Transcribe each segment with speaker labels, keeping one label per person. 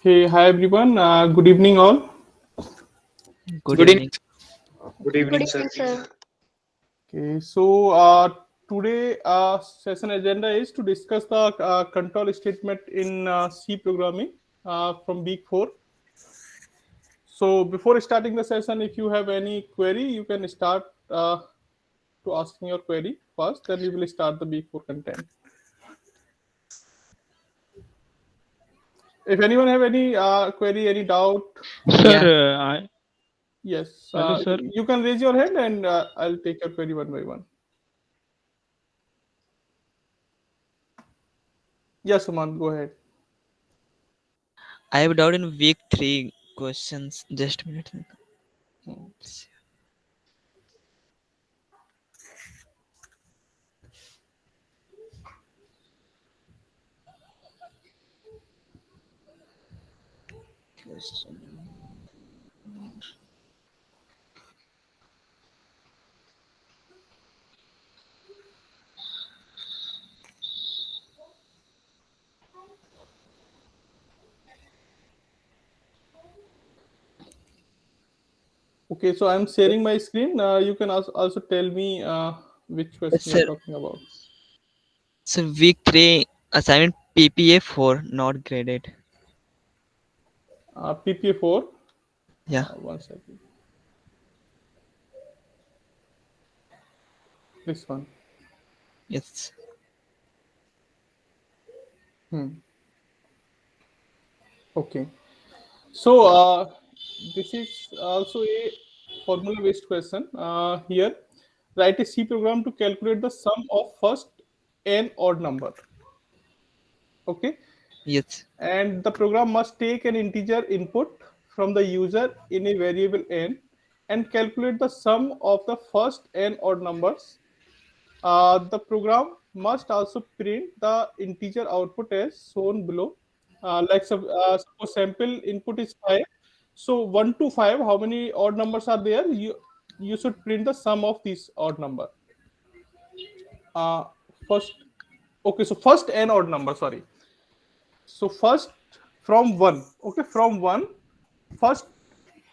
Speaker 1: Hey, hi everyone. Good evening, all.
Speaker 2: Good
Speaker 3: Good evening.
Speaker 2: evening.
Speaker 4: Good
Speaker 5: Good
Speaker 4: evening, sir.
Speaker 5: evening, sir.
Speaker 1: Okay, today session agenda is to discuss the control statement in C programming from week 4. So before starting the session, if you have any query, you can start to asking your query first. Then we will start the week 4 content. If anyone have any query, any doubt,
Speaker 3: Sir,
Speaker 2: Yeah,
Speaker 1: yes,
Speaker 3: hello, sir.
Speaker 1: you can raise your hand and I'll take your query one by one. Yes, Suman, go ahead.
Speaker 2: I have doubt in week 3 questions. Just a minute. Question.
Speaker 1: Okay, so I'm sharing my screen. You can also tell me which
Speaker 2: Yes,
Speaker 1: question you're
Speaker 2: sir.
Speaker 1: talking about.
Speaker 2: So week 3 assignment PPA 4 not graded.
Speaker 1: PPA4.
Speaker 2: Yeah.
Speaker 1: One second. This one.
Speaker 2: Yes.
Speaker 1: Hmm. Okay. So this is also a formula-based question. Here, write a C program to calculate the sum of first n odd number. Okay,
Speaker 2: Yes.
Speaker 1: and the program must take an integer input from the user in a variable n and calculate the sum of the first n odd numbers. The program must also print the integer output as shown below. Suppose sample input is 5. So 1 to 5, how many odd numbers are there? You should print the sum of these odd number. Uh, first, okay, so first n odd number, sorry. So first from 1, okay, from 1, first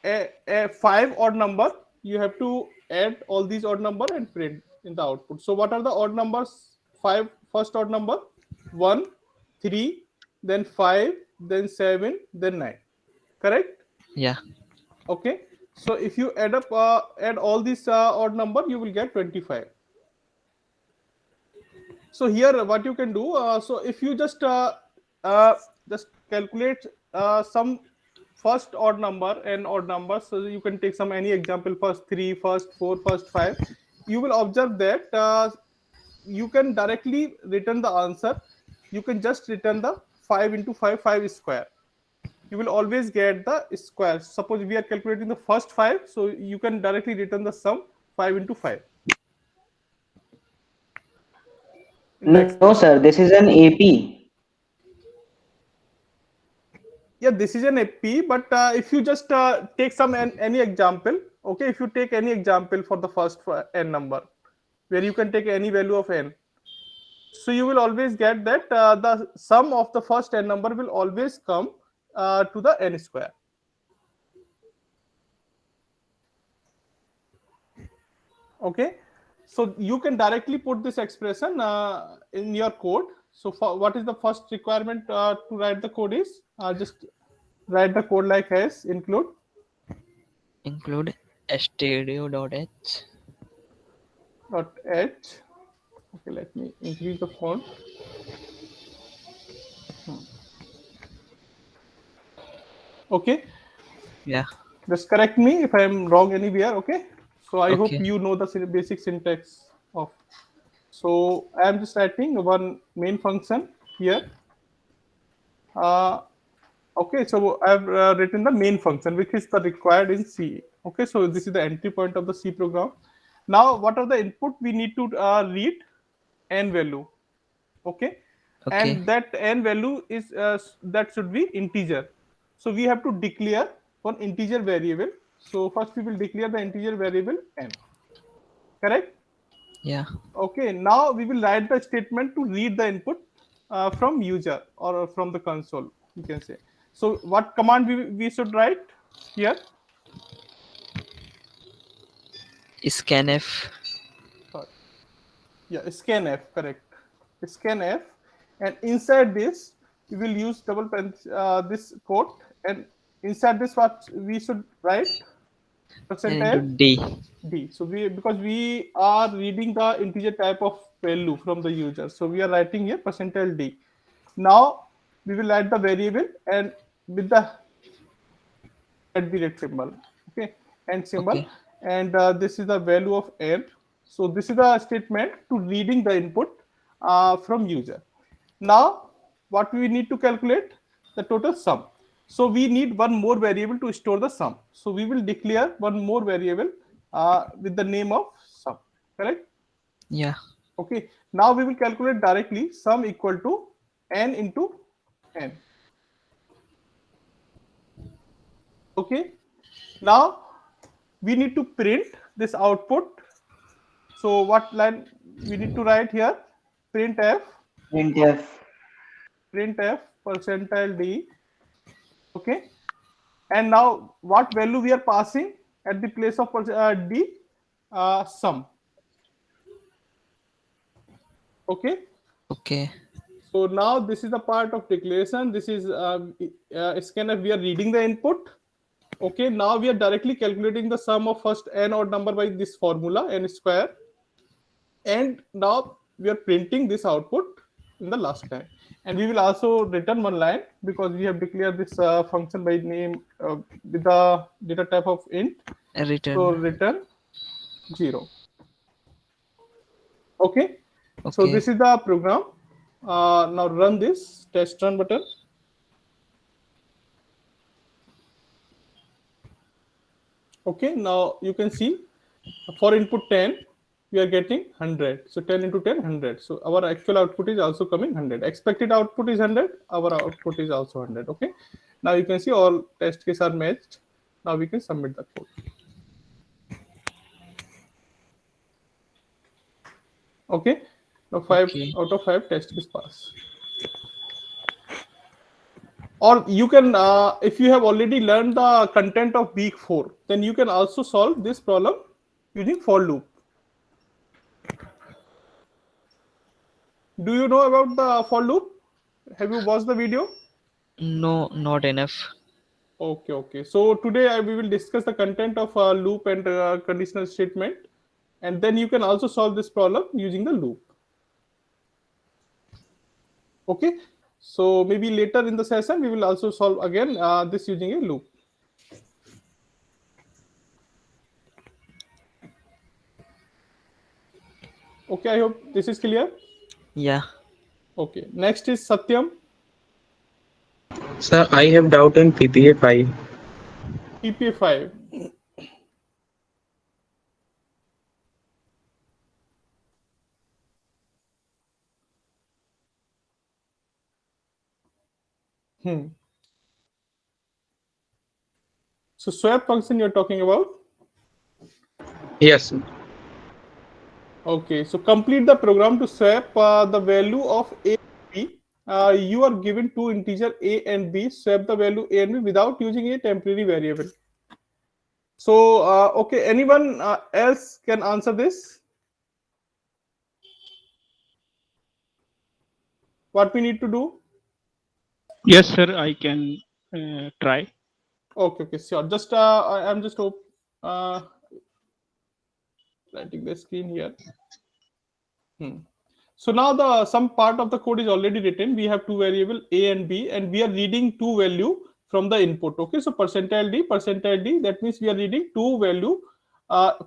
Speaker 1: a 5 odd number, you have to add all these odd number and print in the output. So what are the odd numbers? 5 first odd number, 1, 3, then 5, then 7, then 9. Correct?
Speaker 2: Yeah.
Speaker 1: Okay. So if you add all these odd number, you will get 25. So here what you can do, so if you uh, just calculate some first odd number and odd number, so you can take some any example, first 3, first 4, first 5, you will observe that you can directly return the answer. You can just return the 5 into 5, 5 square. You will always get the square. Suppose we are calculating the first 5, so you can directly return the sum 5 into 5 in the
Speaker 4: No,
Speaker 1: expression.
Speaker 4: sir, this is an AP.
Speaker 1: Yeah, this is an AP, but if you just take any example, okay, if you take any example for the first n number, where you can take any value of n, so you will always get that the sum of the first n number will always come to the n square. Okay, so you can directly put this expression in your code. So for, what is the first requirement to write the code is just write the code like as include
Speaker 2: Include stereo.h.
Speaker 1: dot h. Okay, let me increase the font. Okay,
Speaker 2: Yeah.
Speaker 1: just correct me if I am wrong anywhere. Okay, so I hope
Speaker 2: Okay.
Speaker 1: you know the basic syntax of. So I am just writing one main function here. uh, okay, so I have written the main function which is the required in C. Okay, so this is the entry point of the C program. Now what are the input we need to read? N value. Okay,
Speaker 2: Okay.
Speaker 1: and that n value is that should be integer. So we have to declare one integer variable. So first we will declare the integer variable n. Correct?
Speaker 2: Yeah.
Speaker 1: Okay, now we will write the statement to read the input from user or from the console, you can say. So what command we should write here?
Speaker 2: Scanf.
Speaker 1: Sorry. Yeah, scanf, correct. Scanf, and inside this we will use this quote, and inside this what we should write?
Speaker 2: And into
Speaker 1: Percentile
Speaker 2: D.
Speaker 1: d. So because we are reading the integer type of value from the user, so we are writing here percentile d. Now we will add the variable and with the @ symbol, okay, and symbol,
Speaker 2: Okay.
Speaker 1: and this is the value of n. So this is the statement to reading the input from user. Now what we need to calculate? The total sum. So we need one more variable to store the sum. So we will declare one more variable with the name of sum, correct?
Speaker 2: Yeah.
Speaker 1: Okay, now we will calculate directly sum equal to n into n. Okay, now we need to print this output. So what line we need to write here? Printf,
Speaker 4: printf,
Speaker 1: printf percentile d. Okay, and now what value we are passing at the place of d? Sum. Okay,
Speaker 2: Okay.
Speaker 1: so now this is the part of declaration. This is scanf. We are reading the input. Okay, now we are directly calculating the sum of first n odd number by this formula n square, and now we are printing this output in the last line, and we will also return one line because we have declared this function by name with the data type of int. So
Speaker 2: Return.
Speaker 1: return 0. Okay, so
Speaker 2: Okay.
Speaker 1: this is the program. Now run this test run button. Okay, now you can see for input 10 we are getting 100. So 10 into 10, 100. So our actual output is also coming 100. Expected output is 100. Our output is also 100. Okay, now you can see all test cases are matched. Now we can submit the code. Okay, now 5
Speaker 2: Okay.
Speaker 1: out of 5 test case pass. Or you can, if you have already learned the content of week 4, then you can also solve this problem using for loop. Do you know about the for loop? Have you watched the video?
Speaker 2: No, not enough.
Speaker 1: Okay, okay. So today we will discuss the content of loop and conditional statement, and then you can also solve this problem using the loop. Okay. So maybe later in the session we will also solve again this using a loop. Okay, I hope this is clear.
Speaker 2: Yeah.
Speaker 1: Okay. Next is Satyam.
Speaker 3: Sir, I have doubt in PPA 5.
Speaker 1: PPA 5. So swap function you're talking about.
Speaker 3: Yes.
Speaker 1: Okay, so complete the program to swap the value of a and b. You are given two integer a and b. Swap the value a and b without using a temporary variable. So okay, anyone else can answer this? What we need to do?
Speaker 5: Yes, sir, I can try.
Speaker 1: Okay, okay, sure. Just I'm just writing the screen here. So now the some part of the code is already written. We have two variable a and b, and we are reading two value from the input. Okay, so percentile d. That means we are reading two value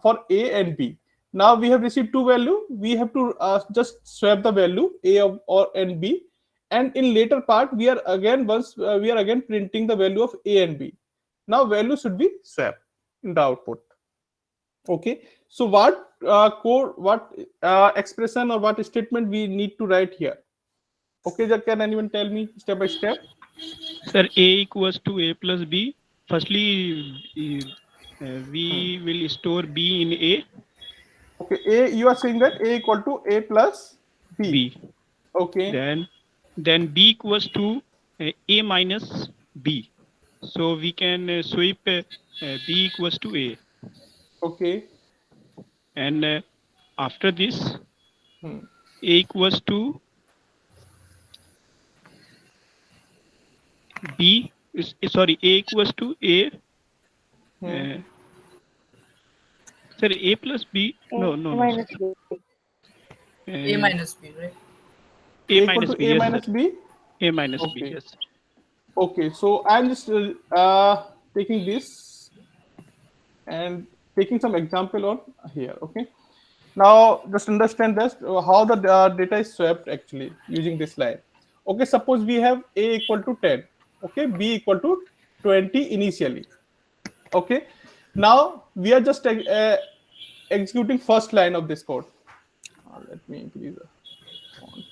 Speaker 1: for a and b. Now we have received two value. We have to just swap the value a of or and b, and in later part we are again printing the value of a and b. Now value should be swapped in the output. Okay, so what code, what expression or what statement we need to write here? Okay, can anyone tell me step by step?
Speaker 5: Sir, A equals to A plus B. Firstly, we will store B in A.
Speaker 1: Okay, A, you are saying that A equal to A plus B.
Speaker 5: B.
Speaker 1: Okay.
Speaker 5: Then B equals to A minus B. So we can sweep B equals to A.
Speaker 1: Okay.
Speaker 5: And after this,
Speaker 1: Hmm.
Speaker 5: A equals to B. Sorry, A equals to A.
Speaker 1: Hmm.
Speaker 5: Sorry, A plus B. No,
Speaker 6: minus
Speaker 5: sorry.
Speaker 6: B.
Speaker 7: A minus B, right?
Speaker 5: A
Speaker 1: A equal
Speaker 5: minus
Speaker 1: to
Speaker 5: B.
Speaker 1: A
Speaker 5: Yes,
Speaker 1: minus
Speaker 5: sir.
Speaker 1: B.
Speaker 5: A minus B.
Speaker 1: Okay.
Speaker 5: Yes.
Speaker 1: Okay. So I'm just taking this and taking some example on here. Okay. Now just understand this how the data is swapped actually using this line. Okay. Suppose we have A equal to 10. Okay. B equal to 20 initially. Okay. Now we are just executing first line of this code. Let me increase the font.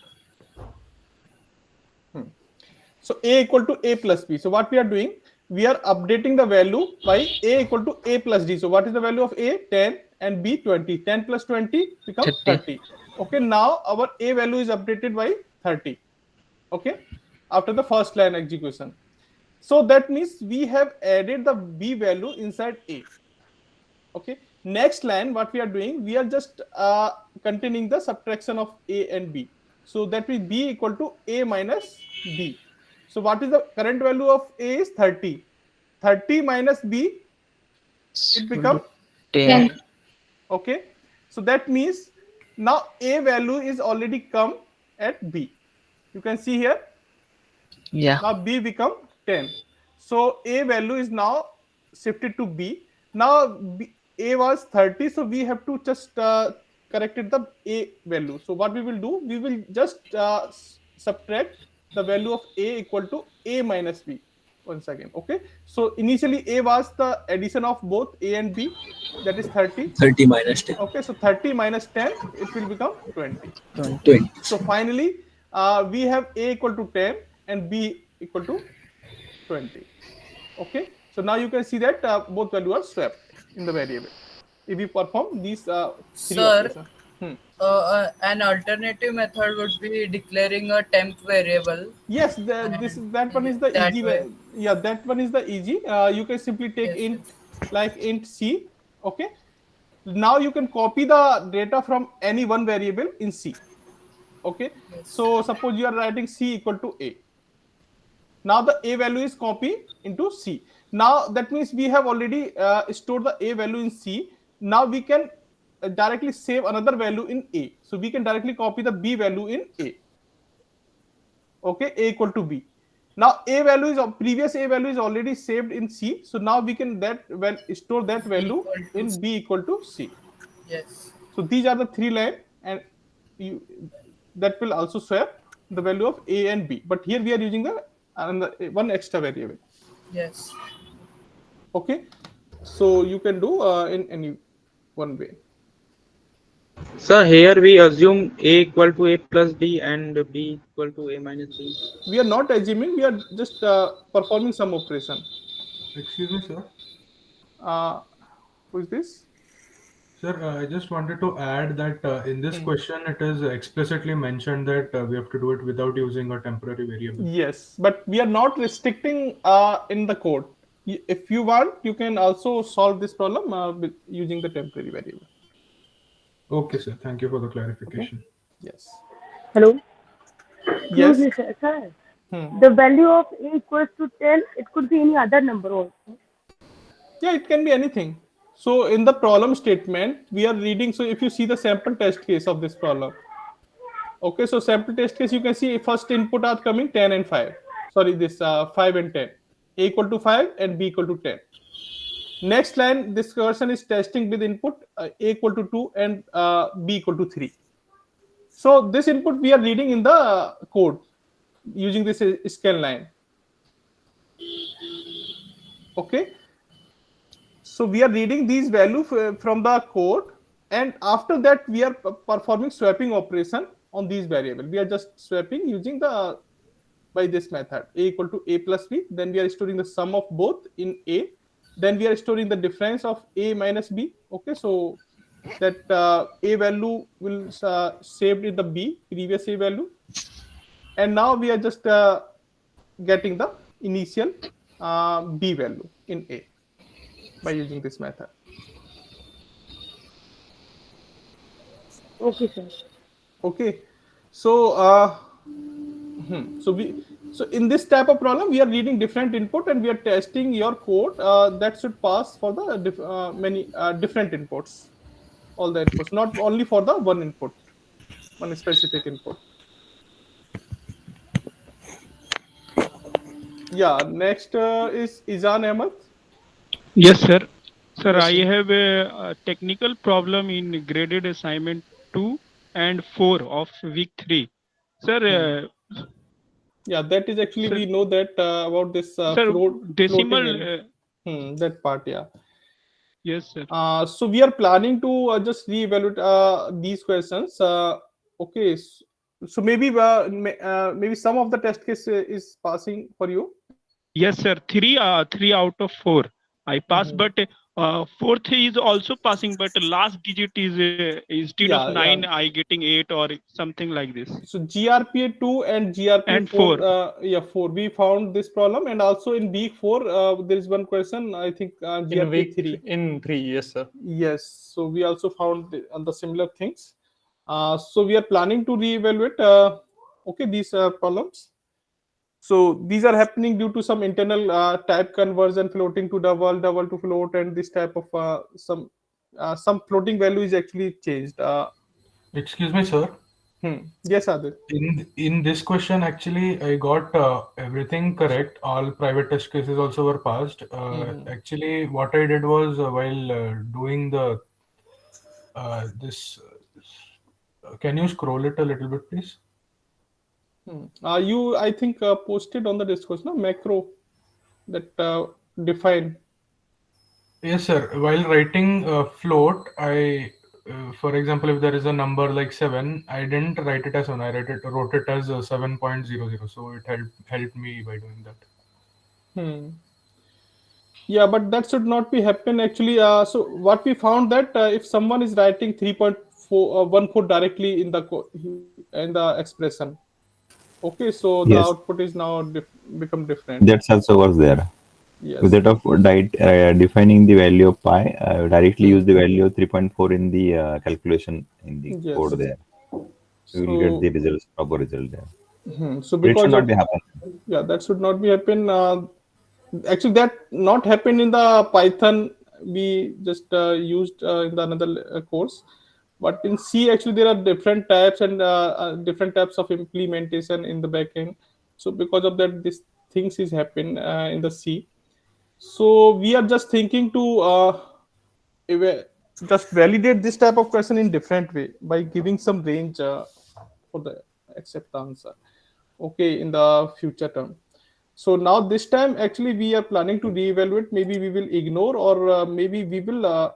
Speaker 1: So A equal to A plus B. So what we are doing, we are updating the value by A equal to A plus D. So what is the value of A? 10 and B 20. 10 plus 20 becomes
Speaker 2: 30.
Speaker 1: 30. Okay, now our A value is updated by 30. Okay, after the first line execution. So that means we have added the B value inside A. Okay, next line, what we are doing, we are just containing the subtraction of A and B. So that will B equal to A minus B. So what is the current value of A is 30. 30 minus B, it becomes
Speaker 2: 10.
Speaker 1: 10. Okay. So that means now A value is already come at B. You can see here.
Speaker 2: Yeah.
Speaker 1: Now B become 10. So A value is now shifted to B. Now A was 30. So we have to just corrected the A value. So what we will do, we will just subtract the value of A equal to A minus B once again. Okay. So initially A was the addition of both A and B, that is 30.
Speaker 8: 30 minus 10.
Speaker 1: Okay. So 30 minus 10, it will become 20.
Speaker 8: 20.
Speaker 1: So finally, we have A equal to 10 and B equal to 20. Okay. So now you can see that both values are swapped in the variable if we perform these three
Speaker 7: Sir,
Speaker 1: operations.
Speaker 7: an alternative method would be declaring a temp variable.
Speaker 1: Yes, that one is the
Speaker 7: That
Speaker 1: easy
Speaker 7: way.
Speaker 1: way. Yeah, that one is the easy. You can simply take
Speaker 7: Yes,
Speaker 1: int
Speaker 7: yes.
Speaker 1: like int C. Okay. Now you can copy the data from any one variable in C. Okay.
Speaker 7: Yes.
Speaker 1: So suppose you are writing C equal to A. Now the A value is copied into C. Now that means we have already stored the A value in C. Now we can directly save another value in A. So we can directly copy the B value in A. Okay, A equal to B. Now A value is previous A value is already saved in C. So now we can store that value in B equal to C.
Speaker 7: Yes.
Speaker 1: So these are the three lines, and that will also swap the value of A and B. But here we are using the one extra variable.
Speaker 7: Yes.
Speaker 1: Okay, so you can do in any one way.
Speaker 3: So here we assume A equal to A plus B and B equal to A minus B.
Speaker 1: We are not assuming, we are just performing some operation.
Speaker 9: Excuse me, sir.
Speaker 1: Who is this?
Speaker 9: Sir, I just wanted to add that in this question, it is explicitly mentioned that we have to do it without using a temporary variable.
Speaker 1: Yes, but we are not restricting in the code. If you want, you can also solve this problem with using the temporary variable.
Speaker 9: Okay, sir. Thank you for the clarification.
Speaker 1: Yes.
Speaker 6: Hello.
Speaker 1: Yes.
Speaker 6: Excuse me, sir. The value of A equals to 10, it could be any other number also.
Speaker 1: Yeah, it can be anything. So in the problem statement, we are reading. So if you see the sample test case of this problem, okay, so sample test case, you can see first input are coming 10 and 5. Sorry, this 5 and 10. A equal to 5 and B equal to 10. Next line, this person is testing with input A equal to 2 and B equal to 3. So this input we are reading in the code using this scan line. Okay. So we are reading these values from the code, and after that we are performing swapping operation on these variables. We are just swapping using by this method, A equal to A plus B. Then we are storing the sum of both in A. Then we are storing the difference of A minus B. Okay, so that A value will saved in the B previous A value, and now we are just getting the initial B value in A by using this method.
Speaker 6: Okay, sir.
Speaker 1: Okay, so so in this type of problem we are reading different input and we are testing your code that should pass for the many different inputs, all the inputs, not only for the one input, one specific input. Yeah, next is Izan Ahmed.
Speaker 5: Yes, sir. Sir,
Speaker 1: Yes,
Speaker 5: I
Speaker 1: sir.
Speaker 5: have a technical problem in graded assignment 2 and 4 of week 3. Sir,
Speaker 1: Yeah, that is actually
Speaker 5: sir,
Speaker 1: we know that about this
Speaker 5: sir,
Speaker 1: floating
Speaker 5: decimal.
Speaker 1: and that part. Yeah.
Speaker 5: Yes, sir.
Speaker 1: So we are planning to just reevaluate these questions. Okay, so maybe maybe some of the test case is passing for you.
Speaker 5: Yes, sir. Three out of 4. I passed, but fourth is also passing, but last digit is instead of
Speaker 1: Yeah,
Speaker 5: 9,
Speaker 1: yeah.
Speaker 5: I getting 8 or something like this.
Speaker 1: So GRPA 2 and GRPA
Speaker 5: And
Speaker 1: 4,
Speaker 5: 4.
Speaker 1: yeah, 4. We found this problem, and also in week 4, there is one question. I think GRPA 3.
Speaker 8: In 3, yes, sir.
Speaker 1: Yes, so we also found the similar things. So we are planning to reevaluate okay these problems. So these are happening due to some internal type conversion, floating to double, double to float, and this type of some floating value is actually changed.
Speaker 9: Excuse me, sir.
Speaker 1: Yes, Adil.
Speaker 9: In this question, actually, I got everything correct. All private test cases also were passed. Actually, what I did was while doing the this. Can you scroll it a little bit, please?
Speaker 1: You, I think, posted on the Discord, no macro that define.
Speaker 9: Yes, sir. While writing float, for example, if there is a number like 7, I didn't write it as 1. I wrote it as 7.00. So it helped me by doing that.
Speaker 1: Yeah, but that should not be happen actually. So what we found that if someone is writing 3.14 directly in the expression, okay, so the
Speaker 10: Yes,
Speaker 1: output is now become different.
Speaker 10: that's also was there.
Speaker 1: Yes.
Speaker 10: Instead of defining the value of pi, directly use the value of 3.4 in the calculation in the
Speaker 1: Yes.
Speaker 10: code there. You will get the results, proper result there.
Speaker 1: So
Speaker 10: It
Speaker 1: because
Speaker 10: should not
Speaker 1: of,
Speaker 10: be happen.
Speaker 1: yeah, that should not be happen. Actually, that not happen in the Python. We just used in the another course, but in C actually there are different types and different types of implementation in the backend. So because of that, this things is happen in the C. So we are just thinking to just validate this type of question in different way by giving some range for the accept answer. Okay, in the future term. So now this time actually we are planning to reevaluate. Maybe we will ignore or maybe we will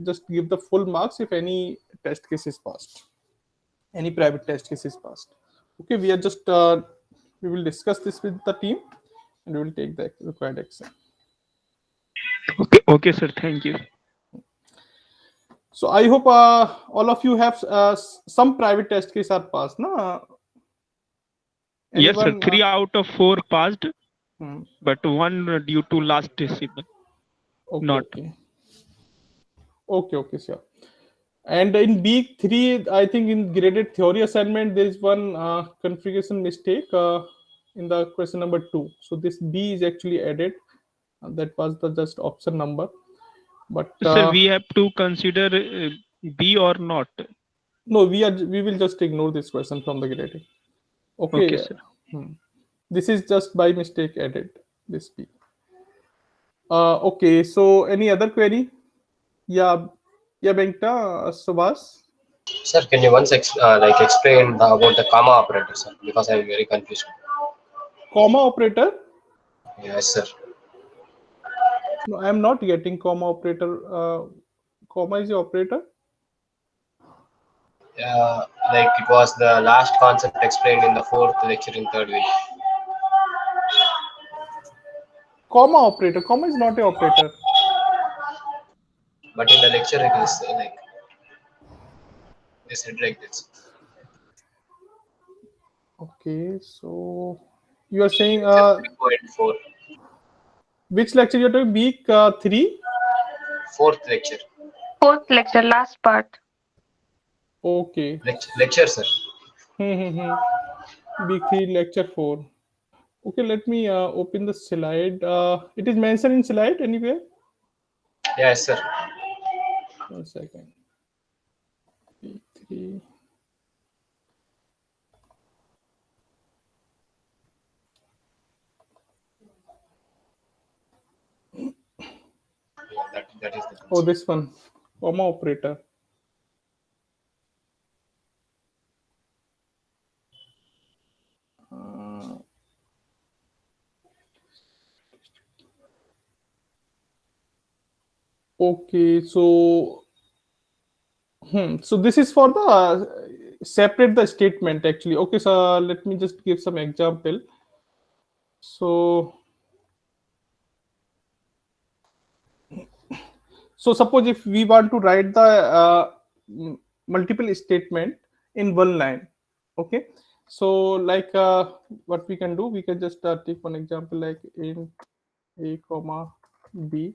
Speaker 1: just give the full marks if any test case is passed, any private test case is passed. Okay, we are just we will discuss this with the team and we will take the required action.
Speaker 5: Okay, sir. Thank you.
Speaker 1: So I hope all of you have some private test case are passed, no?
Speaker 5: Yes, sir.
Speaker 1: Anyone,
Speaker 5: 3 out of 4 passed,
Speaker 1: hmm.
Speaker 5: but 1 due to last decimal.
Speaker 1: Okay,
Speaker 5: Not.
Speaker 1: Okay, sure. And in week 3, I think in graded theory assignment, there is one configuration mistake in the question number 2. So this B is actually added. That was the just option number. But
Speaker 5: Sir, we have to consider B or not.
Speaker 1: No, we will just ignore this question from the grading. Okay,
Speaker 5: sir.
Speaker 1: This is just by mistake added this B. Okay, so any other query? Yeah, Benkta, Subhas.
Speaker 11: Sir, can you once explain about the comma operator, sir? Because I am very confused.
Speaker 1: Comma operator?
Speaker 11: Yes, sir.
Speaker 1: No, I am not getting comma operator. Comma is the operator?
Speaker 11: Like it was the last concept explained in the 4th lecture in 3rd week.
Speaker 1: Comma operator. Comma is not a operator.
Speaker 11: But in the lecture it is like they said like this.
Speaker 1: Okay, so You are saying
Speaker 11: 3.4.
Speaker 1: which lecture you're talking? Week 3?
Speaker 11: Fourth lecture.
Speaker 6: Fourth lecture, last part.
Speaker 1: Okay.
Speaker 11: Lecture, sir.
Speaker 1: Week 3, lecture 4. Okay, let me open the slide. It is mentioned in slide anywhere?
Speaker 11: Yes, sir.
Speaker 1: 1 second. Week 3.
Speaker 11: Yeah, that is the
Speaker 1: Oh, this one, comma operator. Okay, so so this is for the separate the statement actually. Okay, so let me just give some example. So suppose if we want to write the multiple statement in one line, okay. So like what we can do, we can just take one example like in a comma b.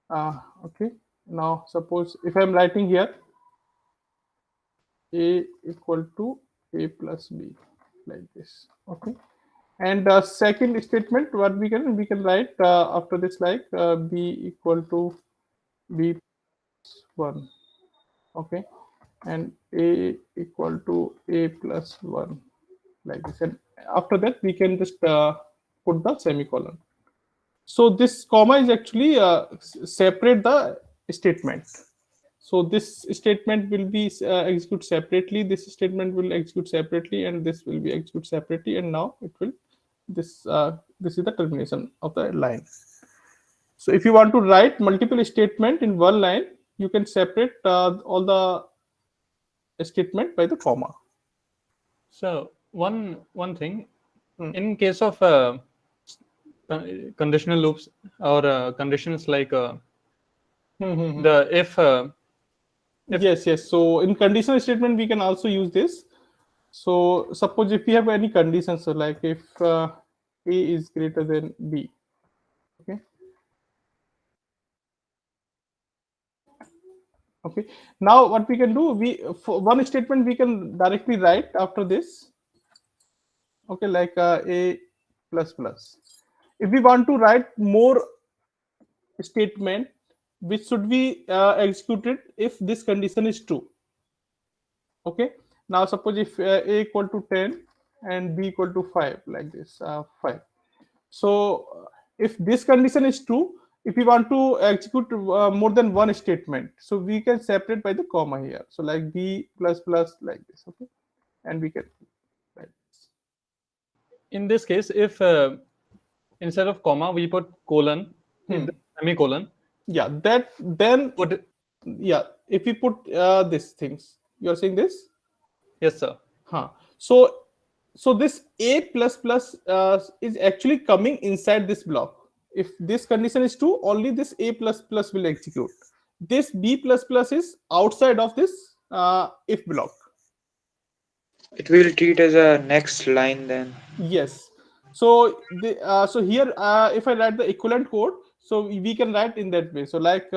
Speaker 1: Okay. Now suppose if I'm writing here a equal to a plus b like this, okay. And second statement, what we can write after this like b equal to b plus 1, okay, and a equal to a plus 1 like this, and after that we can just put the semicolon. So this comma is actually separate the statement. So this statement will be execute separately, this statement will execute separately, and this will be execute separately, and now it will this is the termination of the line. So if you want to write multiple statement in one line, you can separate all the statement by the comma.
Speaker 8: So one thing, in case of conditional loops or conditions like the if
Speaker 1: yes, so in conditional statement we can also use this. So suppose if we have any conditions, so like if a is greater than b, okay. Okay, now what we can do, we for one statement we can directly write after this, okay, like a plus plus. If we want to write more statement which should be executed if this condition is true, okay. Now suppose if a equal to 10 and b equal to 5 like this, 5. So if this condition is true, if we want to execute more than one statement, so we can separate by the comma here, so like b plus plus like this, okay, and we can write this.
Speaker 8: In this case, if instead of comma we put colon, semicolon,
Speaker 1: yeah, that then yeah, if we put these things, you are saying this?
Speaker 8: Yes, sir.
Speaker 1: So this a plus plus is actually coming inside this block. If this condition is true, only this a plus plus will execute. This b plus plus is outside of this if block.
Speaker 3: It will treat as a next line then.
Speaker 1: Yes. So so here if I write the equivalent code, so we can write in that way. So like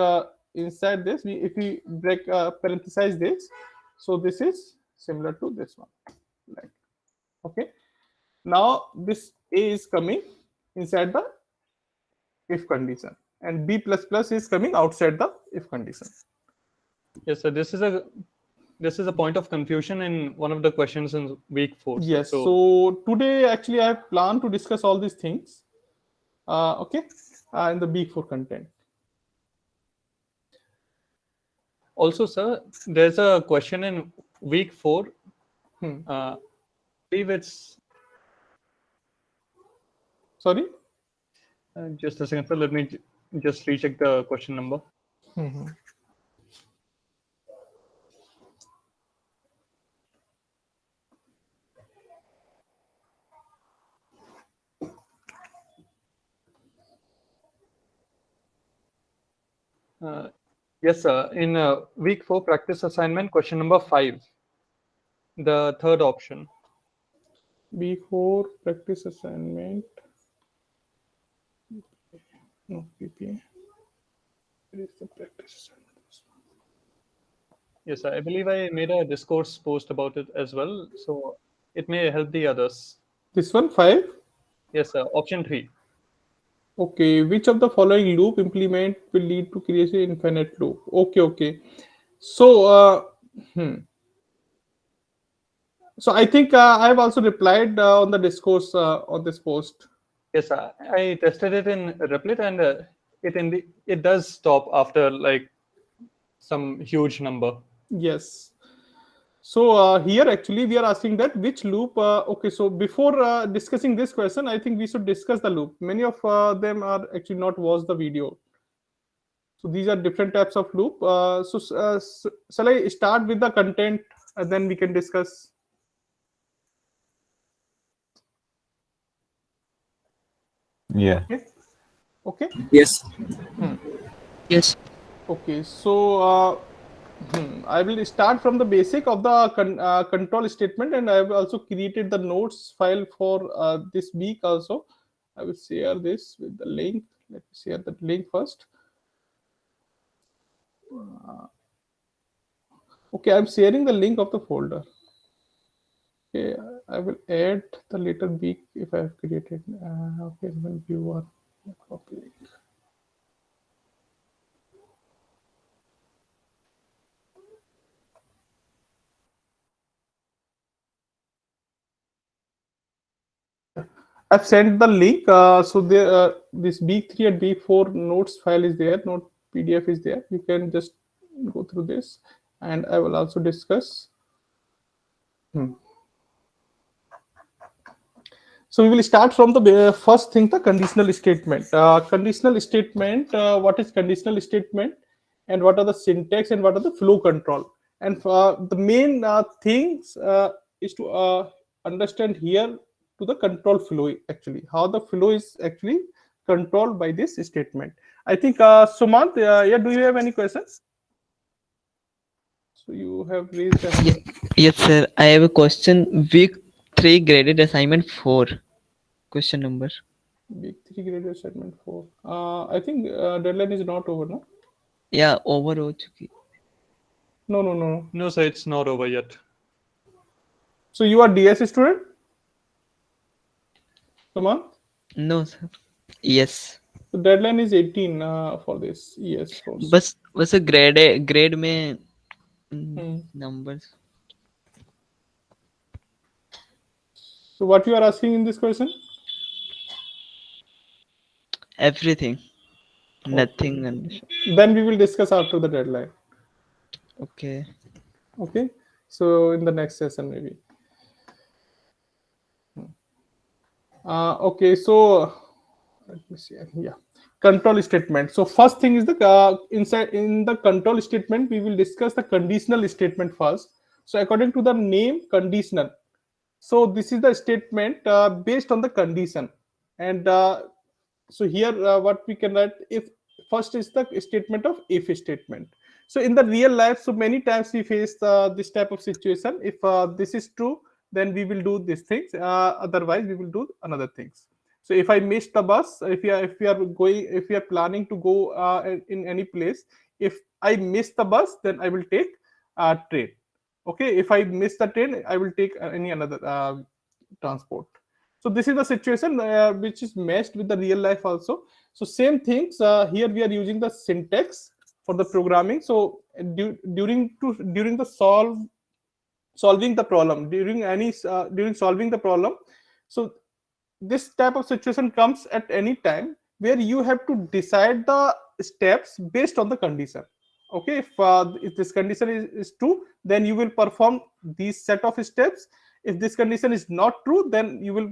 Speaker 1: inside this, if we break parenthesize this, so this is similar to this one, like, okay. Now this a is coming inside the if condition, and b plus plus is coming outside the if condition.
Speaker 8: Yes, sir. This is a point of confusion in one of the questions in week 4.
Speaker 1: Yes. So today actually I have planned to discuss all these things. Okay, in the week 4 content.
Speaker 8: Also, sir, there's a question in week 4. I believe it's.
Speaker 1: Sorry.
Speaker 8: Just a second, sir. Let me just recheck the question number. Yes, sir. In week 4 practice assignment, question number 5, the third option.
Speaker 1: B4 practice assignment. No, PPA. Where is the practice assignment?
Speaker 8: Yes, I believe I made a discourse post about it as well, so it may help the others.
Speaker 1: This one, 5?
Speaker 8: Yes, sir. Option 3.
Speaker 1: Okay, which of the following loop implement will lead to creation of infinite loop? Okay, okay. So, so I think I have also replied on the discourse on this post.
Speaker 8: Yes, I tested it in Replit, and it does stop after like some huge number.
Speaker 1: Yes. So here actually we are asking that which loop. Okay, so before discussing this question, I think we should discuss the loop. Many of them are actually not watched the video. So these are different types of loop. Shall I start with the content and then we can discuss?
Speaker 10: Yeah.
Speaker 1: Okay.
Speaker 2: Yes. Yes.
Speaker 1: Okay. So I will start from the basic of the control statement, and I have also created the notes file for this week also. I will share this with the link. Let me share the link first. Okay, I'm sharing the link of the folder. Okay, I will add the later week if I have created. Okay, when viewer copy link. I've sent the link. So this B3 and B4 notes file is there. Note PDF is there. You can just go through this, and I will also discuss. So we will start from the first thing, the conditional statement. Conditional statement. What is conditional statement, and what are the syntax, and what are the flow control? And the main things is to understand here to the control flow, actually how the flow is actually controlled by this statement. I think Sumant, yeah, do you have any questions? So you have raised a hand.
Speaker 2: Yes, sir. I have a question. Week 3 graded assignment 4. Question number.
Speaker 1: Week 3 graded assignment 4. I think deadline is not over, no?
Speaker 2: Yeah, over ho chuki.
Speaker 1: No.
Speaker 8: No, sir, it's not over yet.
Speaker 1: So you are DS student? Sumant?
Speaker 2: No, sir. Yes.
Speaker 1: The deadline is 18 for this. Yes.
Speaker 2: बस a grade में numbers.
Speaker 1: So what you are asking in this question?
Speaker 2: Everything. Nothing.
Speaker 1: Then we will discuss after the deadline.
Speaker 2: Okay.
Speaker 1: Okay. So in the next session maybe. Okay. So let me see. Yeah. Control statement. So first thing is the inside in the control statement we will discuss the conditional statement first. So according to the name, conditional. So this is the statement based on the condition, and so here what we can write, if first is the statement of if statement. So in the real life, so many times we face this type of situation. If this is true, then we will do these things. Otherwise, we will do another things. So if I miss the bus, if we are planning to go in any place, if I miss the bus, then I will take train. Okay, if I miss the train, I will take any another transport. So this is the situation which is matched with the real life also. So same things here we are using the syntax for the programming. So during the solving the problem, during solving the problem, so this type of situation comes at any time where you have to decide the steps based on the condition. Okay, if this condition is true, then you will perform these set of steps. If this condition is not true, then you will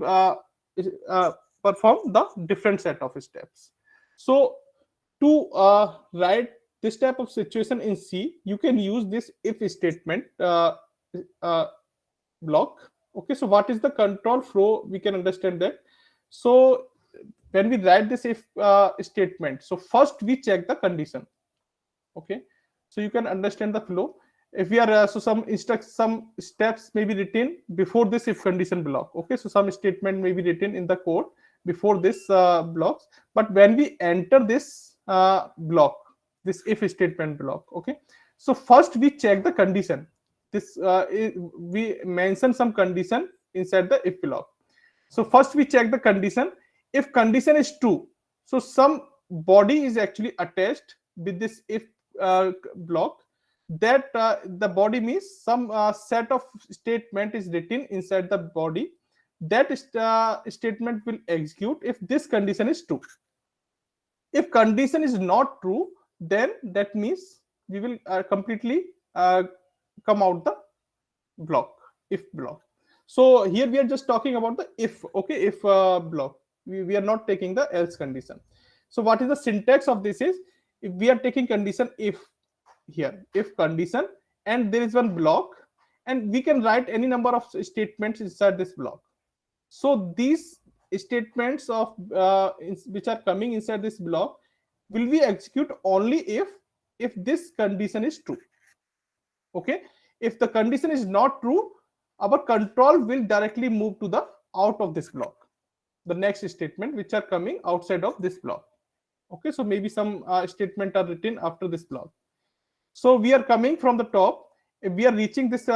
Speaker 1: perform the different set of steps. So to write this type of situation in C, you can use this if statement block. Okay, so what is the control flow? We can understand that. So when we write this if statement, so first we check the condition. Okay, so you can understand the flow, if we are so some steps may be written before this if condition block. Okay, so some statement may be written in the code before this blocks, but when we enter this block, this if statement block, okay, so first we check the condition. This we mention some condition inside the if block. So first we check the condition. If condition is true, so some body is actually attached with this if block. That the body means some set of statement is written inside the body. That statement will execute if this condition is true. If condition is not true, then that means we will completely come out the block, if block. So here we are just talking about the if, okay, if block. We are not taking the else condition. So what is the syntax of this is, if we are taking condition if here, if condition, and there is one block, and we can write any number of statements inside this block. So these statements of which are coming inside this block will be execute only if this condition is true. Okay, if the condition is not true, our control will directly move to the out of this block, the next statement which are coming outside of this block. Okay, so maybe some statement are written after this block. So we are coming from the top. If we are reaching this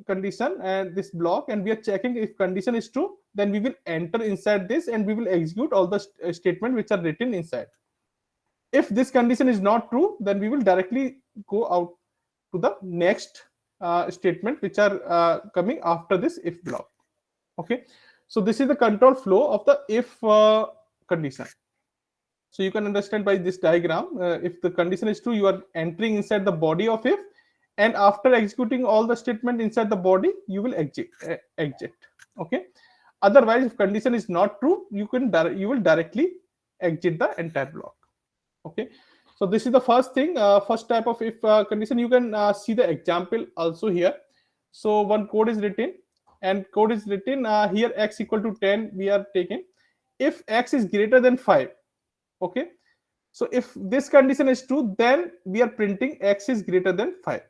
Speaker 1: condition and this block, and we are checking if condition is true, then we will enter inside this and we will execute all the statement which are written inside. If this condition is not true, then we will directly go out to the next statement which are coming after this if block. Okay, so this is the control flow of the if condition. So you can understand by this diagram, if the condition is true, you are entering inside the body of if, and after executing all the statement inside the body, you will exit. Okay, otherwise if condition is not true, you will directly exit the entire block. Okay, so this is the first thing, first type of if condition. You can see the example also here. So one code is written, and code is written here x equal to 10 we are taking if x is greater than 5. Okay, so if this condition is true, then we are printing x is greater than 5.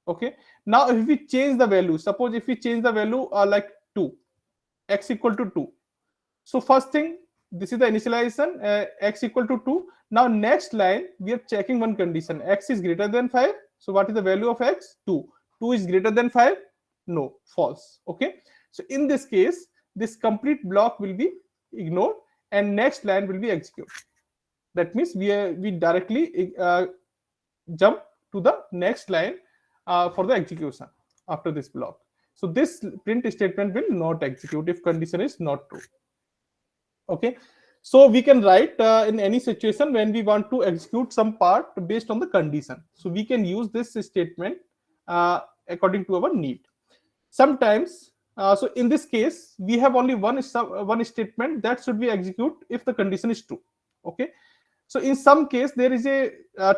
Speaker 1: Okay, now if we change the value, suppose if we change the value like 2, x equal to 2. So first thing, this is the initialization, x equal to 2. Now next line we are checking one condition, x is greater than 5. So what is the value of x? 2. 2 is greater than 5? No, false. Okay, so in this case this complete block will be ignored and next line will be executed. That means we directly jump to the next line for the execution after this block. So this print statement will not execute if condition is not true. Okay, so we can write in any situation when we want to execute some part based on the condition. So we can use this statement according to our need. Sometimes, so in this case, we have only one statement that should be executed if the condition is true. Okay, so in some case there is a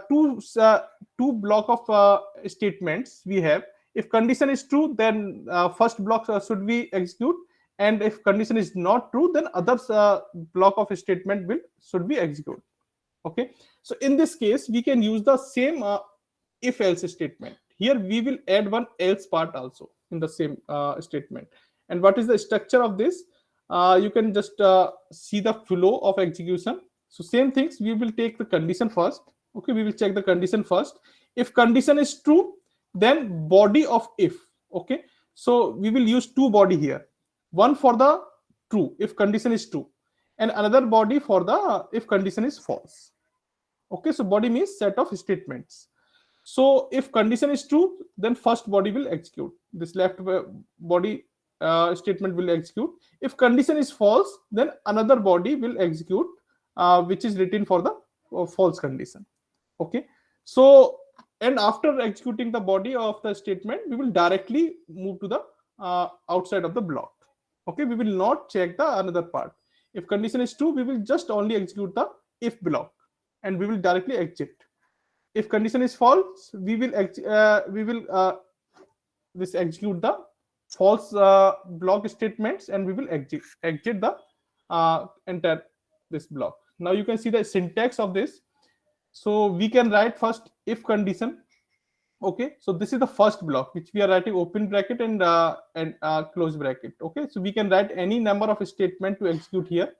Speaker 1: two block of statements we have. If condition is true, then first block should be execute, and if condition is not true, then other block of statement should be executed. Okay, so in this case we can use the same if else statement. Here we will add one else part also in the same statement. And what is the structure of this? You can just see the flow of execution. So same things, we will take the condition first. Okay, we will check the condition first. If condition is true, then body of if. Okay, so we will use two body here, one for the true if condition is true, and another body for the if condition is false. Okay, so body means set of statements. So if condition is true, then first body will execute, this left body statement will execute. If condition is false, then another body will execute which is written for the false condition. Okay, so and after executing the body of the statement, we will directly move to the outside of the block. Okay, we will not check the another part. If condition is true, we will just only execute the if block and we will directly exit. If condition is false, we will execute the false block statements and we will exit the entire this block. Now you can see the syntax of this. So we can write first if condition. Okay, so this is the first block which we are writing open bracket and close bracket. Okay, so we can write any number of statement to execute here.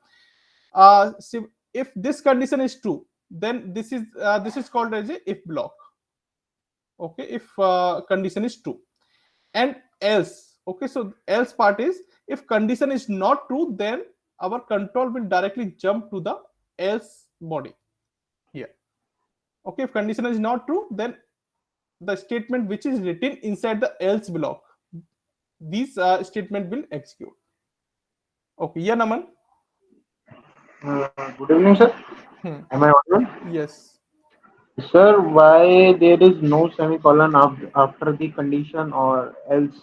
Speaker 1: So if this condition is true, then this is called as a if block. Okay, if condition is true, and else. Okay, so else part is if condition is not true, then our control will directly jump to the else body here. Okay, if condition is not true, then the statement which is written inside the else block, these statement will execute. Okay, yeah, Naman.
Speaker 3: Good evening, sir. Am I audible?
Speaker 1: Yes.
Speaker 3: Sir, why there is no semicolon after the condition, or else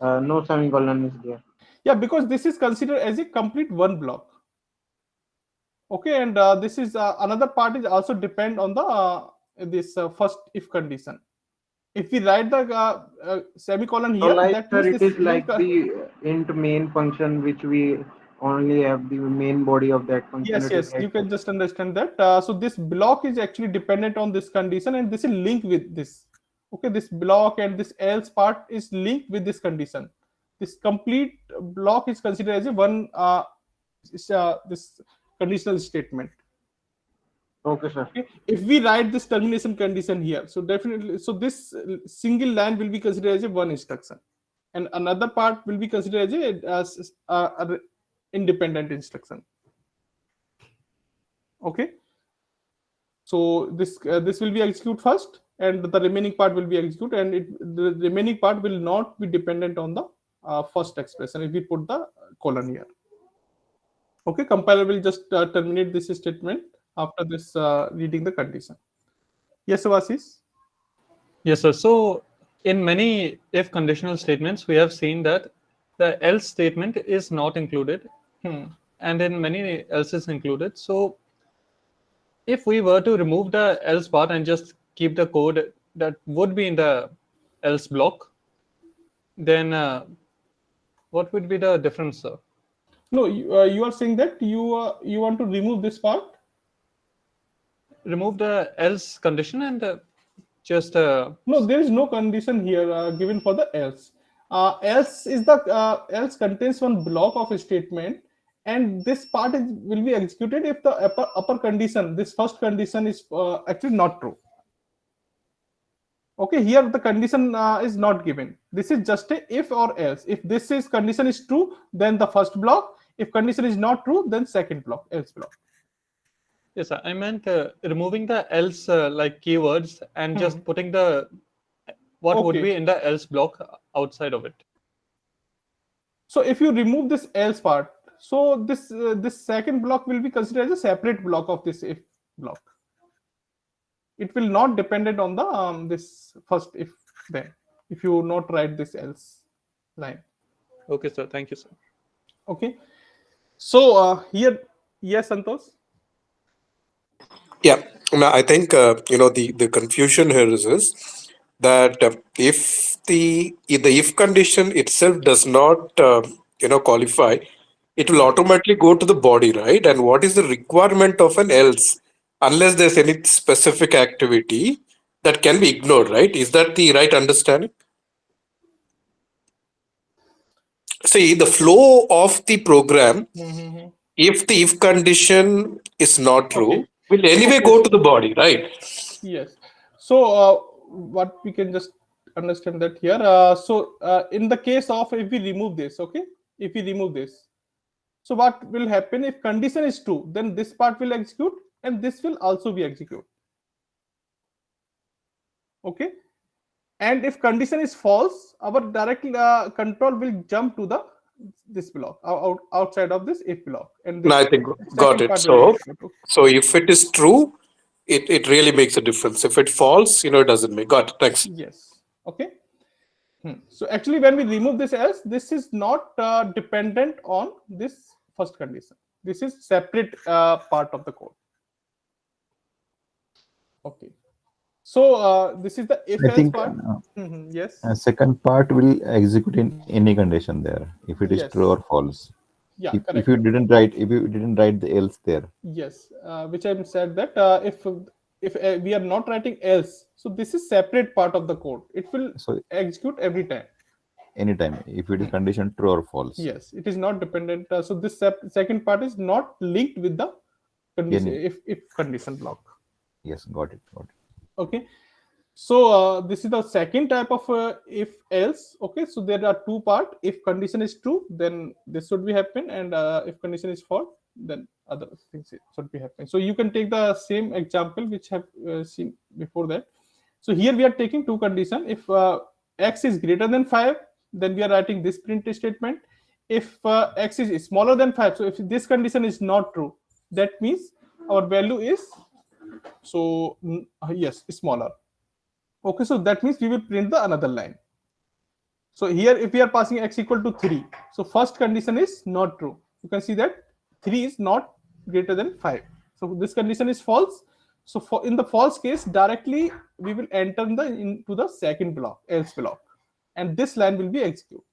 Speaker 3: no semicolon is there?
Speaker 1: Yeah, because this is considered as a complete one block. Okay, and this is another part is also depend on the this first if condition. If we write the semicolon here,
Speaker 3: So like,
Speaker 1: that
Speaker 3: sir,
Speaker 1: means
Speaker 3: it
Speaker 1: this
Speaker 3: is like the int main function, which we only have the main body of that function.
Speaker 1: Yes,
Speaker 3: It is
Speaker 1: yes, you can just understand that. So this block is actually dependent on this condition, and this is linked with this. Okay, this block and this else part is linked with this condition. This complete block is considered as a one this conditional statement.
Speaker 3: Okay, sir.
Speaker 1: Okay. If we write this termination condition here, so definitely, so this single line will be considered as a one instruction, and another part will be considered as a independent instruction. Okay, so this will be execute first, and the remaining part will be execute, and the remaining part will not be dependent on the first expression if we put the colon here. Okay, compiler will just terminate this statement after this reading the condition. Yes, Vasis.
Speaker 8: Yes, sir. So in many if conditional statements, we have seen that the else statement is not included, and in many else is included. So if we were to remove the else part and just keep the code that would be in the else block, then what would be the difference, sir?
Speaker 1: No, you are saying that you want to remove this part.
Speaker 8: Remove the else condition and just
Speaker 1: no, there is no condition here given for the else. Else is the else contains one block of a statement, and this part will be executed if the upper condition, this first condition, is actually not true. Okay, here the condition is not given. This is just a if or else. If this is condition is true, then the first block. If condition is not true, then second block, else block.
Speaker 8: Yes, sir. I meant removing the else like keywords and just putting the what would be in the else block outside of it.
Speaker 1: So if you remove this else part, so this this second block will be considered as a separate block of this if block. It will not dependent on the this first if then if you not write this else line.
Speaker 8: Okay, sir. Thank you, sir.
Speaker 1: Okay. So here, yes, Santosh.
Speaker 12: Yeah, no, I think the confusion here is that if the if condition itself does not qualify, it will automatically go to the body, right? And what is the requirement of an else, unless there's any specific activity that can be ignored, right? Is that the right understanding? See, the flow of the program, if the if condition is not true, will anyway go to the body, right?
Speaker 1: Yes. So what we can just understand that here. So in the case of if we remove this, okay, if we remove this, so what will happen if condition is true? Then this part will execute, and this will also be executed. Okay. And if condition is false, our direct control will jump to the this block outside of this if block. And this
Speaker 12: I think got it. So if it is true, it really makes a difference. If it falls, it doesn't make. Got it. Thanks.
Speaker 1: Yes. Okay. So actually, when we remove this else, this is not dependent on this first condition. This is separate part of the code. Okay. So this is the if else part. Yes.
Speaker 10: Second part will execute in any condition there, if it is true or false.
Speaker 1: Yeah.
Speaker 10: If you didn't write the else there.
Speaker 1: Yes, which I said that if we are not writing else, so this is separate part of the code. It will
Speaker 10: So
Speaker 1: execute every time.
Speaker 10: anytime, if it is condition true or false.
Speaker 1: Yes, it is not dependent. So this second part is not linked with the condition, if condition block.
Speaker 10: Yes, got it.
Speaker 1: Okay. So this is the second type of if else. Okay, so there are two part. If condition is true, then this should be happen, and if condition is false, then other things should be happening. So you can take the same example which have seen before that. So here we are taking two condition. If x is greater than 5, then we are writing this print statement. If x is smaller than 5, so if this condition is not true, that means our value is yes, smaller. Okay, so that means we will print the another line. So here if we are passing x equal to 3, so first condition is not true. You can see that 3 is not greater than 5. So this condition is false. So in the false case, directly we will enter into the second block, else block, and this line will be executed.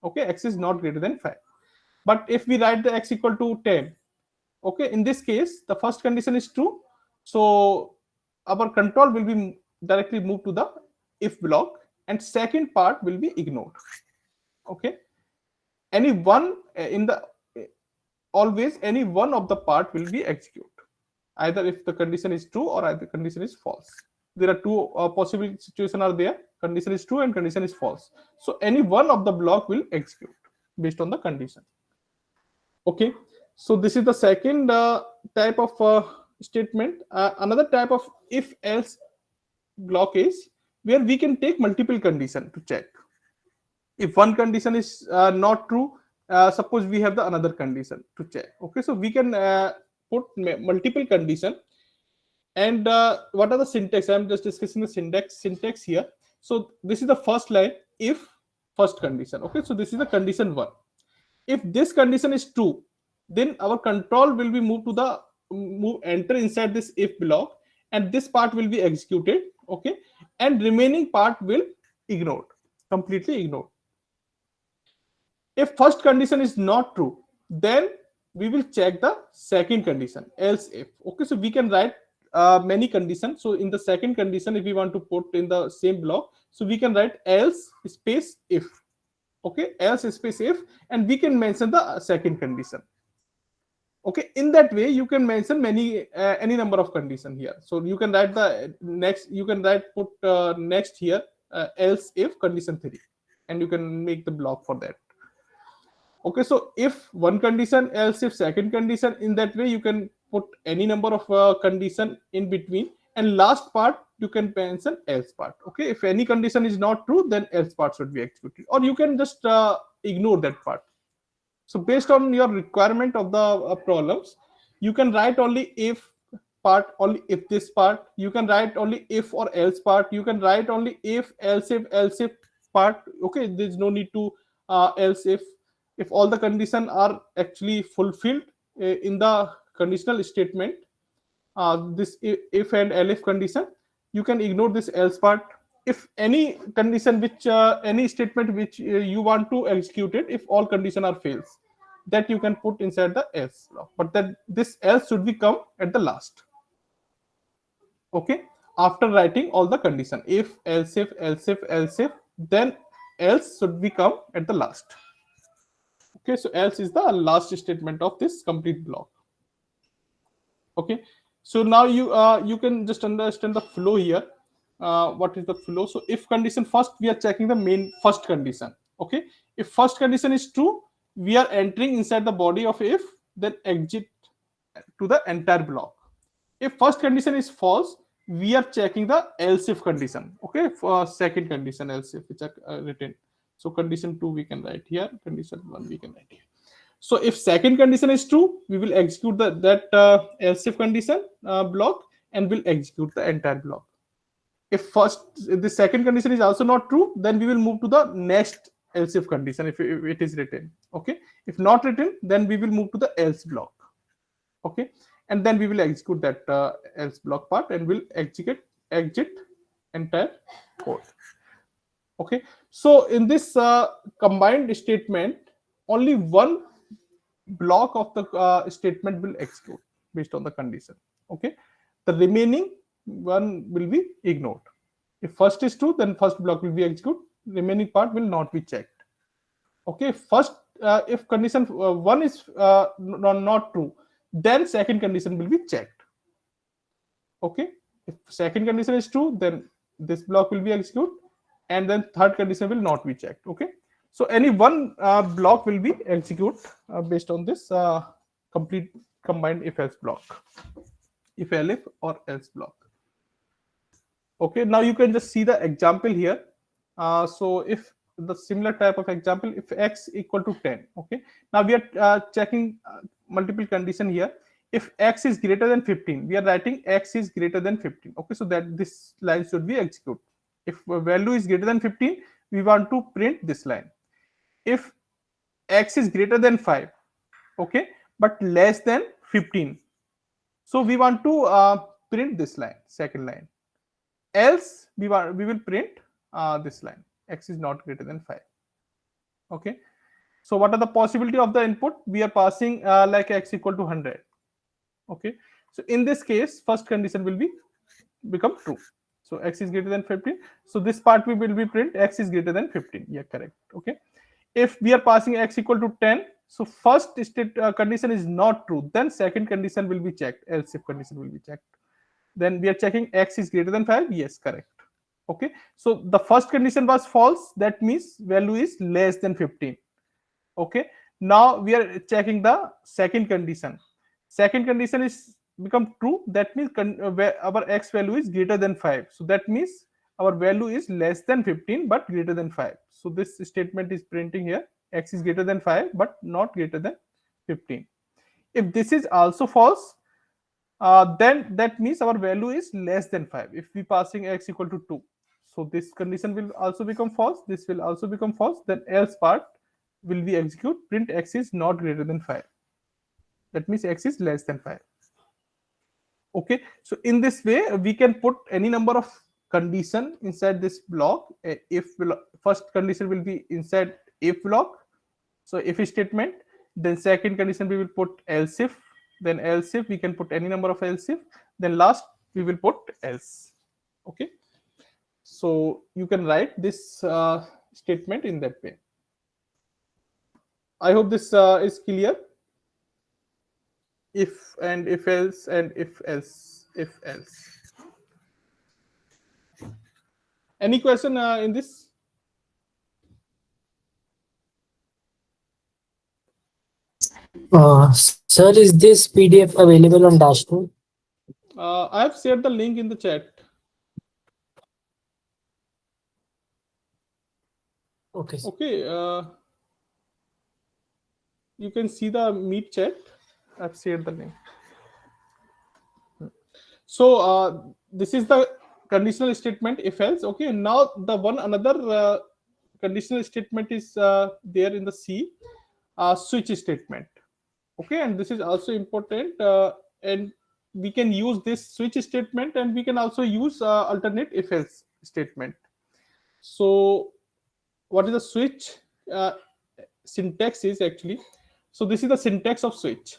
Speaker 1: Okay, x is not greater than 5. But if we write the x equal to 10, okay, in this case the first condition is true, so our control will be directly moved to the if block, and second part will be ignored. Okay, any one always any one of the part will be executed, either if the condition is true or either condition is false. There are two possible situations are there: condition is true and condition is false. So any one of the block will execute based on the condition. Okay, so this is the second type of statement. Another type of if else block is where we can take multiple condition to check. If one condition is not true, suppose we have the another condition to check. Okay, so we can put multiple condition. And what are the syntax? I'm just discussing the syntax here. So this is the first line, if first condition. Okay, so this is the condition 1. If this condition is true, then our control will be moved to the enter inside this if block, and this part will be executed. Okay, and remaining part will ignored, completely ignored. If first condition is not true, then we will check the second condition, else if. Okay, so we can write many conditions. So in the second condition, if we want to put in the same block, so we can write else space if. Okay, else space if, and we can mention the second condition. Okay, in that way you can mention many any number of condition here. So you can write the next, you can write put next here else if condition 3, and you can make the block for that. Okay, so if one condition, else if second condition, in that way you can put any number of condition in between, and last part you can mention else part. Okay, if any condition is not true, then else part should be executed, or you can just ignore that part. So based on your requirement of the problems, you can write only if part, only if this part. You can write only if or else part. You can write only if else if part. Okay, there's no need to else if all the conditions are actually fulfilled in the conditional statement, this if and elif condition, you can ignore this else part. If any condition which any statement which you want to execute it, if all condition are fails, that you can put inside the else block, but that this else should be come at the last. Okay, after writing all the condition, if else if, then else should be come at the last. Okay, so else is the last statement of this complete block. Okay, so now you can just understand the flow here. What is the flow? So if condition, first we are checking the main first condition. Okay, if first condition is true, we are entering inside the body of if, then exit to the entire block. If first condition is false, we are checking the else if condition. Okay, for second condition else if, which are written. So condition 2 we can write here, condition 1 we can write here. So if second condition is true, we will execute that else if condition block, and will execute the entire block. If the second condition is also not true, then we will move to the next else if condition if it is written. Okay, if not written, then we will move to the else block. Okay, and then we will execute that else block part, and will exit entire code. Okay, so in this combined statement, only one block of the statement will execute based on the condition. Okay, the remaining one will be ignored. If first is true, then first block will be executed, remaining part will not be checked. Okay, first if condition 1 is not true, then second condition will be checked. Okay, if second condition is true, then this block will be executed, and then third condition will not be checked. Okay, so any one block will be executed based on this complete combined if else block, if elif or else block. Okay, now you can just see the example here. So if the similar type of example, if x equal to 10, okay, now we are checking multiple condition here. If x is greater than 15, we are writing x is greater than 15. Okay, so that this line should be executed. If value is greater than 15, we want to print this line. If x is greater than 5, okay, but less than 15, so we want to print this line, second line. Else we will print this line, x is not greater than 5. Okay, so what are the possibility of the input? We are passing like x equal to 100. Okay, so in this case, first condition will become true. So x is greater than 15. So this part we will be print x is greater than 15. Yeah, correct. Okay, if we are passing x equal to 10, so first condition is not true, then second condition will be checked, else if condition will be checked. Then we are checking x is greater than 5. Yes, correct. Okay, so the first condition was false, that means value is less than 15. Okay, now we are checking the second condition. Second condition is become true, that means our x value is greater than 5. So that means our value is less than 15 but greater than 5. So this statement is printing here, x is greater than 5 but not greater than 15. If this is also false, then that means our value is less than 5. If we passing x equal to 2, so this condition will also become false, this will also become false, then else part will be execute, print x is not greater than 5. That means x is less than 5. Okay, so in this way we can put any number of condition inside this block. If first condition will be inside if block, so if statement, then second condition we will put else if, then else if we can put any number of else if, then last we will put else. Okay, so you can write this statement in that way. I hope this is clear. If and if else and if else, if else. Any question in this?
Speaker 13: Sir, is this PDF available on dashboard?
Speaker 1: I have shared the link in the chat.
Speaker 13: Okay.
Speaker 1: Okay. You can see the Meet chat. I've shared the link. So this is the conditional statement if else. Okay, now the another conditional statement is there in the C, switch statement. Okay, and this is also important, and we can use this switch statement, and we can also use alternate if else statement. So what is the switch syntax is actually? So this is the syntax of switch.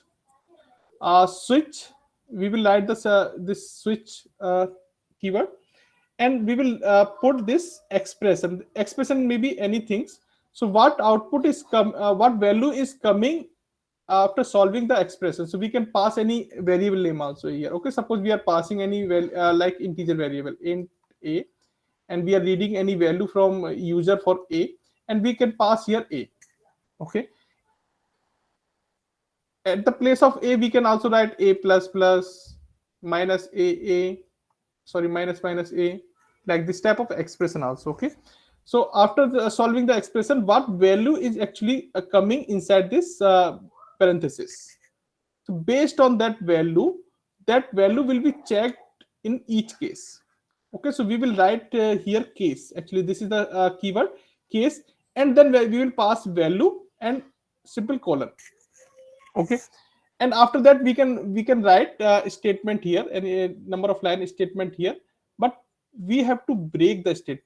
Speaker 1: Switch, we will write this switch keyword, and we will put this expression. Expression may be anything. So what output is what value is coming after solving the expression? So we can pass any variable name also here. Okay, suppose we are passing any like integer variable int a, and we are reading any value from user for a, and we can pass here a. Okay, at the place of a we can also write a plus plus minus a, sorry, minus minus a, like this type of expression also. Okay, so after solving the expression, what value is actually coming inside this parenthesis? So based on that value will be checked in each case. Okay, so we will write here case. Actually this is the keyword case, and then we will pass value and simple colon. Okay, and after that we can write a statement here and a number of line statement here, but we have to break the state.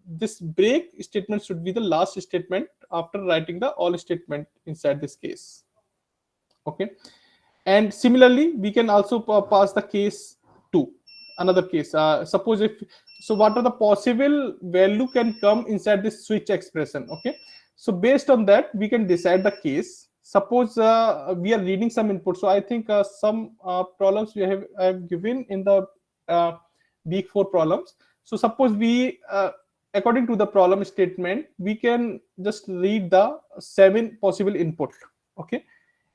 Speaker 1: This break statement should be the last statement after writing the all statement inside this case. Okay, and similarly we can also pass the case another case. Suppose if so, what are the possible value can come inside this switch expression? Okay, so based on that we can decide the case. Suppose we are reading some input. So I think some problems we have I have given in the week 4 problems. So suppose we according to the problem statement, we can just read the 7 possible input. Okay,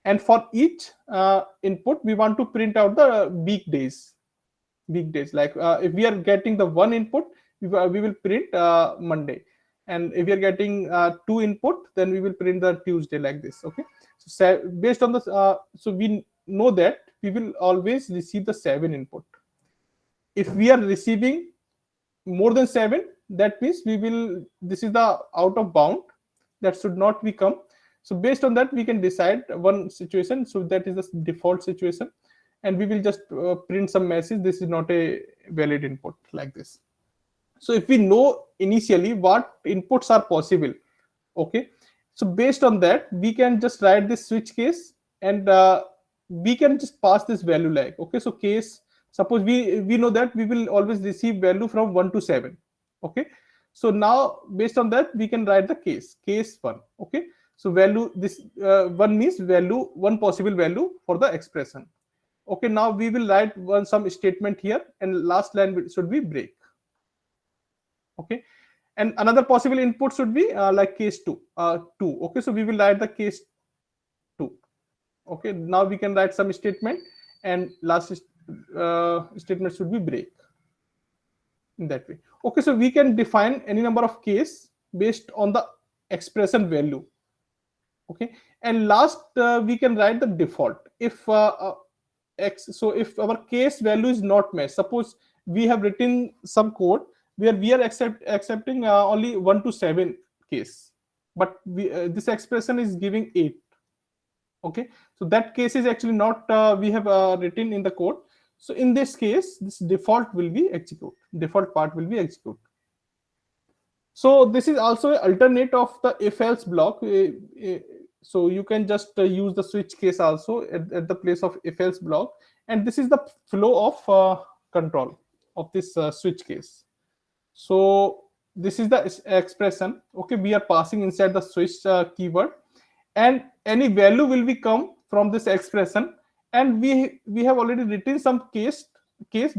Speaker 1: and for each input we want to print out the weekdays. Like if we are getting the 1 input, we will print Monday, and if we are getting 2 input, then we will print the Tuesday, like this. Okay, so based on the so we know that we will always receive the 7 input. If we are receiving more than 7, that means we will, this is the out of bound, that should not become. So based on that we can decide one situation. So that is the default situation, and we will just print some message, this is not a valid input, like this. So if we know initially what inputs are possible, okay, so based on that we can just write this switch case, and we can just pass this value like, okay, so case, suppose we know that we will always receive value from 1 to 7. Okay, so now based on that we can write the case 1. Okay, so value, this 1 means value, one possible value for the expression. Okay, now we will write some statement here, and last line should be break. Okay, and another possible input should be like case 2. Okay, so we will write the case 2. Okay, now we can write some statement, and last statement should be break, in that way. Okay, so we can define any number of case based on the expression value. Okay, and last we can write the default. If so if our case value is not matched, suppose we have written some code where we are accepting only 1 to 7 case, but this expression is giving 8. Okay, so that case is actually not we have written in the code. So in this case, this default will be execute. Default part will be execute. So this is also an alternate of the if-else block. So you can just use the switch case also at the place of if-else block. And this is the flow of control of this switch case. So this is the expression. Okay, we are passing inside the switch keyword, and any value will be come from this expression. And we have already written some case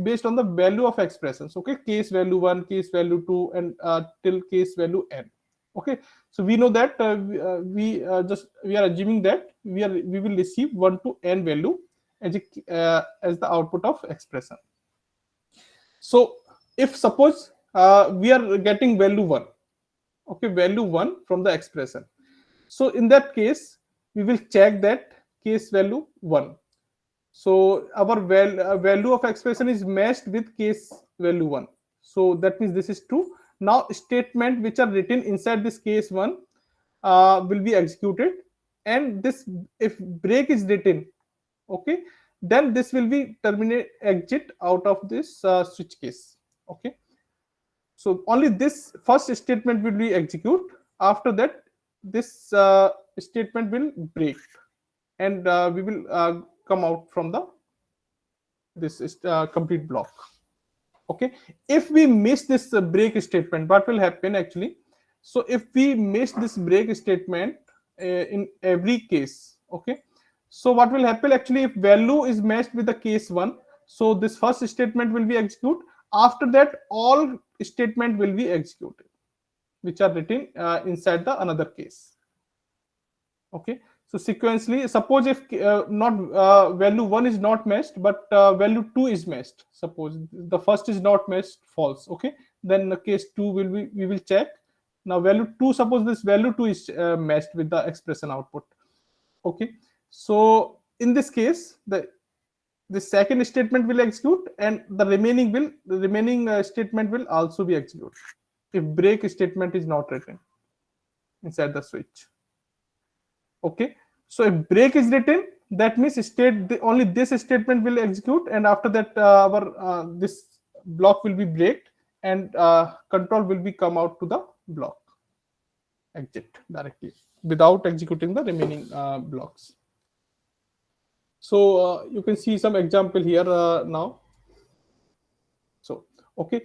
Speaker 1: based on the value of expressions. Okay, case value 1, case value 2, and till case value n. Okay, so we know that we are assuming that we will receive 1 to n value as the output of expression. So if suppose we are getting value 1, okay, value 1 from the expression. So in that case we will check that case value 1. So our value of expression is matched with case value 1. So that means this is true. Now statement which are written inside this case 1 will be executed, and this, if break is written, okay, then this will be terminate exit out of this switch case. Okay, so only this first statement will be execute. After that this statement will break, and we will come out from this complete block. Okay, if we miss this break statement, what will happen actually? So if we miss this break statement in every case, okay, so what will happen actually? If value is matched with the case 1, so this first statement will be executed. After that all statement will be executed which are written inside the another case. Okay, so sequentially, suppose if not value 1 is not matched, but value 2 is matched. Suppose the first is not matched, false. Okay, then the case 2 will be, we will check. Now value 2, suppose this value 2 is matched with the expression output. Okay, so in this case the second statement will execute, and the remaining statement will also be executed if break statement is not written inside the switch. Okay, so if break is written, that means only this statement will execute, and after that our this block will be breaked, and control will be come out to the block exit directly without executing the remaining blocks. So you can see some example here now. So okay,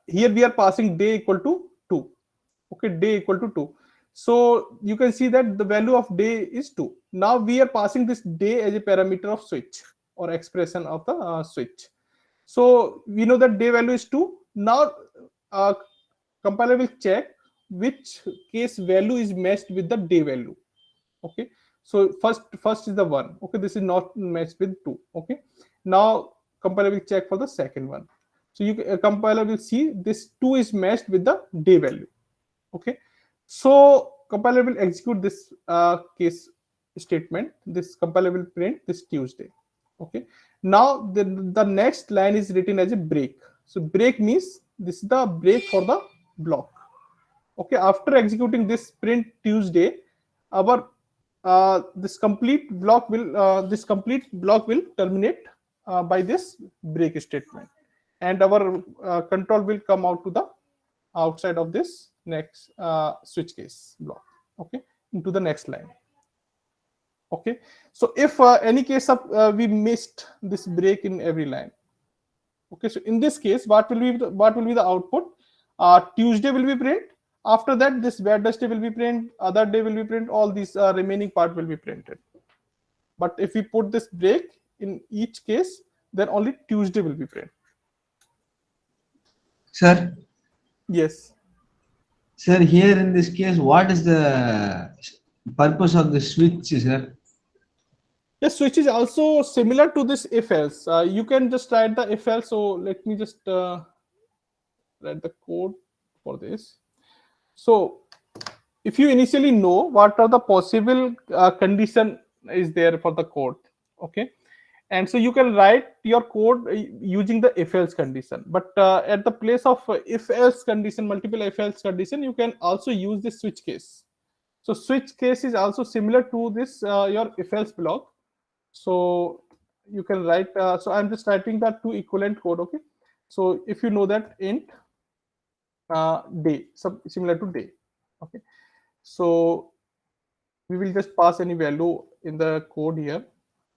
Speaker 1: here we are passing day equal to 2. Okay, day equal to 2. So you can see that the value of day is 2. Now we are passing this day as a parameter of switch or expression of the switch. So we know that day value is 2. Now compiler will check which case value is matched with the day value. Okay, so first is the 1. Okay, this is not matched with 2. Okay, now compiler will check for the second one. So compiler will see this 2 is matched with the day value. Okay, so compiler will execute this case statement. This compiler will print this Tuesday. Okay, now the next line is written as a break. So break means this is the break for the block. Okay, after executing this print Tuesday, our this complete block will terminate by this break statement, and our control will come out to the outside of this next switch case block. Okay, into the next line. Okay, so if any case of we missed this break in every line. Okay, so in this case, what will be the output? Tuesday will be print. After that, this Wednesday will be print. Other day will be print. All these remaining part will be printed. But if we put this break in each case, then only Tuesday will be print.
Speaker 14: Sir.
Speaker 1: Yes.
Speaker 14: Sir, here in this case, what is the purpose of the switch, sir?
Speaker 1: The switch is also similar to this if else. You can just write the if else. So let me just write the code for this. So if you initially know what are the possible condition is there for the code, okay, and so you can write your code using the if else condition, but at the place of if else condition, multiple if else condition, you can also use this switch case. So switch case is also similar to this your if else block. So you can write, so I'm just writing that two equivalent code. Okay, so if you know that int day, similar to day. Okay, so we will just pass any value in the code here.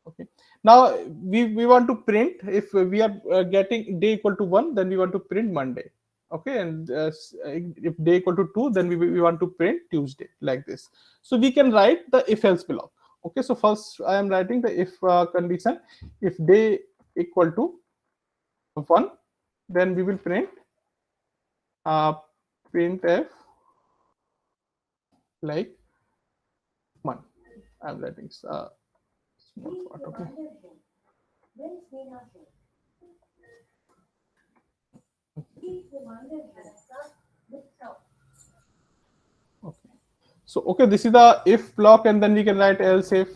Speaker 1: Okay, now we want to print, if we are getting day equal to 1, then we want to print Monday. Okay, and if day equal to 2, then we want to print Tuesday, like this. So we can write the if else block. Okay, so first I am writing the if condition. If day equal to 1, then we will print printf like 1. I'm writing small part. Okay. Okay. So okay, this is the if block, and then we can write else if,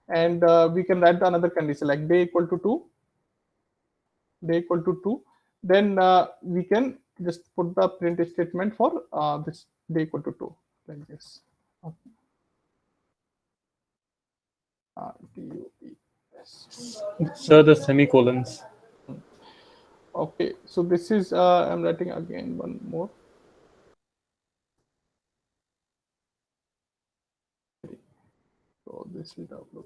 Speaker 1: and we can write another condition like day equal to 2. Day equal to 2. Then we can just put the print statement for this day equal to 2, like this. Okay.
Speaker 8: Sir, the semicolons.
Speaker 1: Okay, so this is I'm writing again one more. So this is WAP.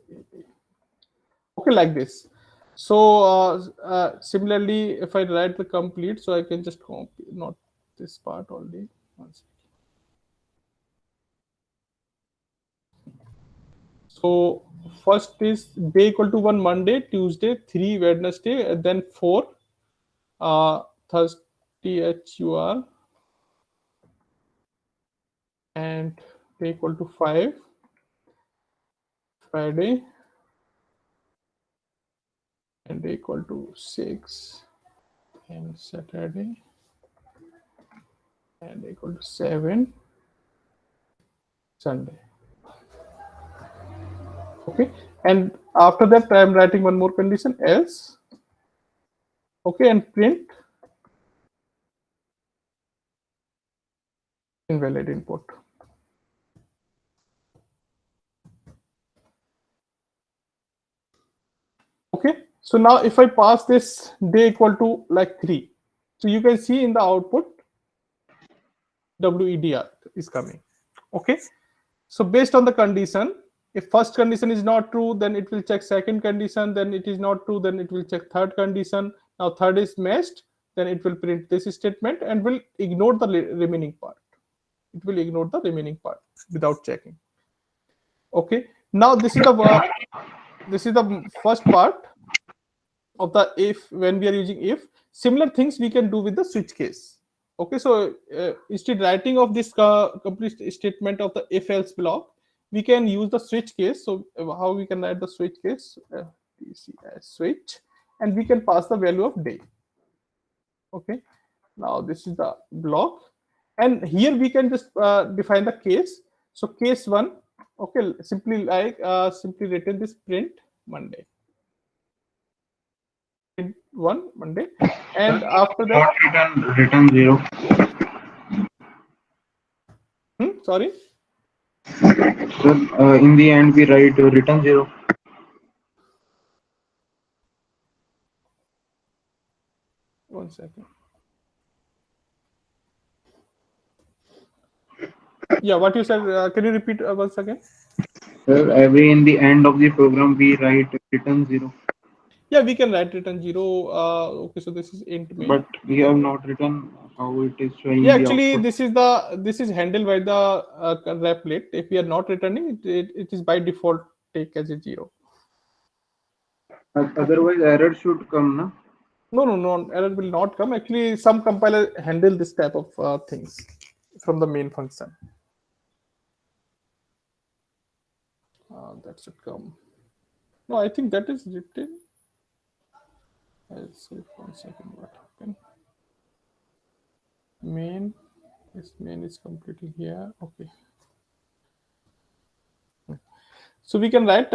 Speaker 1: Okay, like this. So similarly, if I write the complete, so I can just copy, not this part only. So first is day equal to 1 Monday, Tuesday, 3 Wednesday, and then 4 Thursday HUR, and day equal to 5 Friday, and day equal to 6 and Saturday, and equal to 7 Sunday. Okay, and after that I am writing one more condition, else. Okay, and print invalid input. Okay, so now if I pass this day equal to like 3, so you can see in the output WEDR is coming. Okay, so based on the condition, If first condition is not true, then it will check second condition. Then it is not true, then it will check third condition. Now third is matched, then it will print this statement and will ignore the remaining part. It will ignore the remaining part without checking. Okay. Now this is the first part of the if. When we are using if, similar things we can do with the switch case. Okay, so instead writing of this complete statement of the if else block, we can use the switch case. So how we can write the switch case? Switch, and we can pass the value of day. Okay, now this is the block, and here we can just define the case. So case 1, okay, simply written this print Monday. Print 1 Monday, and after that
Speaker 3: return 0.
Speaker 1: Sorry.
Speaker 3: So in the end we write return 0.
Speaker 1: One second. Yeah, what you said, can you repeat once again?
Speaker 3: Sir, in the end of the program we write return 0.
Speaker 1: Yeah, we can write return 0. Okay, so this is int main.
Speaker 3: But we have not written how it is showing.
Speaker 1: Yeah,
Speaker 3: the
Speaker 1: actually
Speaker 3: output.
Speaker 1: this is handled by the replet. If we are not returning it is by default take as a 0.
Speaker 3: Otherwise error should come, no?
Speaker 1: No, error will not come. Actually, some compiler handle this type of things from the main function. That should come. No, I think that is written. I'll see 1 second what happened. Main is completely here. Okay. So we can write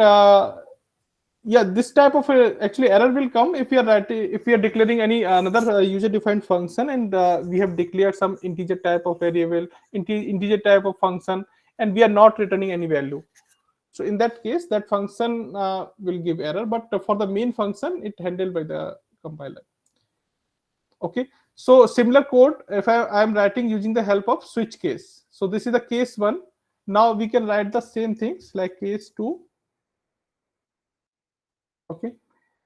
Speaker 1: yeah, this type of actually error will come if we are declaring any another user defined function, and we have declared some integer type of variable, integer type of function, and we are not returning any value. So in that case, that function will give error, but for the main function, it handled by the compiler. Okay, so similar code if I am writing using the help of switch case. So this is the case 1. Now we can write the same things like case 2. Okay,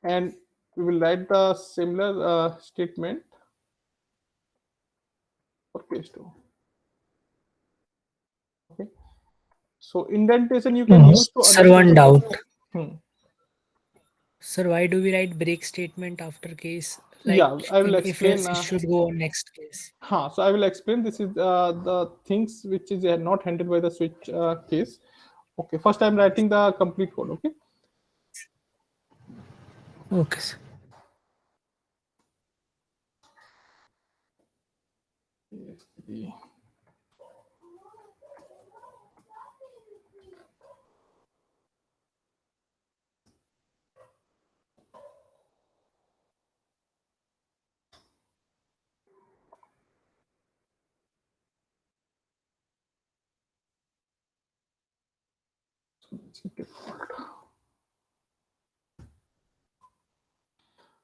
Speaker 1: and we will write the similar statement for case 2. Okay, so indentation you can use to
Speaker 13: Sir, one doubt.
Speaker 15: Sir, why do we write break statement after case? Like
Speaker 1: yeah, I will
Speaker 15: in
Speaker 1: explain.
Speaker 15: if else it should go on next case.
Speaker 1: So I will explain. This is the things which is not handled by the switch case. Okay, first I am writing the complete code. Okay.
Speaker 15: Okay, sir.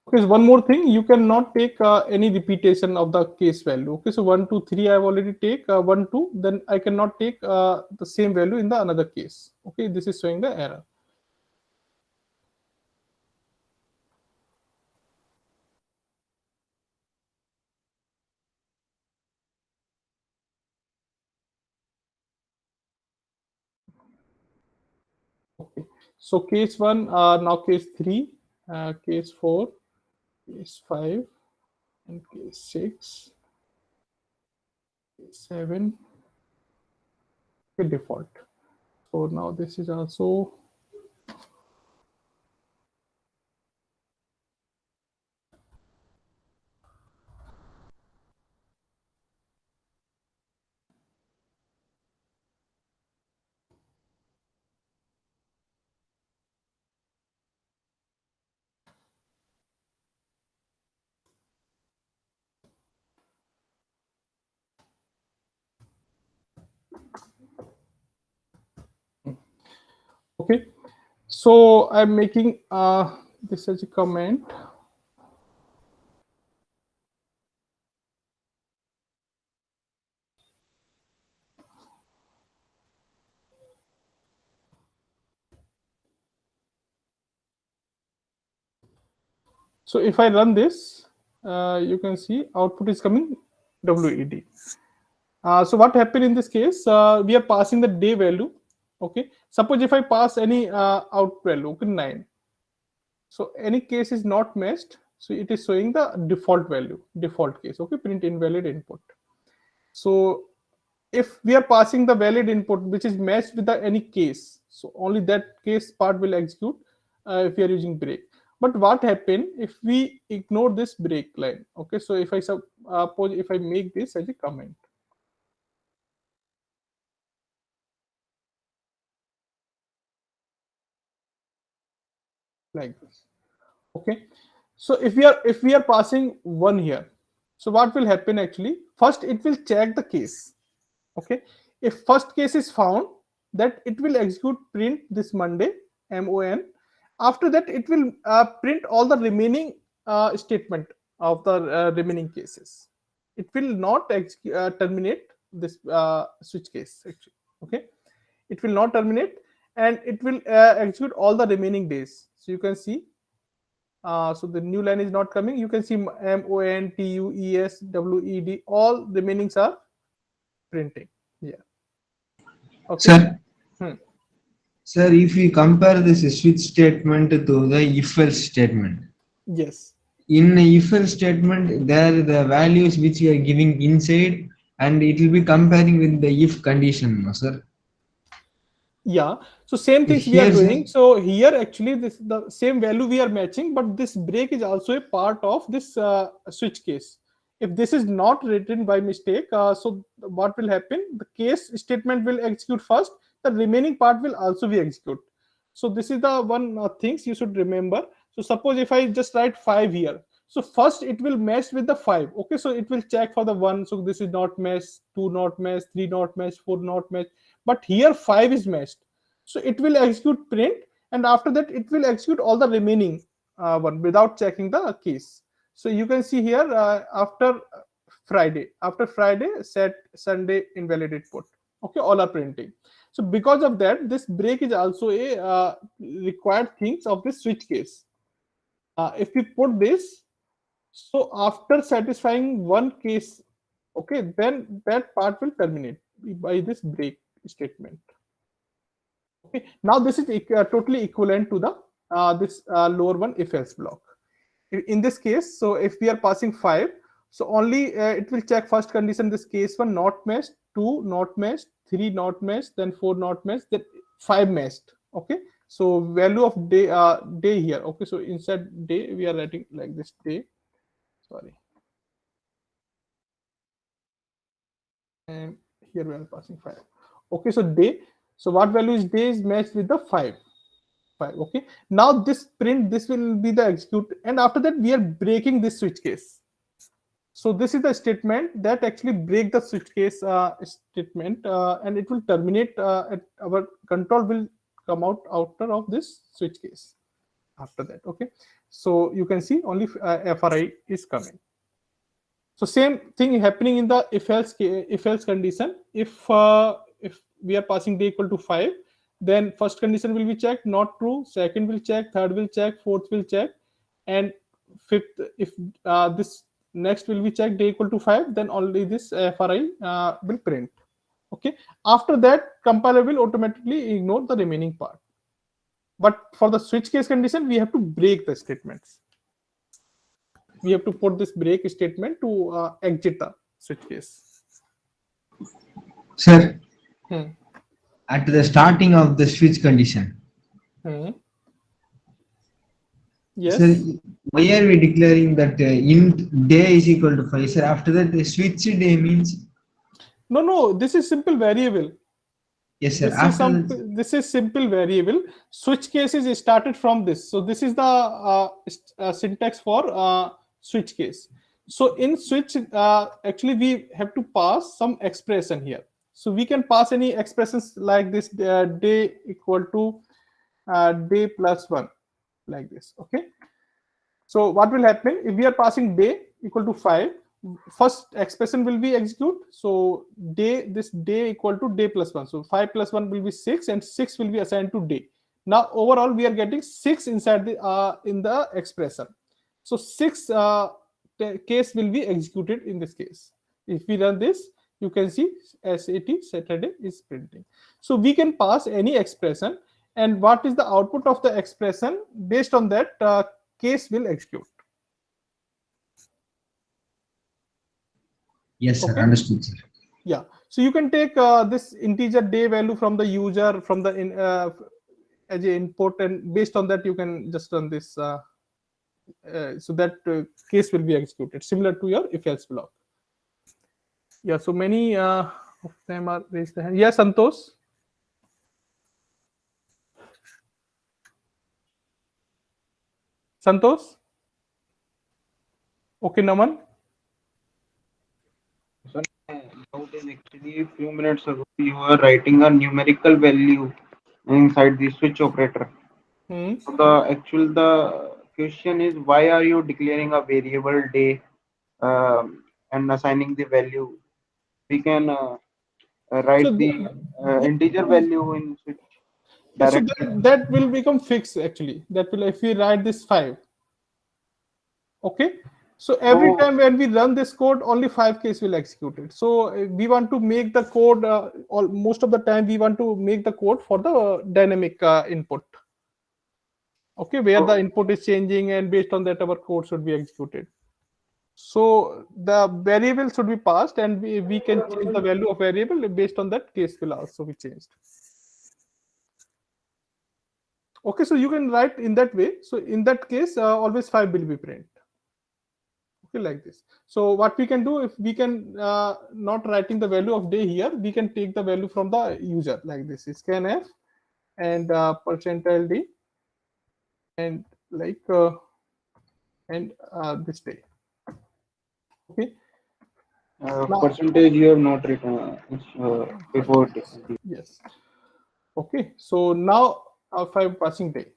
Speaker 1: Okay, so one more thing, you cannot take any repetition of the case value. Okay, so 1, 2, 3 I have already take 1, 2, then I cannot take the same value in the another case. Okay, this is showing the error. Okay, so case 1, now case 3, case 4, case 5, and case 6, case 7, okay, default. So now this is also okay. So I'm making this as a comment. So if I run this, you can see output is coming WED. So what happened in this case? We are passing the day value. Okay. Suppose if I pass any out value, okay, 9. So any case is not matched. So it is showing the default value, default case. Okay, print invalid input. So if we are passing the valid input which is matched with the any case, so only that case part will execute if we are using break. But what happen if we ignore this break line? Okay, so if I suppose if I make this as a comment, like this. Okay, so if we are passing 1 here, so what will happen actually? First it will check the case. Okay, if first case is found, that it will execute print this Monday MON. After that it will print all the remaining statement of the remaining cases. It will not terminate this switch case actually. Okay, it will not terminate, and it will execute all the remaining days. So you can see, so the new line is not coming. You can see MON, TU, ES, WED, all remainings are printing. Yeah. Okay.
Speaker 14: Sir,
Speaker 1: Hmm.
Speaker 14: sir, if we compare this switch statement to the if-else statement,
Speaker 1: Yes.
Speaker 14: in if-else statement, there the values which we are giving inside, and it will be comparing with the if condition, no, sir?
Speaker 1: Yeah. So same things we are
Speaker 14: Here, sir,
Speaker 1: doing. So here actually this the same value we are matching, but this break is also a part of this switch case. If this is not written by mistake, so what will happen? The case statement will execute first. The remaining part will also be executed. So this is the one things you should remember. So suppose if I just write 5 here, so first it will match with the 5. Okay, so it will check for the 1. So this is not matched, 2 not matched, 3 not matched, 4 not matched. But here 5 is matched. So it will execute print, and after that it will execute all the remaining one without checking the case. So you can see here after Friday, set Sunday invalid input. Okay, all are printing. So because of that, this break is also a required things of this switch case. If we put this, so after satisfying one case, okay, then that part will terminate by this break statement. Okay, now this is totally equivalent to the this lower one if else block. In this case, so if we are passing 5, so only it will check first condition, this case 1 not matched, 2 not matched, 3 not matched, then 4 not matched, then 5 matched. Okay, so value of day day here. Okay, so inside day we are writing like this day, sorry, and here we are passing 5. Okay, so day, so what value is day is matched with the 5. Okay, now this print, this will be the execute, and after that we are breaking this switch case. So this is the statement that actually break the switch case statement, and it will terminate at our control will come out outer of this switch case after that. Okay, so you can see only FRI is coming. So same thing happening in the if else condition. If we are passing day equal to 5, then first condition will be checked, not true, second will check, third will check, fourth will check, and fifth, if this next will be checked day equal to 5, then only this FRI will print. Okay, after that compiler will automatically ignore the remaining part. But for the switch case condition, we have to break the statements. We have to put this break statement to exit the switch case.
Speaker 14: Sir, at the starting of the switch condition,
Speaker 1: yes,
Speaker 14: sir, why are we declaring that int day is equal to 5? Sir, after that the switch day means?
Speaker 1: No, this is simple variable.
Speaker 14: Yes, sir.
Speaker 1: This is simple variable. Switch case is started from this. So this is the syntax for switch case. So in switch, actually we have to pass some expression here. So we can pass any expressions like this, day equal to day plus 1, like this. Okay. So what will happen if we are passing day equal to 5? First expression will be execute. So this day equal to day plus 1. So 5 plus 1 will be 6, and 6 will be assigned to day. Now overall we are getting 6 inside the in the expression. So 6 case will be executed in this case. If we run this, you can see SAT Saturday is printing. So we can pass any expression, and what is the output of the expression, based on that case will execute.
Speaker 14: Yes, sir.
Speaker 1: Okay.
Speaker 14: Understood, sir.
Speaker 1: Yeah. So you can take this integer day value from the user from the as a input, and based on that you can just run this. So that case will be executed, similar to your if else block. Yeah. So many of them are raised the hand. Yeah, Santosh. Santosh. Okay, Naman.
Speaker 3: So doubt is actually a few minutes ago you were writing a numerical value inside the switch operator. So the question is, why are you declaring a variable day and assigning the value? We can write the integer value in switch directly.
Speaker 1: So that will become fixed actually. That will, if we write this 5. Okay. So every time when we run this code, only 5 case will execute it. So we want to make the code, most of the time we want to make the code for the dynamic input. Okay, where the input is changing, and based on that our code should be executed. So the variable should be passed, and we can change the value of variable based on that case will also be changed. Okay, so you can write in that way. So in that case, always 5 will be print. Okay, like this. So what we can do, if we can not writing the value of day here, we can take the value from the user like this, scanf and %d and like and this day. Okay.
Speaker 3: Percentage you have not written before.
Speaker 1: Yes. Okay. So now if I'm passing day.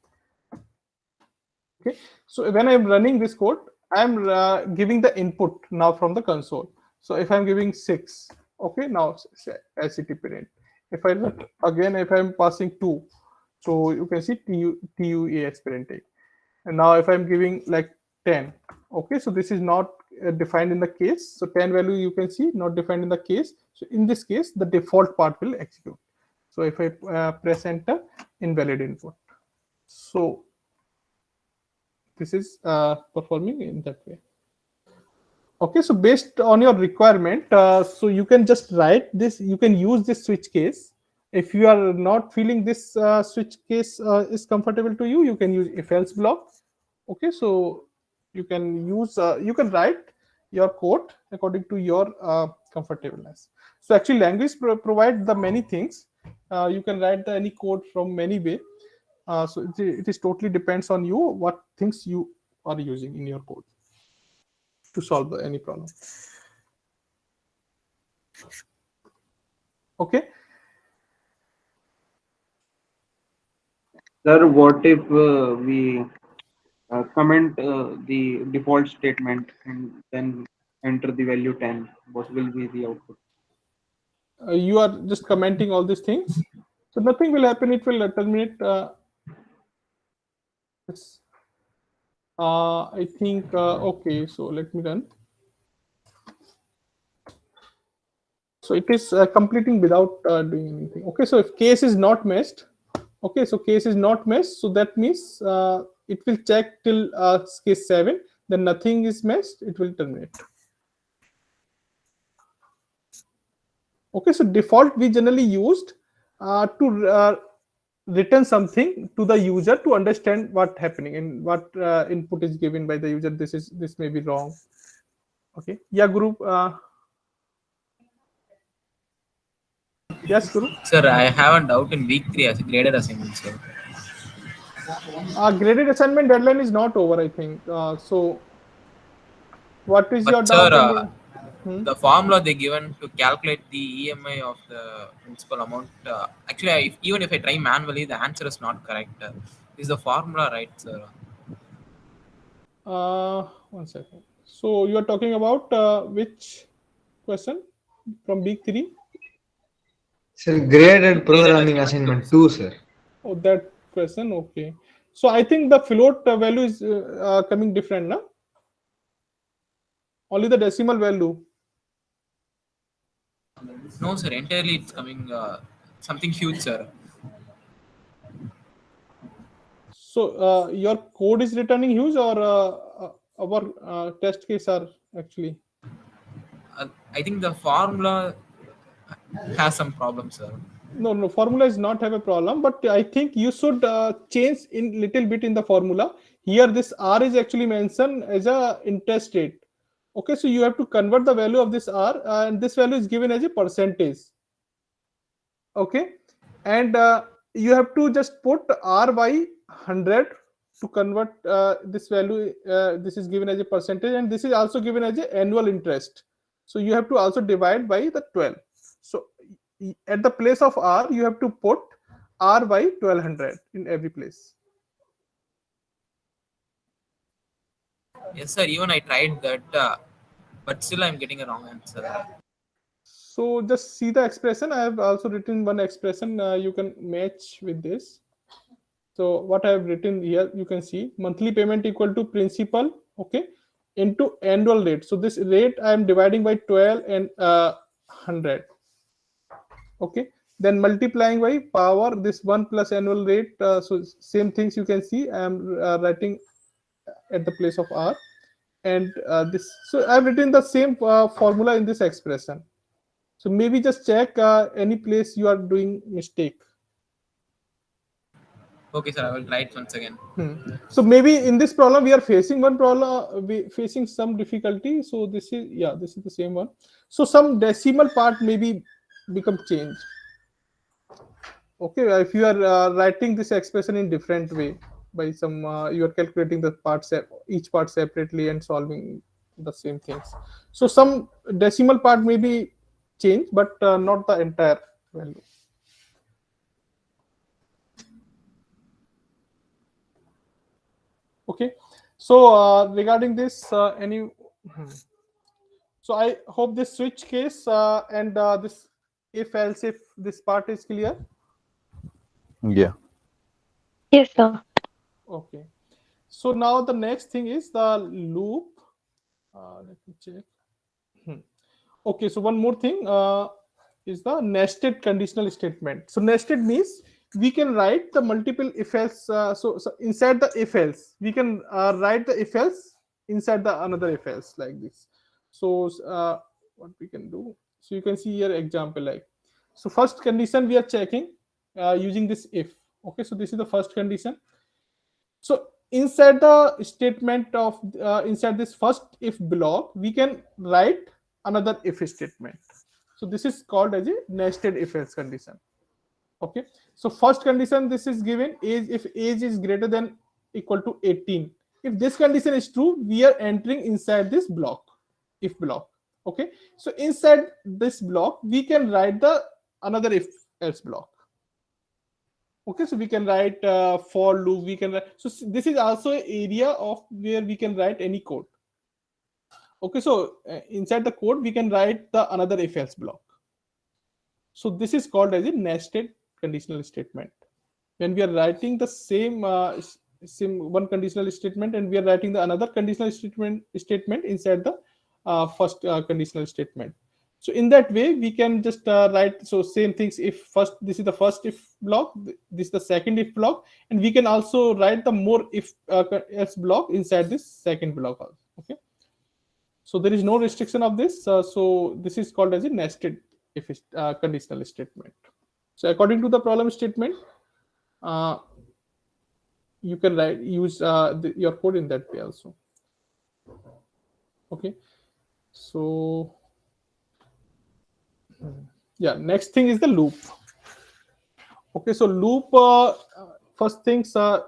Speaker 1: Okay. So when I'm running this code, I'm giving the input now from the console. So if I'm giving 6, okay, now SCT parent. If I run again, if I'm passing 2, so you can see TUAS parenting. And now if I'm giving like 10, okay, so this is not defined in the case. So 10 value you can see not defined in the case. So in this case, the default part will execute. So if I press enter, invalid input. So this is performing in that way. Okay, so based on your requirement, so you can just write this. You can use this switch case. If you are not feeling this switch case is comfortable to you, you can use if else block. Okay, so you can use you can write your code according to your comfortableness. So actually, language provide the many things. You can write any code from many way. So it is totally depends on you what things you are using in your code to solve any problem. Okay.
Speaker 3: Sir, what if we comment the default statement and then enter the value 10? What will be the output?
Speaker 1: You are just commenting all these things, so nothing will happen. It will terminate. Yes. I think okay. So let me run. So it is completing without doing anything. Okay. So if case is not messed, okay. So case is not messed. So that means it will check till case 7. Then nothing is messed. It will terminate. Okay, so default we generally used to return something to the user to understand what happening and what input is given by the user. This may be wrong. Okay, yeah, Guru. Yes, Guru.
Speaker 16: Sir, I have a doubt in week 3 as a graded assignment, sir.
Speaker 1: Graded assignment deadline is not over, I think. So, what is your
Speaker 16: sir,
Speaker 1: doubt?
Speaker 16: The formula they given to calculate the EMI of the principal amount, actually, even if I try manually, the answer is not correct. Is the formula right, sir?
Speaker 1: 1 second. So you are talking about which question from week 3?
Speaker 14: Sir, graded programming assignment 2, sir.
Speaker 1: Oh, that question. Okay. So I think the float value is coming different, na? Only the decimal value.
Speaker 16: No, sir. Entirely, it's coming something huge, sir.
Speaker 1: So your code is returning huge, or our test case are actually?
Speaker 16: I think the formula has some problems, sir.
Speaker 1: No, formula is not have a problem, but I think you should change in little bit in the formula. Here, this R is actually mentioned as a interest rate. Okay, so you have to convert the value of this R, and this value is given as a percentage. Okay, and you have to just put R by 100 to convert this value. This is given as a percentage, and this is also given as a annual interest. So you have to also divide by the 12. So at the place of R, you have to put R by 1200 in every place.
Speaker 16: Yes, sir. Even I tried that, but still I'm getting a wrong answer.
Speaker 1: So just see the expression. I have also written one expression. You can match with this. So what I have written here, you can see monthly payment equal to principal, okay, into annual rate. So this rate I am dividing by 12 and 100. Okay, then multiplying by power this 1 plus annual rate. So same things you can see. I am writing at the place of R, and this. So I have written the same formula in this expression. So maybe just check any place you are doing mistake.
Speaker 16: Okay, sir. I will try it once again.
Speaker 1: So maybe in this problem we are facing one problem. We facing some difficulty. So this is this is the same one. So some decimal part maybe become changed. Okay, if you are writing this expression in different way by some you are calculating the parts, each part separately and solving the same things. So some decimal part may be changed, but not the entire value. Okay, so regarding this, so I hope this switch case and this if else if this part is clear.
Speaker 10: Yeah.
Speaker 6: Yes, sir.
Speaker 1: Okay, so now the next thing is the loop. Let me check. Okay, so one more thing is the nested conditional statement. So nested means we can write the multiple if else. So inside the if else, we can write the if else inside the another if else like this. So what we can do? So you can see here example like. So first condition we are checking using this if. Okay, so this is the first condition. So inside the statement of inside this first if block, we can write another if statement. So this is called as a nested if else condition. Okay, so first condition, this is given age if age is greater than equal to 18. If this condition is true, we are entering inside this block, if block. Okay, so inside this block we can write the another if else block. Okay, so we can write for loop, we can write, so this is also an area of where we can write any code. Okay, so inside the code we can write the another if else block. So this is called as a nested conditional statement. When we are writing the same one conditional statement and we are writing the another conditional statement inside the first conditional statement. So in that way we can just write so same things. If first this is the first if block, this is the second if block, and we can also write the more if else block inside this second block also. Okay, so there is no restriction of this. So this is called as a nested if conditional statement. So according to the problem statement, you can use your code in that way also. Okay, so yeah, next thing is the loop. Okay, so loop first things. So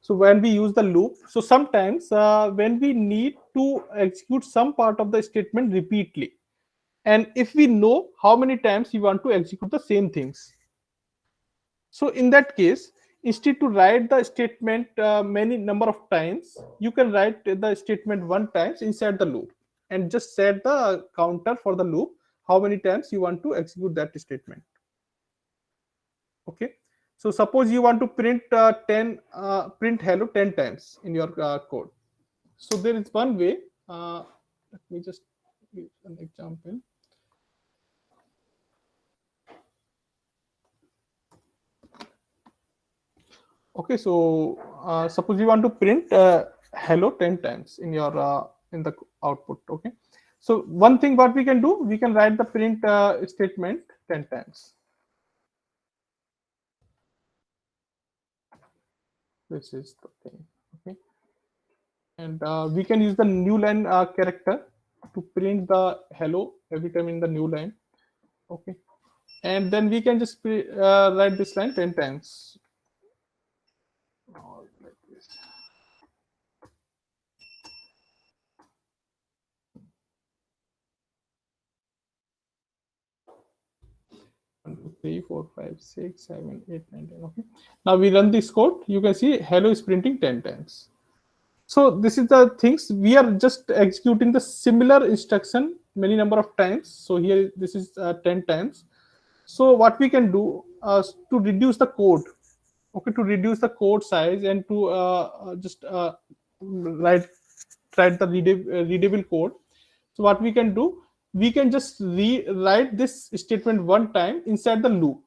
Speaker 1: when we use the loop, so sometimes when we need to execute some part of the statement repeatedly, and if we know how many times we want to execute the same things, so in that case, instead to write the statement many number of times, you can write the statement one times inside the loop and just set the counter for the loop how many times you want to execute that statement. Okay, so suppose you want to print print hello 10 times in your code. So there is one way. Let me just give an example. Okay, so suppose you want to print hello 10 times in your in the output. Okay, so one thing what we can do, we can write the print statement 10 times. This is the thing. Okay, and we can use the new line character to print the hello every time in the new line. Okay, and then we can just write this line 10 times. Like this. 1, 2, 3, 4, 5, 6, 7, 8, 9, 10. Okay. Now we run this code. You can see hello is printing 10 times. So this is the things, we are just executing the similar instruction many number of times. So here this is 10 times. So what we can do to reduce the code, okay, to reduce the code size and to just write the readable code. So what we can do, we can just rewrite this statement one time inside the loop.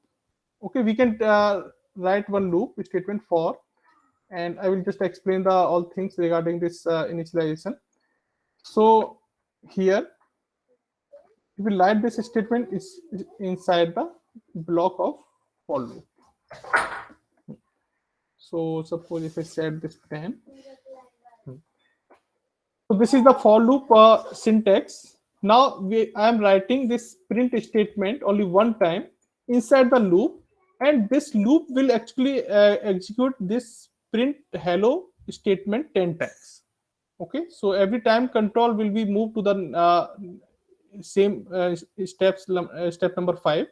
Speaker 1: Okay, we can write one loop statement for, and I will just explain the all things regarding this initialization. So here we will write this statement is inside the block of for loop. So suppose if I set this 10. So this is the for loop syntax. Now I am writing this print statement only one time inside the loop, and this loop will actually execute this print hello statement 10 times. Okay, so every time control will be moved to the same step number 5,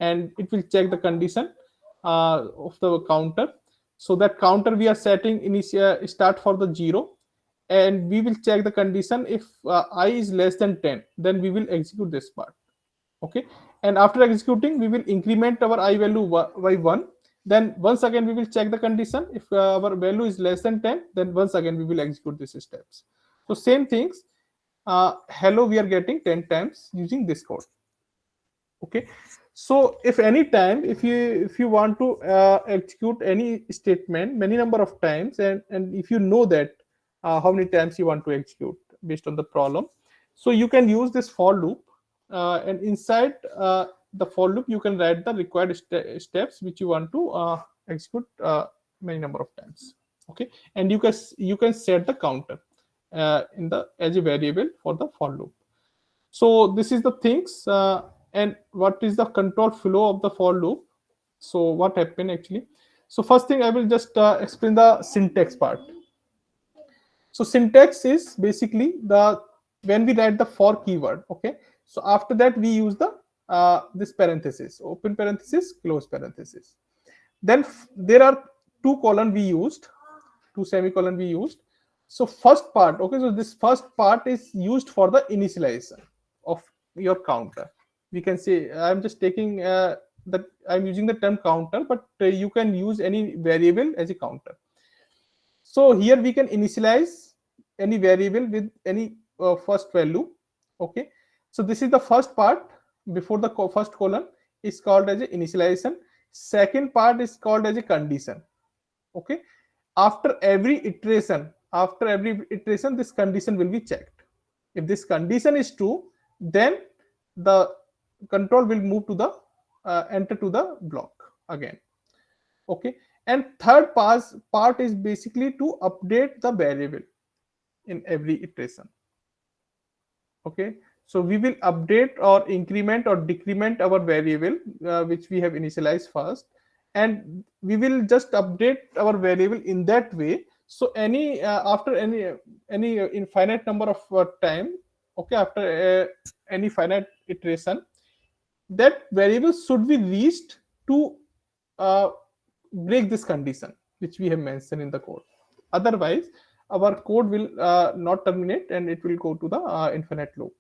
Speaker 1: and it will check the condition of the counter. So that counter we are setting start for the 0, and we will check the condition. If I is less than 10, then we will execute this part. Okay, and after executing, we will increment our I value by 1. Then once again we will check the condition. If our value is less than 10, then once again we will execute these steps. So same things, hello we are getting 10 times using this code. Okay, so if any time if you want to execute any statement many number of times, and if you know that how many times you want to execute based on the problem, so you can use this for loop, and inside the for loop you can write the required steps which you want to execute many number of times. Okay, and you can set the counter in the as a variable for the for loop. So this is the things, and what is the control flow of the for loop. So what happened actually, so first thing I will just explain the syntax part. So syntax is basically the when we write the for keyword. Okay, so after that we use the this parenthesis, open parenthesis, close parenthesis. Then there are 2 colon we used, 2 semicolon we used. So first part, okay, so this first part is used for the initialization of your counter. We can say I'm just taking that I'm using the term counter, but you can use any variable as a counter. So here we can initialize any variable with any first value. Okay, so this is the first part before the first colon is called as a initialization. Second part is called as a condition. Okay, after every iteration this condition will be checked. If this condition is true, then the control will move to the enter to the block again. Okay, and third part is basically to update the variable in every iteration. Okay, so we will update or increment or decrement our variable which we have initialized first, and we will just update our variable in that way. So any after any infinite number of time, okay, after any finite iteration, that variable should be reached to break this condition which we have mentioned in the code. Otherwise our code will not terminate and it will go to the infinite loop.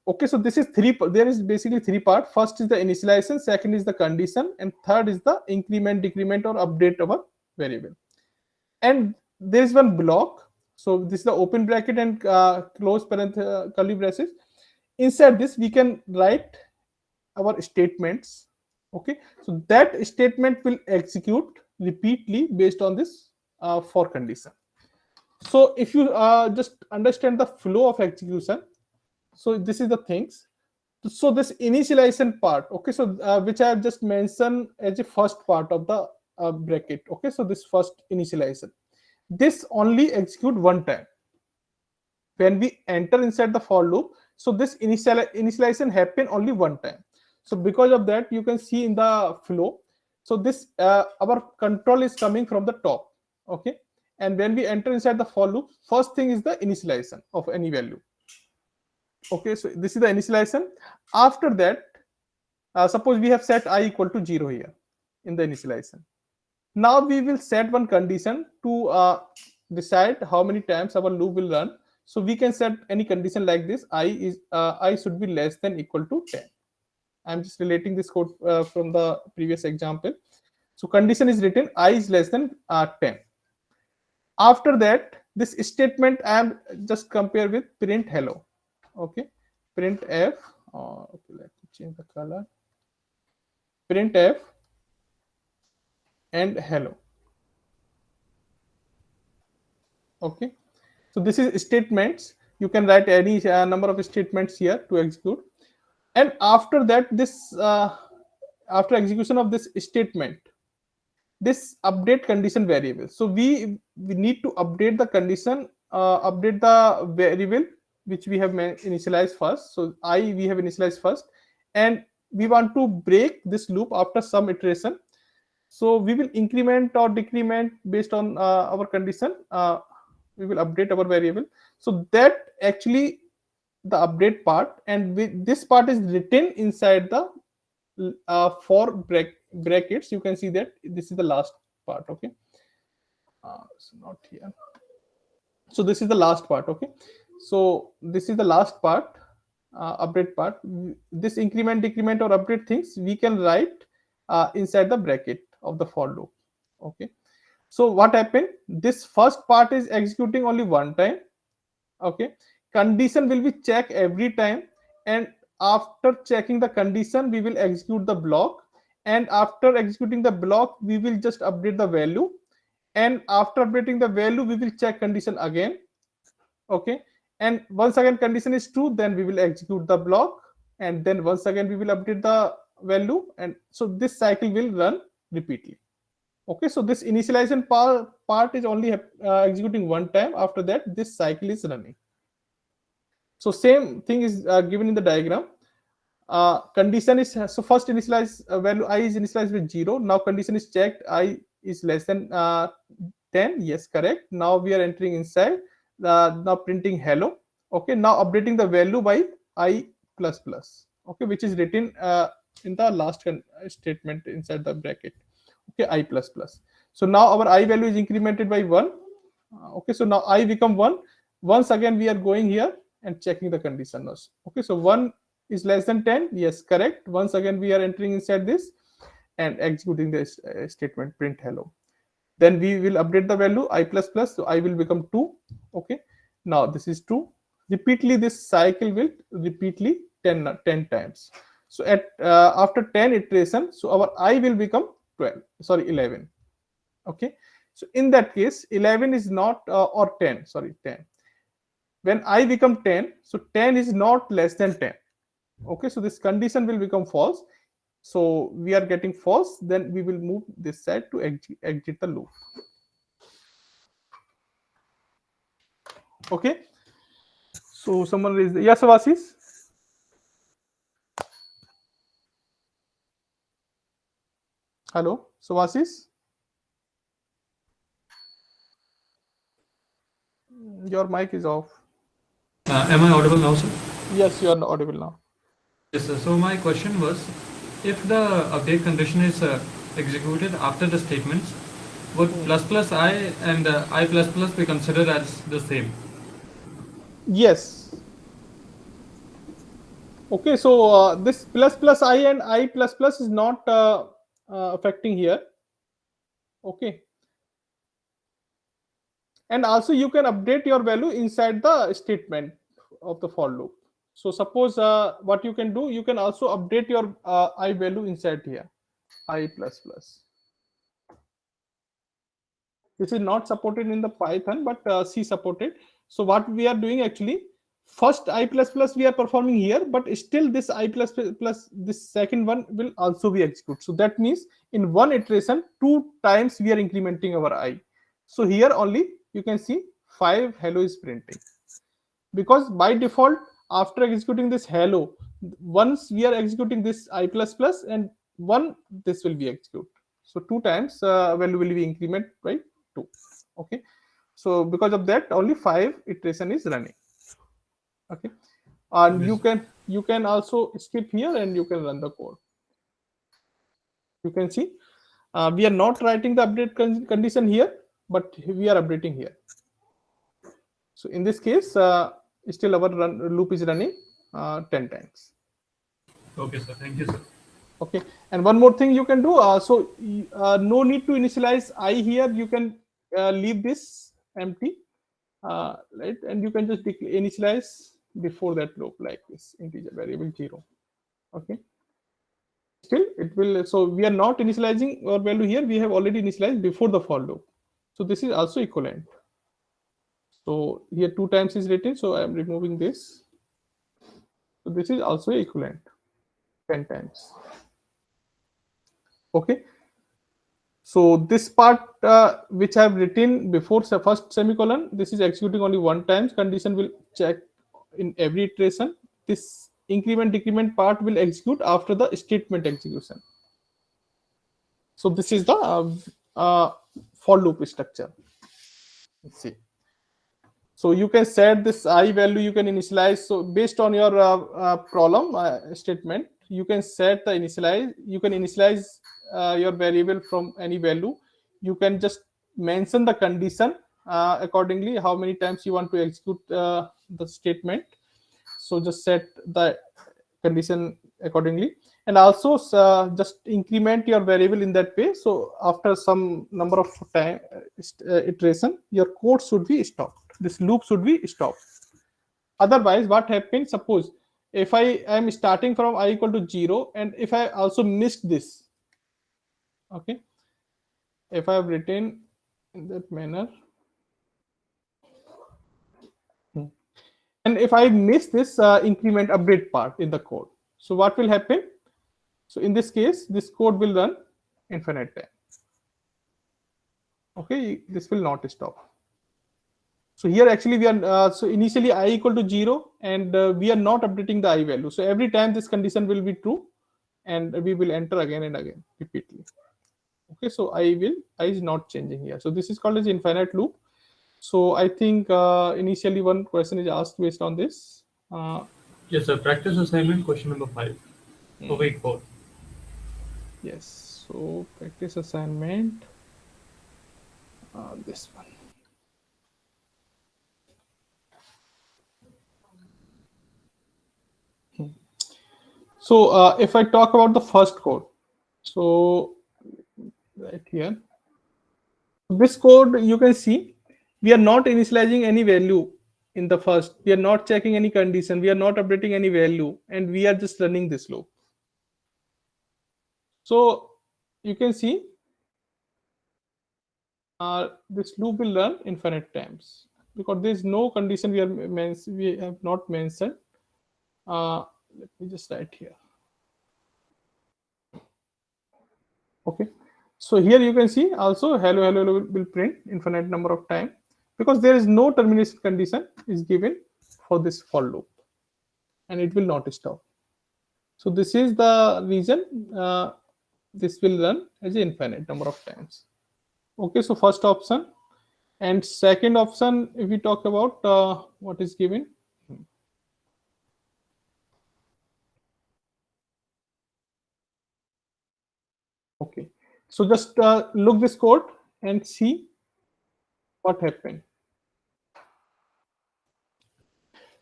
Speaker 1: Okay, so this is there is basically 3 parts. First is the initialization, second is the condition, and third is the increment, decrement, or update of a variable. And there is one block. So this is the open bracket and close curly braces. inside this we can write our statements. Okay, so that statement will execute repeatedly based on this for condition. So if you just understand the flow of execution, so this is the things. So this initialization part, okay, so which I have just mentioned as the first part of the bracket. Okay, so this first initialization, this only execute one time when we enter inside the for loop. So this initialization happen only one time. So because of that, you can see in the flow, so this our control is coming from the top. Okay, and when we enter inside the for loop, first thing is the initialization of any value. Okay, so this is the initialization. After that, suppose we have set I equal to 0 here in the initialization. Now we will set one condition to decide how many times our loop will run. So we can set any condition like this: I should be less than equal to 10. I'm just relating this code from the previous example. So condition is written I is less than 10. After that, this statement I am just compare with print hello. Okay, print f. Okay, let me change the color. Print f and hello. Okay, so this is statements. You can write any number of statements here to execute. And after that, this after execution of this statement, this update condition variable. So we need to update the condition, update the variable which we have initialized first. So we have initialized first, and we want to break this loop after some iteration. So we will increment or decrement based on our condition. We will update our variable. So that actually the update part, and this part is written inside the for brackets. You can see that this is the last part. Okay, so not here. So this is the last part. Okay, so this is the last part, update part. This increment, decrement, or update things we can write inside the bracket of the for loop. Okay, so what happened? This first part is executing only one time. Okay, condition will be checked every time, and after checking the condition we will execute the block, and after executing the block we will just update the value, and after updating the value we will check condition again. Okay, and once again condition is true, then we will execute the block, and then once again we will update the value, and so this cycle will run repeatedly. Okay, so this initialization part is only executing one time. After that, this cycle is running. So same thing is given in the diagram. Condition is, so first initialize value I is initialized with 0. Now condition is checked, I is less than 10. Yes, correct. Now we are entering inside, now printing hello. Okay, now updating the value by I plus plus. Okay, which is written in the last statement inside the bracket. Okay, I plus plus. So now our I value is incremented by 1. Okay, so now I become 1. Once again we are going here and checking the condition. Okay, so 1 is less than 10. Yes, correct. Once again we are entering inside this and executing this statement print hello. Then we will update the value I plus plus, so I will become 2. Okay, now this is 2. Repeatedly this cycle will repeatedly 10 times. So at after 10 iteration, so our I will become 11. Okay, so in that case 11 is not or 10, sorry, 10. When I become 10, so 10 is not less than 10. Okay, so this condition will become false. So we are getting false, then we will move this side to exit the loop. Okay, so someone raised, yes, Vasis. Hello, Suvasis? Your mic is off.
Speaker 8: Am I audible now, sir?
Speaker 1: Yes, you are audible now.
Speaker 8: Yes, sir. So my question was, if the update condition is executed after the statements, would plus plus I and I plus plus be considered as the same?
Speaker 1: Yes. Okay, so this plus plus I and I plus plus is not affecting here. Okay, and also you can update your value inside the statement of the for loop. So suppose what you can do, you can also update your I value inside here, I plus plus. This is not supported in the Python, but C supported. So what we are doing actually, first I plus plus we are performing here, but still this I plus plus, this second one will also be executed. So that means in one iteration, 2 times we are incrementing our I. So here only you can see 5 hello is printing, because by default after executing this hello, once we are executing this I plus plus and one, this will be executed. So 2 times value will be increment by 2. Okay, so because of that only 5 iteration is running. Okay, and you can also skip here and you can run the code. You can see we are not writing the update condition here, but we are updating here. So in this case still our loop is running 10 times.
Speaker 8: Okay, sir. Thank you, sir.
Speaker 1: Okay, and one more thing you can do. No need to initialize I here. You can leave this empty, right? And you can just initialize before that loop like this, integer variable 0. Okay. Still, it will. So we are not initializing our value here. We have already initialized before the for loop. So this is also equivalent. So here 2 times is written. So I am removing this. So this is also equivalent, 10 times. Okay, so this part which I have written before first semicolon, this is executing only 1 time. Condition will check in every iteration. This increment decrement part will execute after the statement execution. So this is the for loop structure. Let's see. So you can set this I value, you can initialize. So based on your problem statement, you can set the initialize. You can initialize your variable from any value. You can just mention the condition accordingly, how many times you want to execute the statement. So just set the condition accordingly, and also just increment your variable in that way. So after some number of time iteration, your code should be stopped. This loop should be stopped. Otherwise, what happens? Suppose if I am starting from I equal to 0, and if I also missed this, okay, if I have written in that manner, and if I miss this increment update part in the code, so what will happen? So in this case, this code will run infinite time. Okay, this will not stop. So here actually we are so initially I equal to 0, and we are not updating the I value. So every time this condition will be true, and we will enter again and again repeatedly. Okay, so I is not changing here. So this is called as infinite loop. So I think initially one question is asked based on this.
Speaker 8: Yes, sir. Practice assignment question number 5 for week 4.
Speaker 1: Yes. So practice assignment. This one. So if I talk about the first code, so right here, this code you can see we are not initializing any value in the first. We are not checking any condition. We are not updating any value, and we are just running this loop. So you can see this loop will run infinite times because there is no condition we have not mentioned. Let me just write here. Okay, so here you can see also hello hello will print infinite number of time because there is no termination condition is given for this for loop, and it will not stop. So this is the reason this will run as an infinite number of times. Okay, so first option, and second option, if we talk about what is given. Okay, so just look this code and see what happened.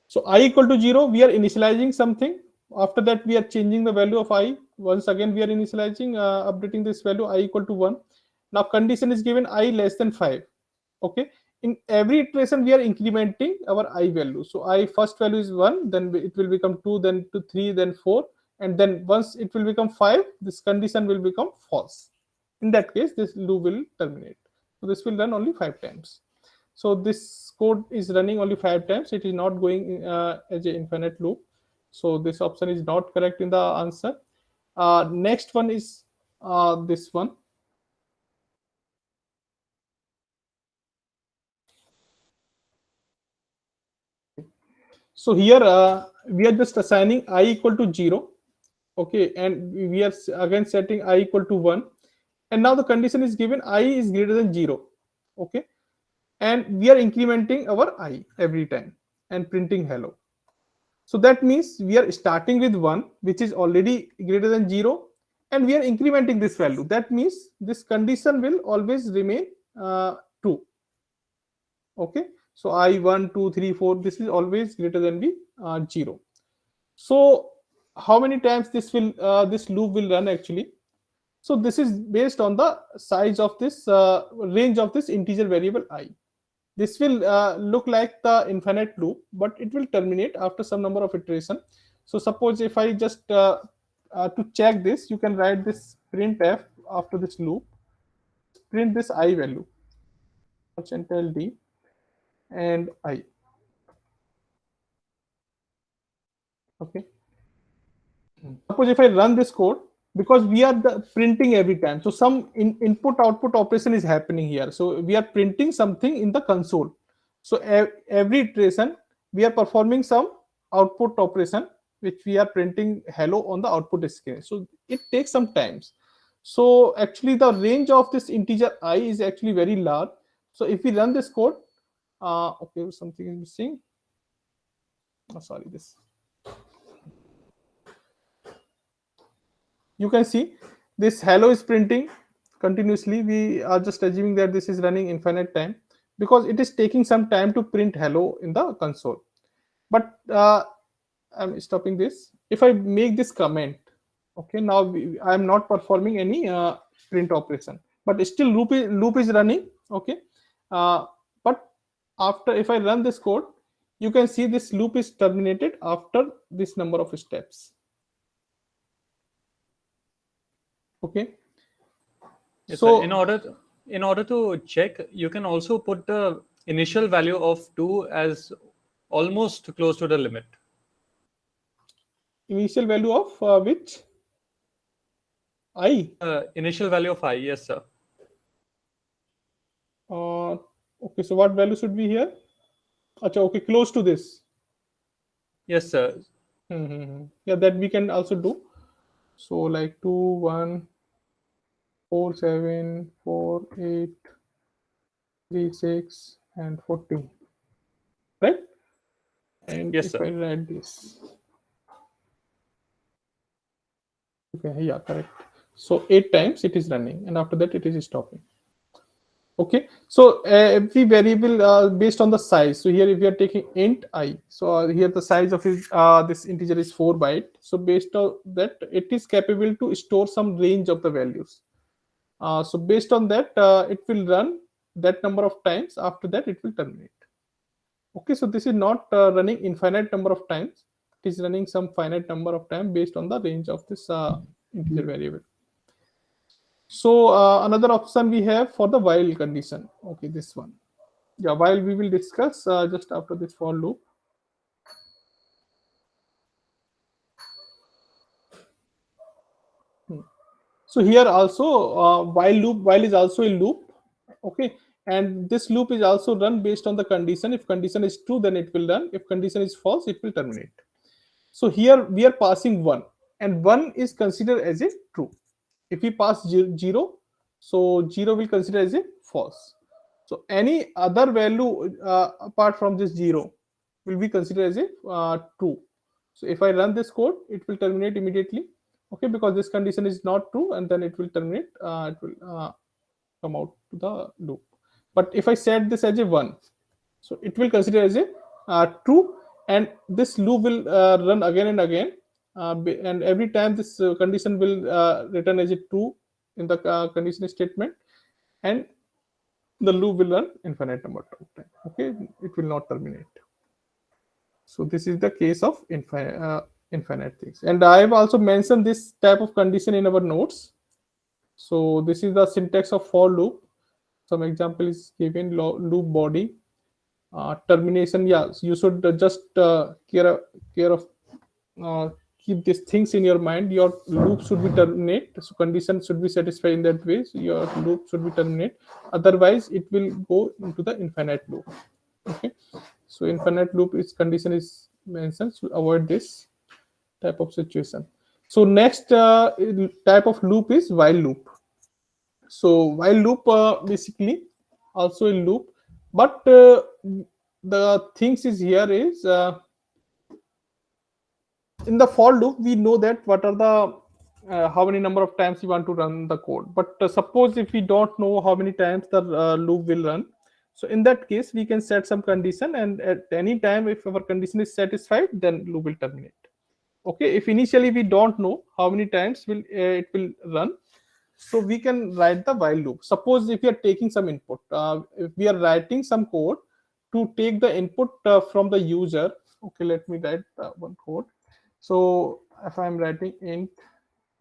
Speaker 1: So I equal to 0, we are initializing something. After that, we are changing the value of I. Once again, we are initializing, updating this value I equal to 1. Now condition is given I less than 5. Okay, in every iteration we are incrementing our I value. So I first value is 1, then it will become 2, then to 3, then 4, and then once it will become 5, this condition will become false. In that case, this loop will terminate. So this will run only 5 times. So this code is running only 5 times. It is not going as an infinite loop. So this option is not correct in the answer. Next one is this one. So here we are just assigning I equal to 0. Okay, and we are again setting I equal to 1. And now the condition is given I is greater than 0. Okay, and we are incrementing our I every time and printing hello. So that means we are starting with 1, which is already greater than 0, and we are incrementing this value. That means this condition will always remain true. Okay, so I 1, 2, 3, 4, this is always greater than the 0. So how many times this loop will run actually? So this is based on the size of this range of this integer variable I. This will look like the infinite loop, but it will terminate after some number of iteration. So suppose if I just to check this, you can write this printf after this loop, print this I value, Ctrl D and I. Okay. Suppose if I run this code, because we are printing every time, so some input output operation is happening here. So we are printing something in the console. So every iteration we are performing some output operation, which we are printing hello on the output screen. So it takes some times. So actually the range of this integer I is actually very large. So if we run this code, okay, something is missing. Oh, sorry, this. You can see this hello is printing continuously. We are just assuming that this is running infinite time because it is taking some time to print hello in the console. But I'm stopping this. If I make this comment, okay, now I am not performing any print operation, but still loop is running. Okay, but after, if I run this code, you can see this loop is terminated after this number of steps. Okay.
Speaker 8: Yes,
Speaker 1: so
Speaker 8: sir. In order to check, you can also put the initial value of 2 as almost close to the limit.
Speaker 1: Initial value of which? I?
Speaker 8: Initial value of I, yes, sir.
Speaker 1: Okay, so what value should be here? Achha, okay, close to this.
Speaker 8: Yes, sir.
Speaker 1: Yeah, that we can also do. So like 2, 1, 4, 7, 4, 8, 3, 6, and 14. Right? And
Speaker 8: yes,
Speaker 1: if
Speaker 8: sir.
Speaker 1: I write this. Okay, yeah, correct. So 8 times it is running, and after that it is stopping. Okay, so every variable based on the size. So here if we are taking int I, so here the size of this integer is 4 byte. So based on that, it is capable to store some range of the values. So based on that, it will run that number of times. After that, it will terminate. Okay, so this is not running infinite number of times. It is running some finite number of times based on the range of this integer variable. So another option we have for the while condition. Okay, this one. Yeah, while we will discuss just after this for loop. So here also while is also a loop. Okay, and this loop is also run based on the condition. If condition is true, then it will run. If condition is false, it will terminate. So here we are passing 1, and 1 is considered as a true. If we pass 0, so 0 will consider as a false. So any other value apart from this 0 will be considered as a true. So if I run this code, it will terminate immediately. Okay, because this condition is not true, and then it will terminate. It will come out to the loop. But if I set this as a 1, so it will consider as a true, and this loop will run again and again, and every time this condition will return as a true in the condition statement, and the loop will run infinite number of time. Okay, it will not terminate. So this is the case of infinite things. And I have also mentioned this type of condition in our notes. So this is the syntax of for loop. Some example is given: loop body, termination. Yeah, you should just care of keep these things in your mind. Your loop should be terminate. So condition should be satisfied in that way. So your loop should be terminate. Otherwise, it will go into the infinite loop. Okay. So infinite loop is condition is mentioned to avoid this type of situation. So next type of loop is while loop. So while loop basically also a loop, but the things is here is in the for loop we know that what are the how many number of times you want to run the code. But suppose if we don't know how many times the loop will run, so in that case we can set some condition, and at any time if our condition is satisfied, then loop will terminate. Okay, if initially we don't know how many times will it will run, so we can write the while loop. Suppose if we are taking some input, if we are writing some code to take the input from the user. Okay, let me write one code. So if I'm writing int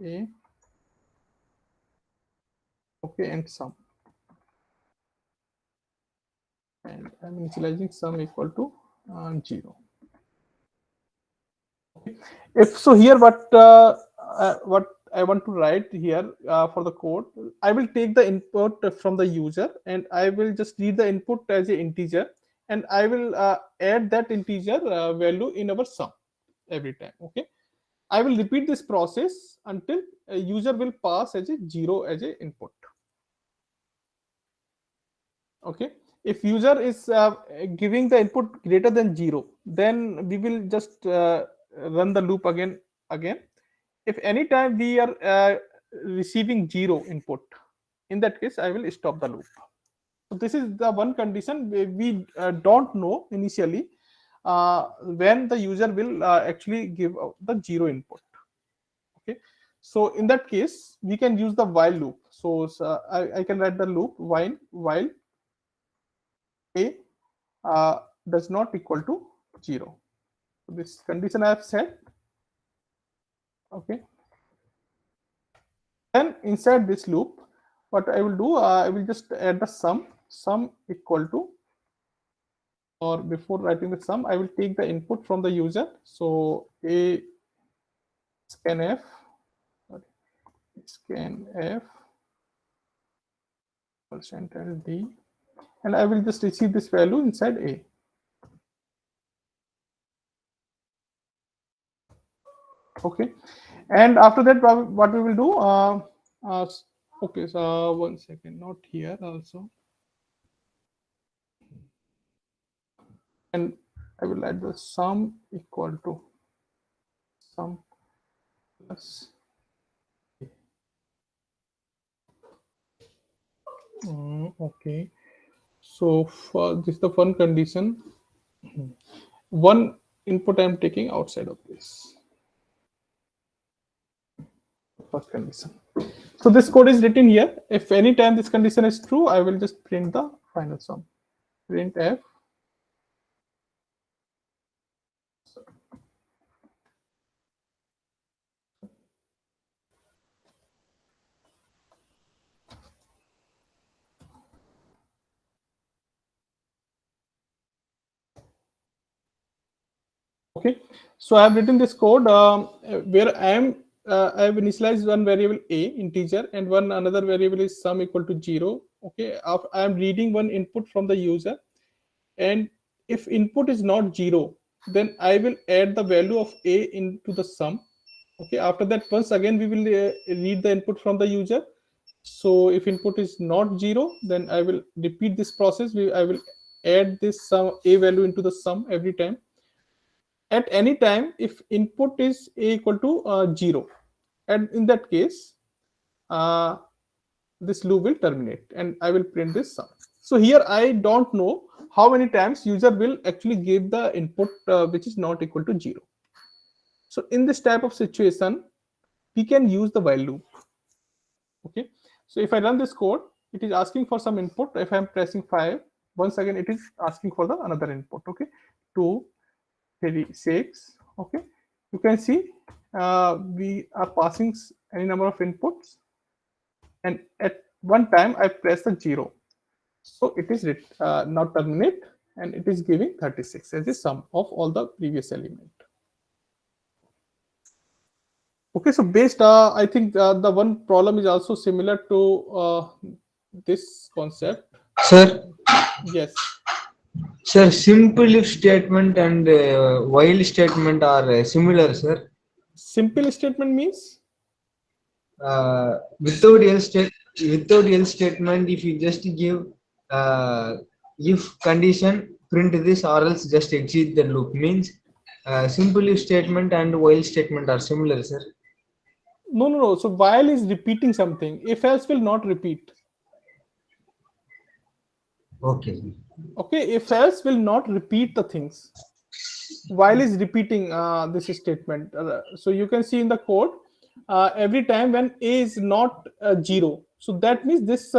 Speaker 1: a, okay, and sum, and I'm initializing sum equal to 0. Okay. If so, here what I want to write here for the code, I will take the input from the user, and I will just read the input as an integer, and I will add that integer value in our sum every time. Okay, I will repeat this process until a user will pass as a 0 as a input. Okay, if user is giving the input greater than 0, then we will just run the loop again. If any time we are receiving 0 input, in that case I will stop the loop. So this is the one condition we don't know initially when the user will actually give the 0 input. Okay, so in that case we can use the while loop. So I can write the loop while a does not equal to 0. So this condition I have set. Okay, then inside this loop, what I will do, I will just add the sum equal to, or before writing the sum, I will take the input from the user. So a scanf %d, and I will just receive this value inside a. Okay, and after that what we will do, okay, so one second, not here also, and I will add the sum equal to sum plus okay, so for this is the one condition, one input I am taking outside of this first condition. So this code is written here. If any time this condition is true, I will just print the final sum. Print f. Okay, so I have written this code where I have initialized one variable a integer and one another variable is sum equal to 0. Okay, I am reading one input from the user, and if input is not 0, then I will add the value of a into the sum. Okay, after that once again we will read the input from the user. So if input is not 0, then I will repeat this process. I will add this sum a value into the sum every time. At any time if input is a equal to 0, and in that case this loop will terminate and I will print this sum. So here I don't know how many times user will actually give the input which is not equal to 0. So in this type of situation we can use the while loop. Okay, so if I run this code, it is asking for some input. If I'm pressing 5, once again it is asking for the another input. Okay, 2, 3, 6. Okay, you can see we are passing any number of inputs, and at one time I press the 0, so it is now terminate, and it is giving 36 as a sum of all the previous element. Okay, so based, I think the one problem is also similar to this concept.
Speaker 14: Sir.
Speaker 1: Yes.
Speaker 14: Sir, simple if statement and while statement are similar, sir.
Speaker 1: Simple statement means?
Speaker 14: Without else statement, if you just give if condition, print this or else just exit the loop, means simple if statement and while statement are similar, sir.
Speaker 1: No. So while is repeating something. If else will not repeat.
Speaker 14: Okay.
Speaker 1: Okay, if else will not repeat the things. While is repeating this statement. So you can see in the code, every time when a is not 0, so that means this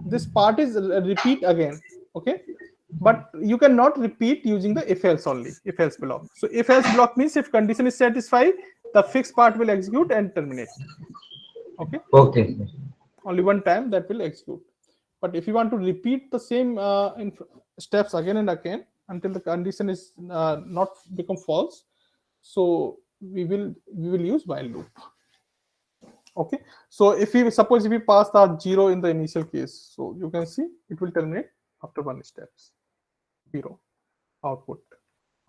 Speaker 1: this part is repeat again. Okay, but you cannot repeat using the if else only, if else block. So if else block means if condition is satisfied, the fixed part will execute and terminate. Okay.
Speaker 14: Okay.
Speaker 1: Only one time that will execute. But if you want to repeat the same steps again and again until the condition is not become false, so we will use while loop. Okay, so if we suppose if we pass the 0 in the initial case, so you can see it will terminate after 1 steps, 0 output.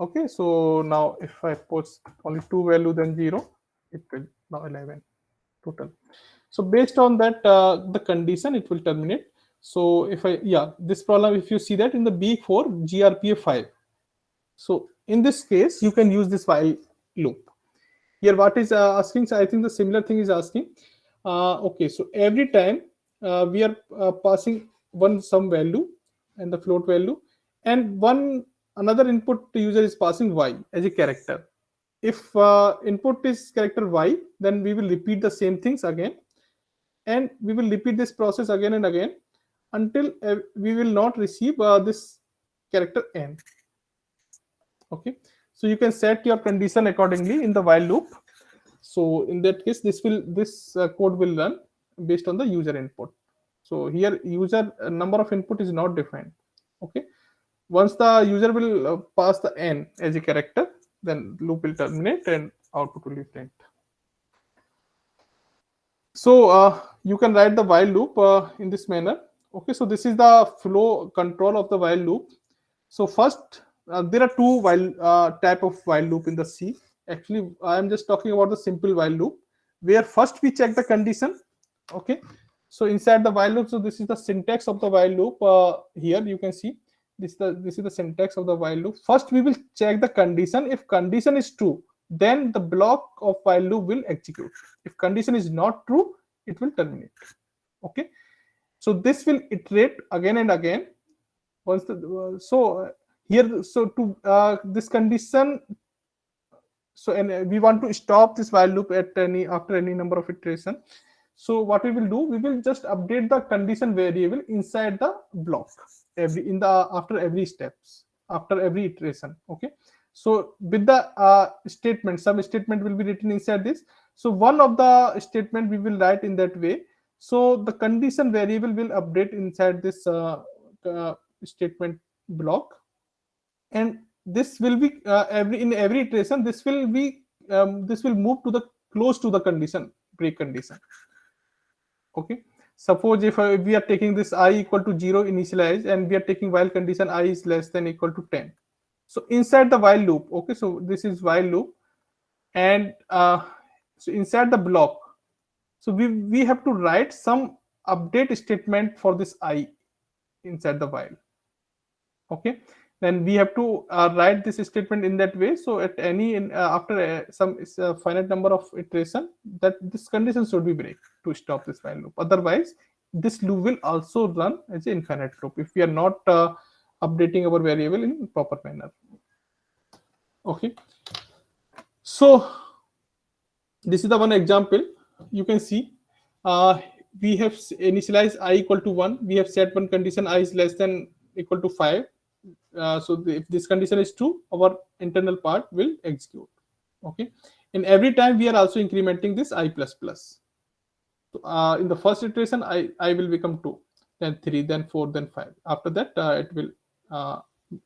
Speaker 1: Okay, so now if I post only 2 value then 0, it will now 11 total. So based on that the condition, it will terminate. So if this problem, if you see that in the B4 GRPA 5, so in this case you can use this while loop. Here what is asking, so I think the similar thing is asking. Okay, so every time we are passing some value and the float value, and another input user is passing y as a character. If input is character y, then we will repeat the same things again, and we will repeat this process again and again until we will not receive this character n. Okay, so you can set your condition accordingly in the while loop. So in that case, this code will run based on the user input. So here user number of input is not defined. Okay, once the user will pass the n as a character, then loop will terminate and output will be print. So you can write the while loop in this manner. Okay, so this is the flow control of the while loop. So first, there are two type of while loop in the C. Actually, I am just talking about the simple while loop, where first we check the condition. Okay, so inside the while loop, so this is the syntax of the while loop. Here you can see this is the syntax of the while loop. First, we will check the condition. If condition is true, then the block of while loop will execute. If condition is not true, it will terminate. Okay, so this will iterate again and again. Once this condition, so and we want to stop this while loop at after any number of iteration. So what we will do, we will just update the condition variable inside the block after every steps, after every iteration. Okay, so with the statement, some statement will be written inside this. So one of the statement we will write in that way. So the condition variable will update inside this statement block, and this will be in every iteration. This will move to the close to the condition, break condition. Okay, suppose if we are taking this I equal to 0 initialized, and we are taking while condition I is less than equal to 10. So inside the while loop, okay, so this is while loop, and so inside the block, so we have to write some update statement for this I inside the while. Okay, then we have to write this statement in that way. So at after some finite number of iteration, that this condition should be break to stop this while loop. Otherwise, this loop will also run as an infinite loop if we are not updating our variable in proper manner. Okay, so this is the one example. You can see we have initialized I equal to 1. We have set one condition, I is less than equal to 5. So if this condition is true, our internal part will execute. Okay. And every time we are also incrementing this I plus plus. So, in the first iteration, I will become 2, then 3, then 4, then 5. After that, it will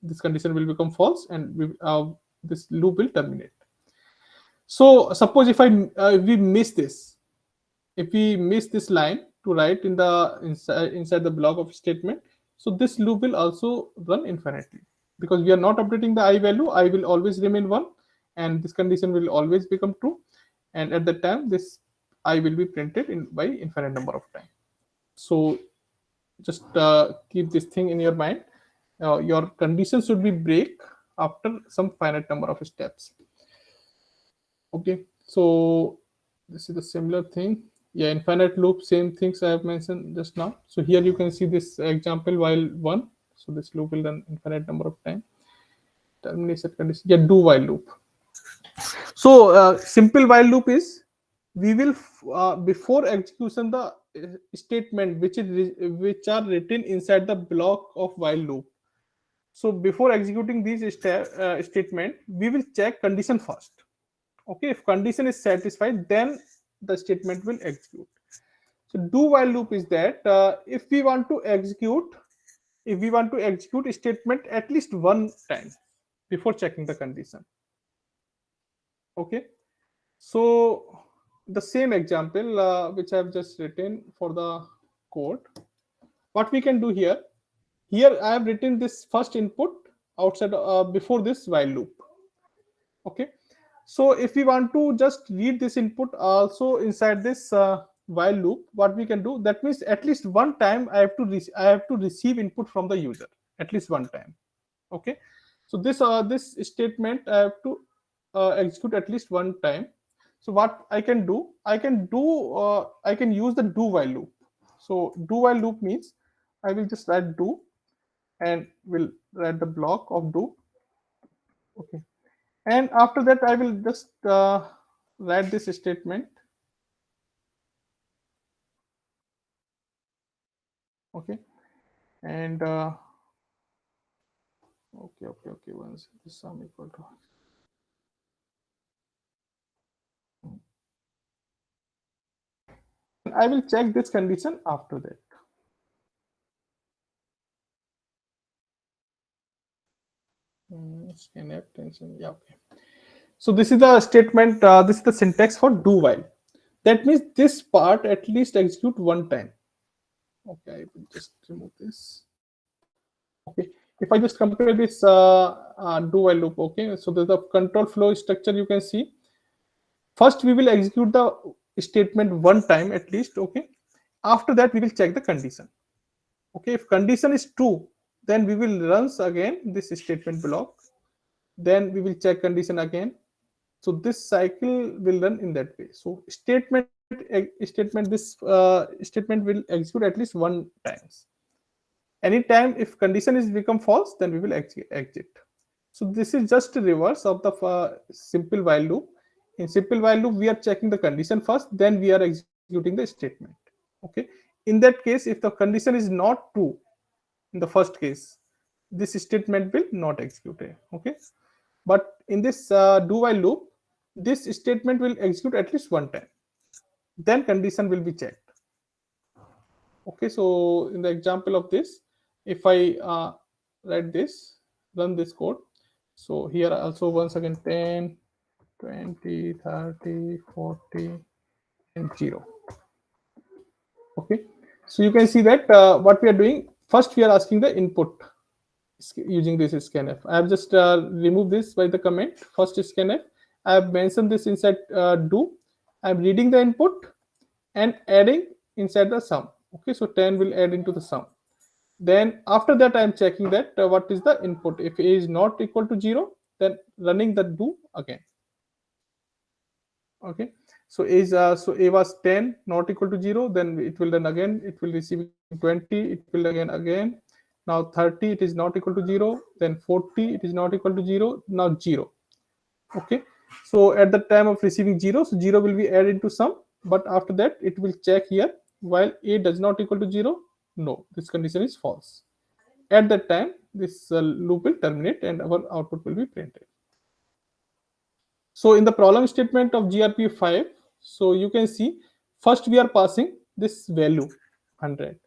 Speaker 1: this condition will become false, and this loop will terminate. So suppose if we miss this, if we miss this line to write in the inside the block of statement, so this loop will also run infinitely, because we are not updating the I value. I will always remain 1, and this condition will always become true, and at that time this I will be printed by infinite number of time. So just keep this thing in your mind. Your condition should be break after some finite number of steps. Okay, so this is a similar thing. Yeah, infinite loop, same things I have mentioned just now. So here you can see this example while 1. So this loop will run infinite number of time. Termination condition. Yeah, do while loop. So simple while loop is, we will before execution the statement which are written inside the block of while loop. So before executing these statement, we will check condition first. Okay, if condition is satisfied, then the statement will execute. So do while loop is that if we want to execute a statement at least one time before checking the condition. Okay, so the same example which I have just written for the code, what we can do here I have written this first input outside before this while loop. Okay, so if we want to just read this input also inside this while loop, what we can do, that means at least one time I have to receive input from the user, at least one time. Okay, so this statement I have to execute at least one time. So what I can do, I can use the do while loop. So do while loop means I will just write do and will write the block of do. Okay, and after that I will just write this statement. Okay, and okay, once this sum equal to, I will check this condition after that. Scanf tension. Yeah, okay. So this is the statement. This is the syntax for do while. That means this part at least execute one time. Okay, I will just remove this. Okay, if I just compare this do while loop. Okay, so there's the control flow structure you can see. First, we will execute the statement one time at least. Okay, after that we will check the condition. Okay, if condition is true, then we will run again this statement block. Then we will check condition again. So this cycle will run in that way. So this statement will execute at least one times. Anytime if condition is become false, then we will exit. So this is just a reverse of the simple while loop. In simple while loop, we are checking the condition first, then we are executing the statement. Okay, in that case, if the condition is not true in the first case, this statement will not execute. Okay, but in this do while loop, this statement will execute at least one time, then condition will be checked. Okay, so in the example of this, if I write this, run this code, so here also once again 10, 20, 30, 40, and 0. Okay, so you can see that what we are doing, first we are asking the input using this scanf. I have just removed this by the comment. First scanf, I have mentioned this inside do. I am reading the input and adding inside the sum. Okay, so 10 will add into the sum. Then after that I am checking that what is the input. If a is not equal to 0, then running the do again. Okay, so a was 10 not equal to 0, then it will run again, it will receive 20, it will again. Now 30, it is not equal to 0, then 40, it is not equal to 0, now 0. Okay, so at the time of receiving 0, so 0 will be added into sum, but after that it will check here while a does not equal to 0, no, this condition is false. At that time, this loop will terminate and our output will be printed. So in the problem statement of GRP5, so you can see first we are passing this value 100.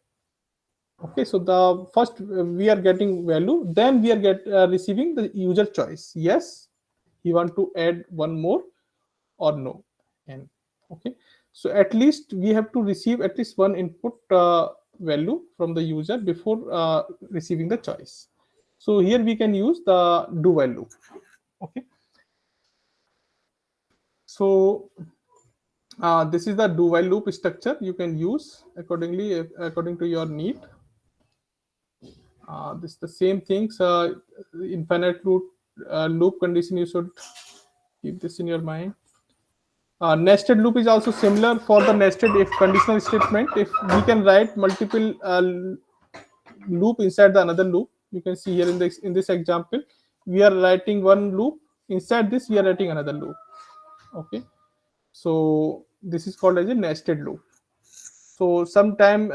Speaker 1: Okay, so the first we are getting value, then we are receiving the user choice. Yes, you want to add one more or no. And okay, so at least we have to receive at least one input value from the user before receiving the choice. So here we can use the do while loop. Okay, so this is the do while loop structure you can use accordingly according to your need. This the same things. Infinite loop condition, you should keep this in your mind. Nested loop is also similar for the nested if conditional statement. If we can write multiple loop inside the another loop, you can see here in this example, we are writing one loop. Inside this, we are writing another loop. Okay, so this is called as a nested loop. So sometime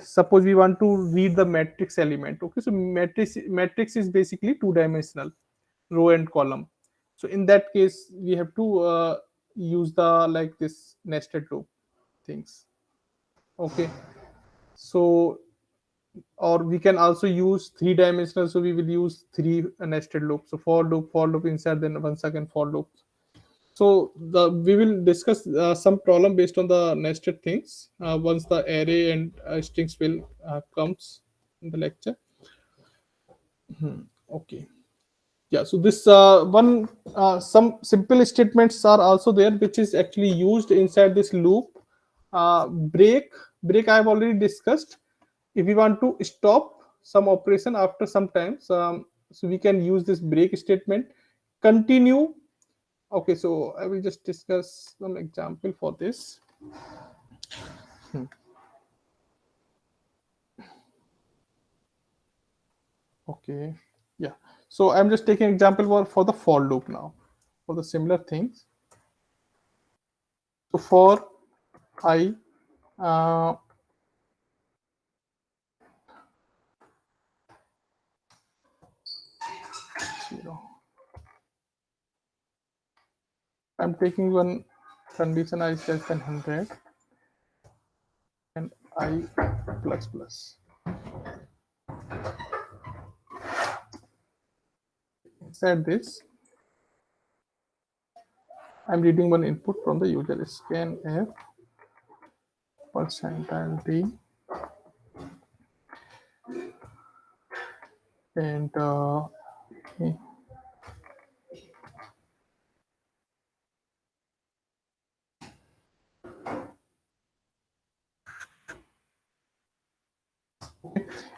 Speaker 1: suppose we want to read the matrix element. Okay, so matrix is basically two-dimensional, row and column. So in that case, we have to use the like this nested loop things. Okay, so or we can also use three-dimensional. So we will use three nested loops. So for loop inside, then once again for loop. So we will discuss some problem based on the nested things once the array and strings will comes in the lecture. Okay, yeah. So this some simple statements are also there, which is actually used inside this loop. Break I have already discussed. If we want to stop some operation after some time, so we can use this break statement. Continue. Okay, so I will just discuss some example for this. Okay, yeah. So I'm just taking example for the for loop now, for the similar things. So for I, I'm taking one condition I is less than 100 and I plus plus. Inside this, I'm reading one input from the user, scanf %d and okay.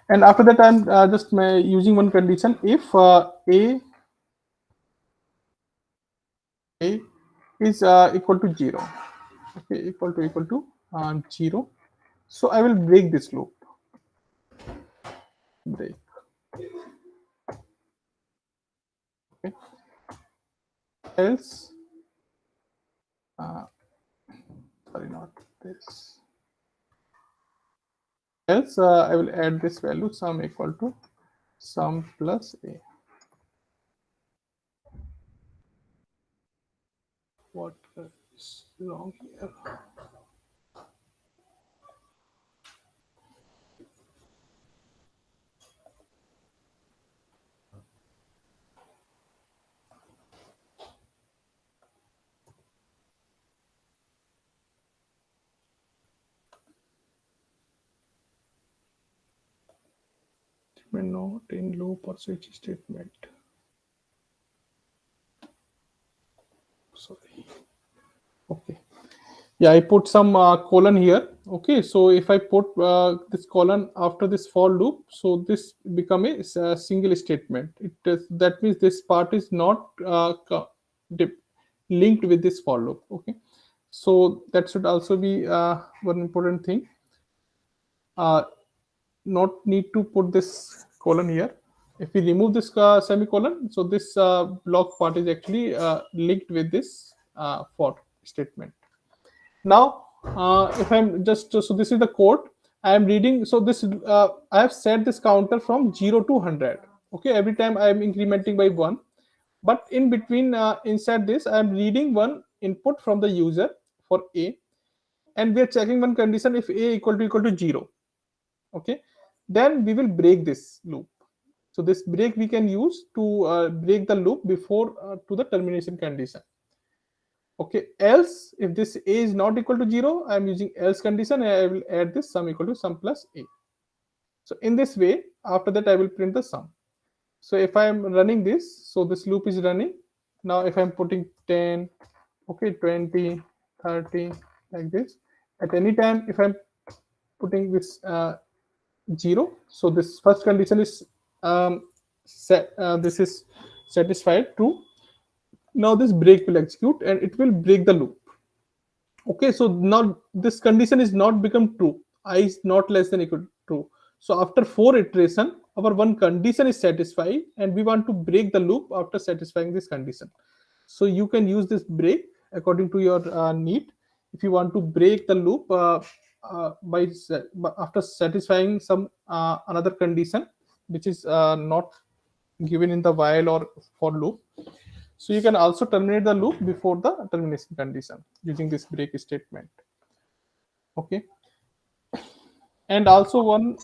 Speaker 1: And after that, I'm just using one condition. If a is equal to 0, okay, equal to 0, so I will break this loop. Break. Okay. Else, sorry, not this. Else, I will add this value sum equal to sum plus a. What is wrong here? Not in loop or switch statement. Sorry. Okay. Yeah, I put some colon here. Okay, so if I put this colon after this for loop, so this become a single statement. That means this part is not linked with this for loop. Okay, so that should also be one important thing. Not need to put this colon here. If we remove this semicolon, so this block part is actually linked with this for statement. Now if I'm just so this is the code I am reading. So this I have set this counter from 0 to 100. Okay, every time I am incrementing by 1, but in between inside this I am reading one input from the user for A, and we are checking one condition if A equal to 0. Okay, then we will break this loop. So this break we can use to break the loop before to the termination condition. Okay, else if this A is not equal to 0, I am using else condition and I will add this sum equal to sum plus A. So in this way, after that I will print the sum. So if I am running this, so this loop is running. Now if I'm putting 10, okay, 20, 30, like this, at any time if I'm putting this 0, so this first condition is this is satisfied, true. Now this break will execute and it will break the loop. Okay, so now this condition is not become true. I is not less than equal to true. So after 4 iteration, our one condition is satisfied and we want to break the loop after satisfying this condition. So you can use this break according to your need. If you want to break the loop after satisfying some another condition which is not given in the while or for loop, so you can also terminate the loop before the termination condition using this break statement. Okay, and also one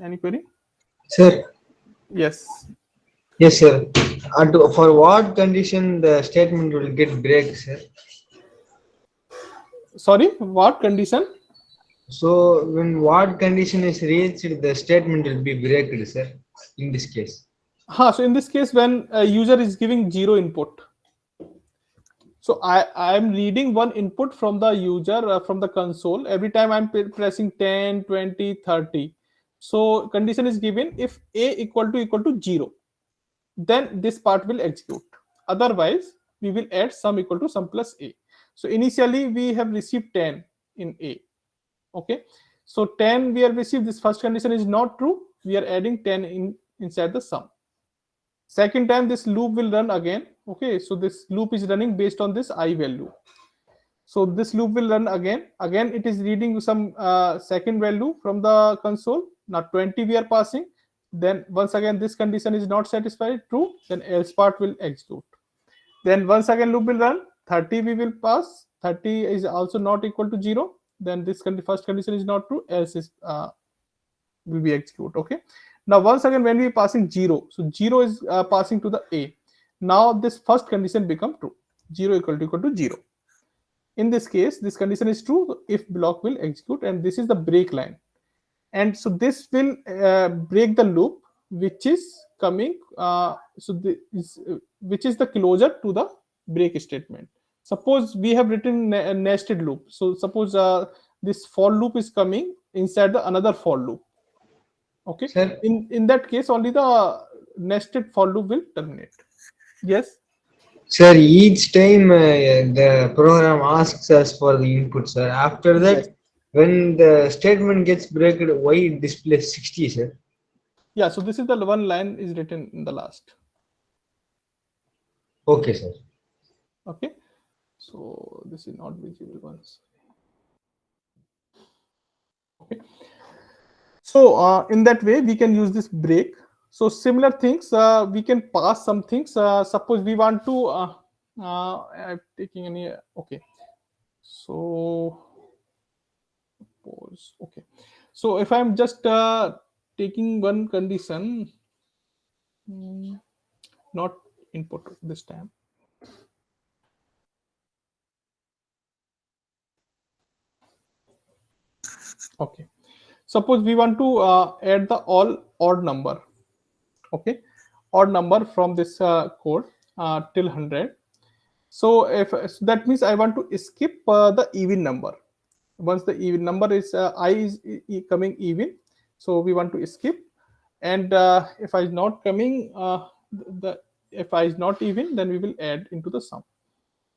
Speaker 1: any query?
Speaker 14: Sir.
Speaker 1: Yes.
Speaker 14: Yes, sir. And for what condition the statement will get break, sir?
Speaker 1: Sorry, what condition?
Speaker 14: So when what condition is reached, the statement will be breaked, sir, in this case.
Speaker 1: So in this case, when a user is giving 0 input, so I am reading one input from the user from the console. Every time I'm pressing 10, 20, 30. So condition is given if A equal to 0, then this part will execute. Otherwise, we will add sum equal to sum plus A. So initially we have received 10 in A. Okay, so 10 we have received. This first condition is not true. We are adding 10 inside the sum. Second time this loop will run again. Okay, so this loop is running based on this I value. So this loop will run again. Again, it is reading some second value from the console. Now 20 we are passing. Then once again this condition is not satisfied, true. Then else part will execute. Then once again loop will run. 30 we will pass. 30 is also not equal to 0. Then this first condition is not true. Else is will be execute. Okay. Now once again when we are passing 0, so 0 is passing to the A. Now this first condition become true. 0 equal to 0. In this case, this condition is true. So if block will execute, and this is the break line. And so this will break the loop, which is coming. Which is the closure to the break statement. Suppose we have written a nested loop. So suppose this for loop is coming inside the another for loop. Okay.
Speaker 14: Sir?
Speaker 1: In that case, only the nested for loop will terminate. Yes.
Speaker 14: Sir, each time the program asks us for the input, sir. After that, yes. When the statement gets broken, why it displays 60, sir?
Speaker 1: Yeah. So this is the one line is written in the last.
Speaker 14: Okay, sir.
Speaker 1: Okay. So this is not visible once. Okay. So in that way, we can use this break. So similar things, we can pass some things. Suppose we want to, I'm taking any, okay. So, pause, okay. So if I'm just taking one condition, not input this time. Okay. Suppose we want to add the all odd number. Okay, odd number from this code till 100. So so that means I want to skip the even number. Once the even number is I is coming even, so we want to skip. And if I is not coming, if I is not even, then we will add into the sum.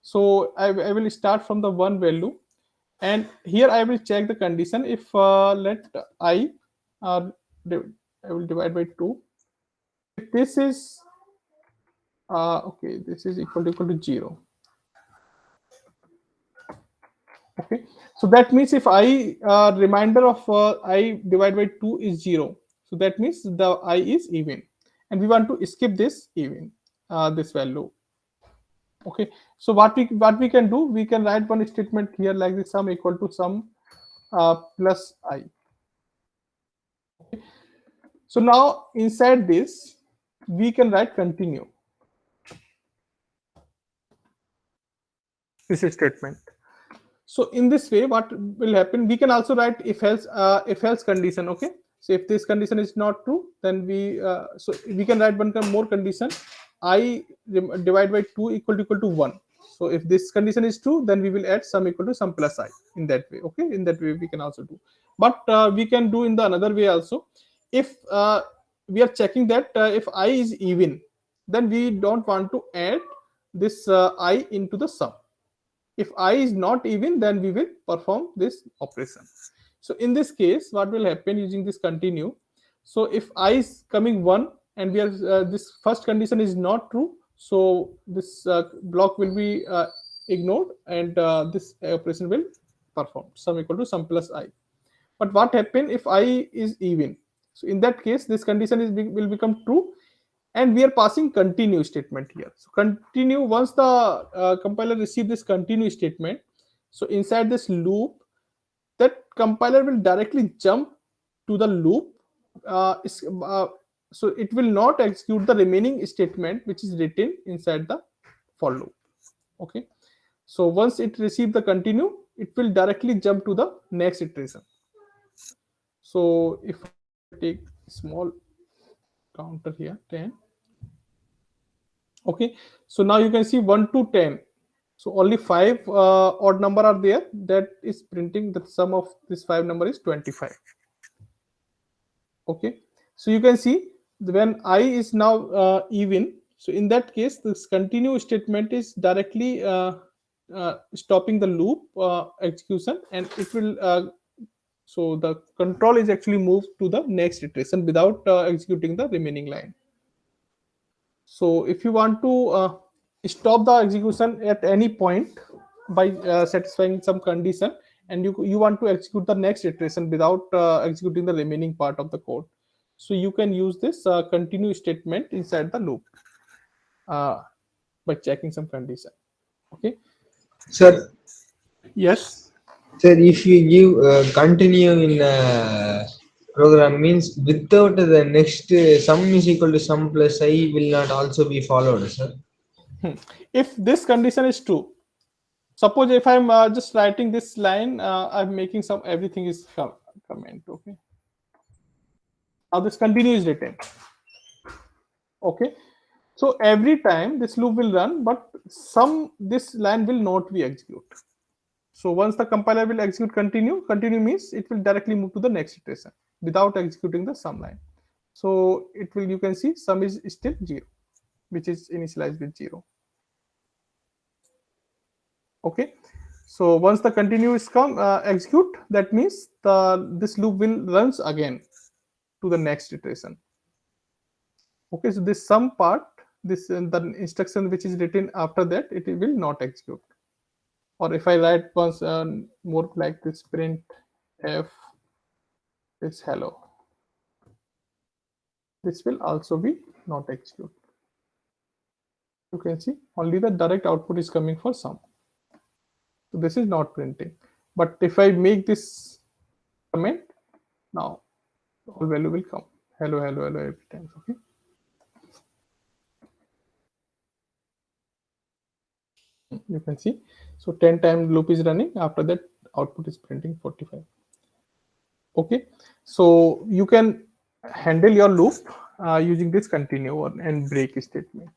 Speaker 1: So I will start from the one value, and here I will check the condition. If let I will divide by 2. If this is okay, this is equal to 0. Okay, so that means if I remainder of I divided by 2 is 0, so that means the I is even, and we want to skip this even this value. Okay, so what we can do, we can write one statement here like this: sum equal to sum plus I. Okay. So now inside this we can write continue, this statement. So in this way, what will happen, we can also write if else condition. Okay, so if this condition is not true, then we so we can write one more condition: I divide by 2 equal to 1. So if this condition is true, then we will add sum equal to sum plus I in that way. Okay, in that way we can also do, but we can do in the another way also. If we are checking that if I is even, then we don't want to add this I into the sum. If I is not even, then we will perform this operation. So in this case, what will happen using this continue? So if I is coming 1 and we are this first condition is not true, so this block will be ignored, and this operation will perform sum equal to sum plus I. But what happen if I is even? So in that case, this condition will become true, and we are passing continue statement here. So continue, once the compiler receive this continue statement, so inside this loop, that compiler will directly jump to the loop. So it will not execute the remaining statement which is written inside the for loop. Okay, so once it receive the continue, it will directly jump to the next iteration. So if I take small counter here, 10. Okay, so now you can see 1 to 10. So only 5 odd number are there. That is printing the sum of this 5 number is 25. Okay, so you can see when I is now even. So in that case, this continue statement is directly stopping the loop execution, and it will. So the control is actually moved to the next iteration without executing the remaining line. So if you want to stop the execution at any point by satisfying some condition, and you want to execute the next iteration without executing the remaining part of the code, so you can use this continue statement inside the loop by checking some condition. Okay,
Speaker 14: sir.
Speaker 1: Yes,
Speaker 14: sir, if you give continue in program, means without the next sum is equal to sum plus I will not also be followed, sir.
Speaker 1: If this condition is true, suppose if I'm just writing this line, I'm making some everything is comment. Okay, now this continue is written. Okay, so every time this loop will run, but this line will not be executed. So once the compiler will execute continue means it will directly move to the next iteration without executing the sum line. So it will, you can see sum is still 0, which is initialized with 0. Okay, so once the continue is execute, that means this loop will runs again to the next iteration. Okay, so this sum part, this the instruction which is written after that, it will not execute. Or if I write once more like this, print f is hello, this will also be not execute. You can see only the direct output is coming for sum. So this is not printing. But if I make this comment, now all value will come hello every time. Okay. You can see, so 10 time loop is running, after that output is printing 45. Okay, so you can handle your loop using this continue and break statement.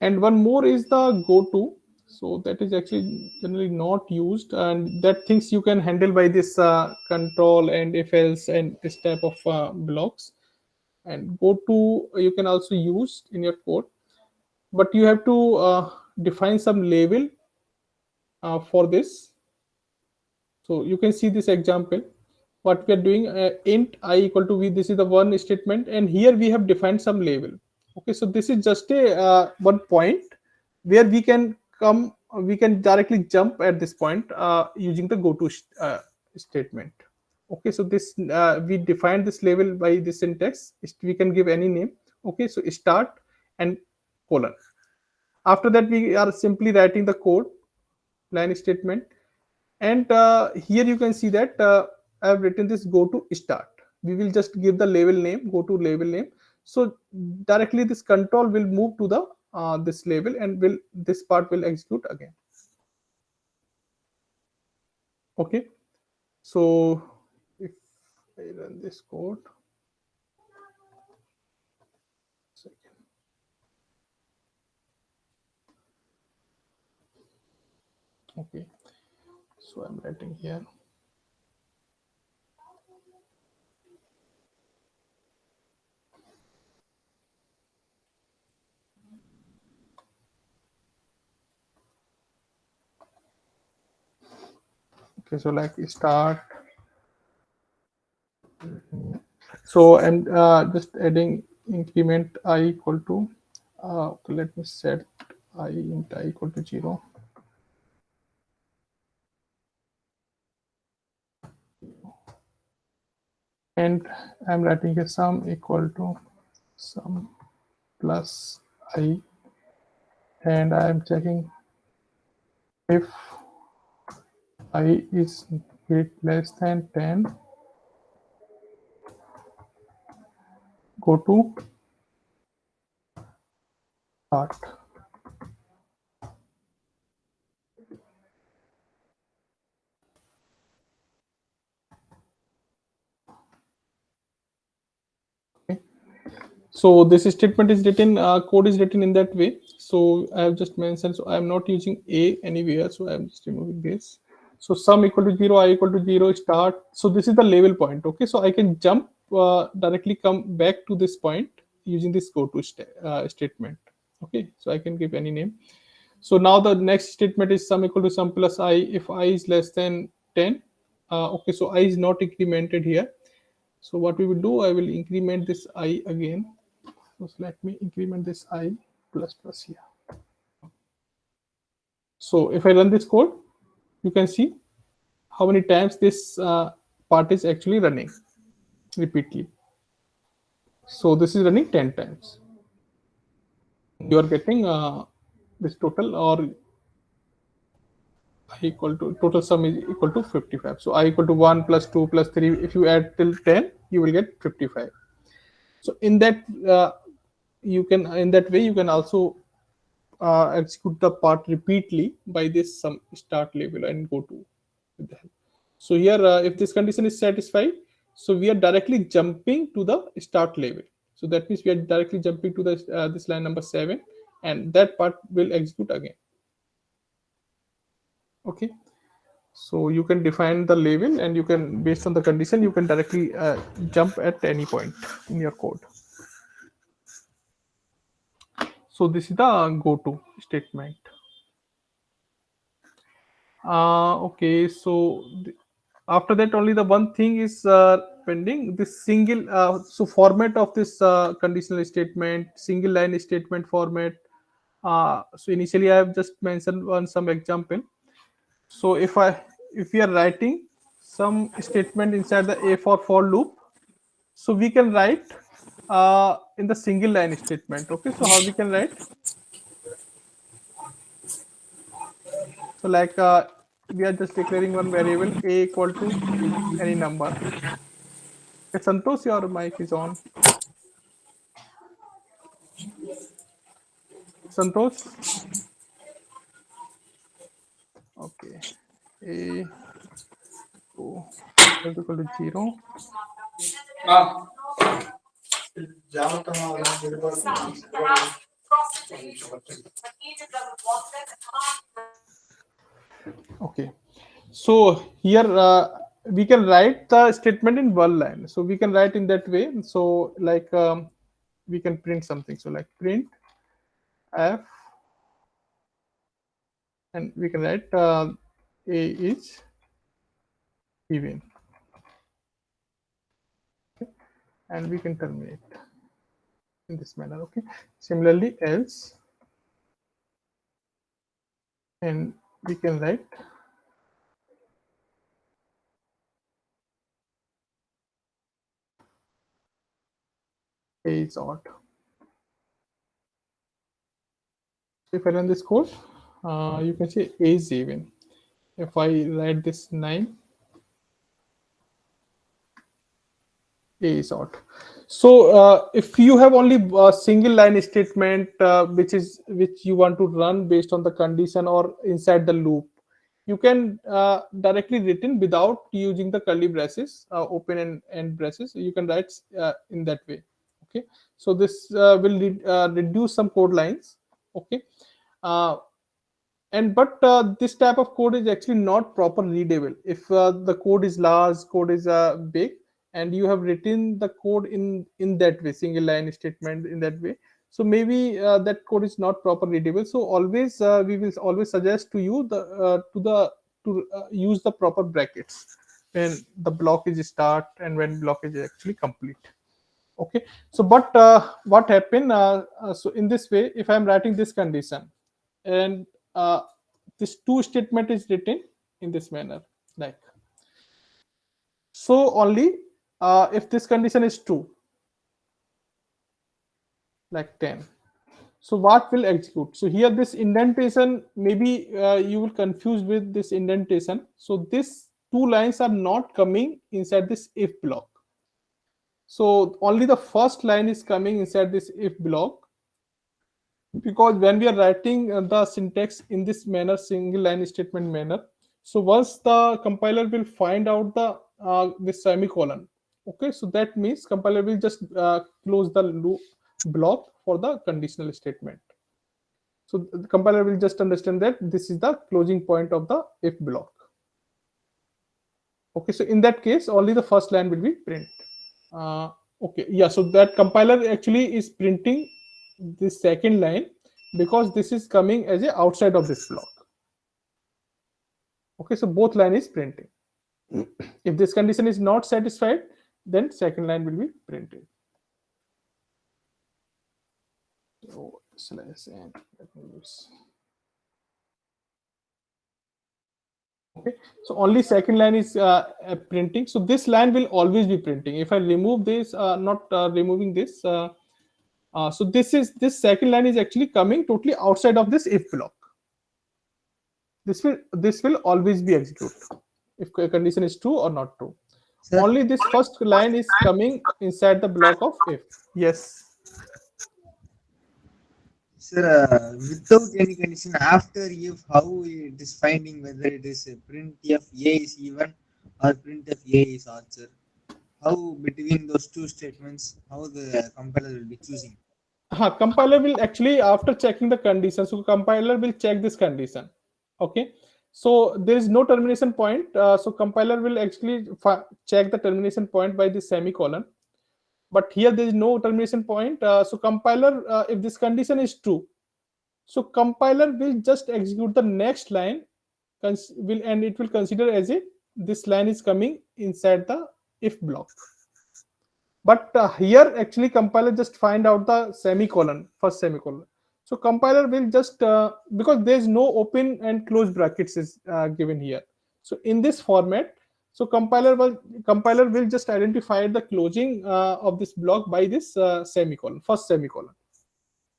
Speaker 1: And one more is the go to. So that is actually generally not used, and that things you can handle by this control and if else and this type of blocks. And go to you can also use in your code, but you have to define some label for this. So you can see this example. What we are doing, int I equal to v. This is the one statement, and here we have defined some label. Okay, so this is just a one point where we can come we can directly jump at this point using the go to statement. Okay, so this we defined this label by this syntax. We can give any name. Okay, so start and colon. After that, we are simply writing the code line statement, and here you can see that I have written this go to start. We will just give the label name, go to label name. So directly this control will move to the this label, and will this part will execute again. Okay, so if I run this code, okay, so I'm writing here. Okay, so like start. So I'm just adding increment I equal to okay, let me set I int I equal to 0. And I'm writing a sum equal to sum plus I, and I'm checking if I is less than 10, go to start. Okay. So this statement is written, code is written in that way. So I have just mentioned, so I am not using a anywhere, so I am just removing this. So sum equal to 0, I equal to 0, start. So this is the label point. Okay, so I can jump directly come back to this point using this go to statement. Okay, so I can give any name. So now the next statement is sum equal to sum plus I if I is less than 10. Okay, so I is not incremented here. So what we will do, I will increment this I again. So let me increment this I plus plus here. So if I run this code, you can see how many times this part is actually running repeatedly. So this is running 10 times. You are getting this total, or I equal to total sum is equal to 55. So I equal to 1 plus 2 plus 3. If you add till 10, you will get 55. So in that you can, in that way, you can also execute the part repeatedly by this sum start label and go to. So here, if this condition is satisfied, so we are directly jumping to the start label. So that means we are directly jumping to the this line number 7, and that part will execute again. Okay, so you can define the label, and you can, based on the condition, you can directly jump at any point in your code. So this is the go to statement. Okay, so after that, only the one thing is pending, this single so format of this conditional statement, single line statement format. So initially I have just mentioned on some example. So if we are writing some statement inside the a for loop, so we can write in the single line statement. Okay, so how we can write? So like we are just declaring one variable a equal to any number. Okay, Santosh, your mic is on. Santosh. Okay. A equal to 0. Okay. So here we can write the statement in one line. So we can write in that way. So like we can print something. So like print f, and we can write a is even. Okay. And we can terminate in this manner. Okay. Similarly, else, and we can write A is odd. If I run this code, you can see A is even. If I write this 9, A is odd. So if you have only a single line statement which you want to run based on the condition or inside the loop, you can directly written without using the curly braces, open and end braces. You can write in that way. Okay, so this will reduce some code lines. Okay, but this type of code is actually not proper readable. If the code is large, code is big, and you have written the code in that way, single line statement in that way, so maybe that code is not proper readable. So always we will always suggest to you to use the proper brackets when the block is start and when block is actually complete. Okay, so but what happened, so in this way, if I'm writing this condition and this to statement is written in this manner, like so, only if this condition is true, like 10. So what will execute? So here this indentation, maybe you will confuse with this indentation. So these two lines are not coming inside this if block. So only the first line is coming inside this if block, because when we are writing the syntax in this manner, single line statement manner, so once the compiler will find out the this semicolon, okay, so that means compiler will just close the loop block for the conditional statement. So the compiler will just understand that this is the closing point of the if block. Okay, so in that case only the first line will be print. Okay, yeah, so that compiler actually is printing this second line because this is coming as a outside of this block. Okay, so both line is printing. If this condition is not satisfied, then second line will be printed. So slash n, let me use. Okay, so only second line is printing. So this line will always be printing. If I remove this, not removing this, so this second line is actually coming totally outside of this if block. This will always be executed if a condition is true or not true. Sir, only this first line is coming inside the block of if. Yes.
Speaker 14: Sir, without any condition after if, how it is finding whether it is a printf A is even or printf A is odd, sir? How between those two statements, how the compiler will be choosing?
Speaker 1: Compiler will actually, after checking the condition, so compiler will check this condition. Okay, so there is no termination point, so compiler will actually check the termination point by this semicolon, but here there is no termination point. So compiler, if this condition is true, so compiler will just execute the next line, and it will consider as if this line is coming inside the if block. But here actually compiler just find out the semicolon, first semicolon. So compiler will just because there is no open and close brackets is given here. So in this format, so compiler will just identify the closing of this block by this semicolon, first semicolon.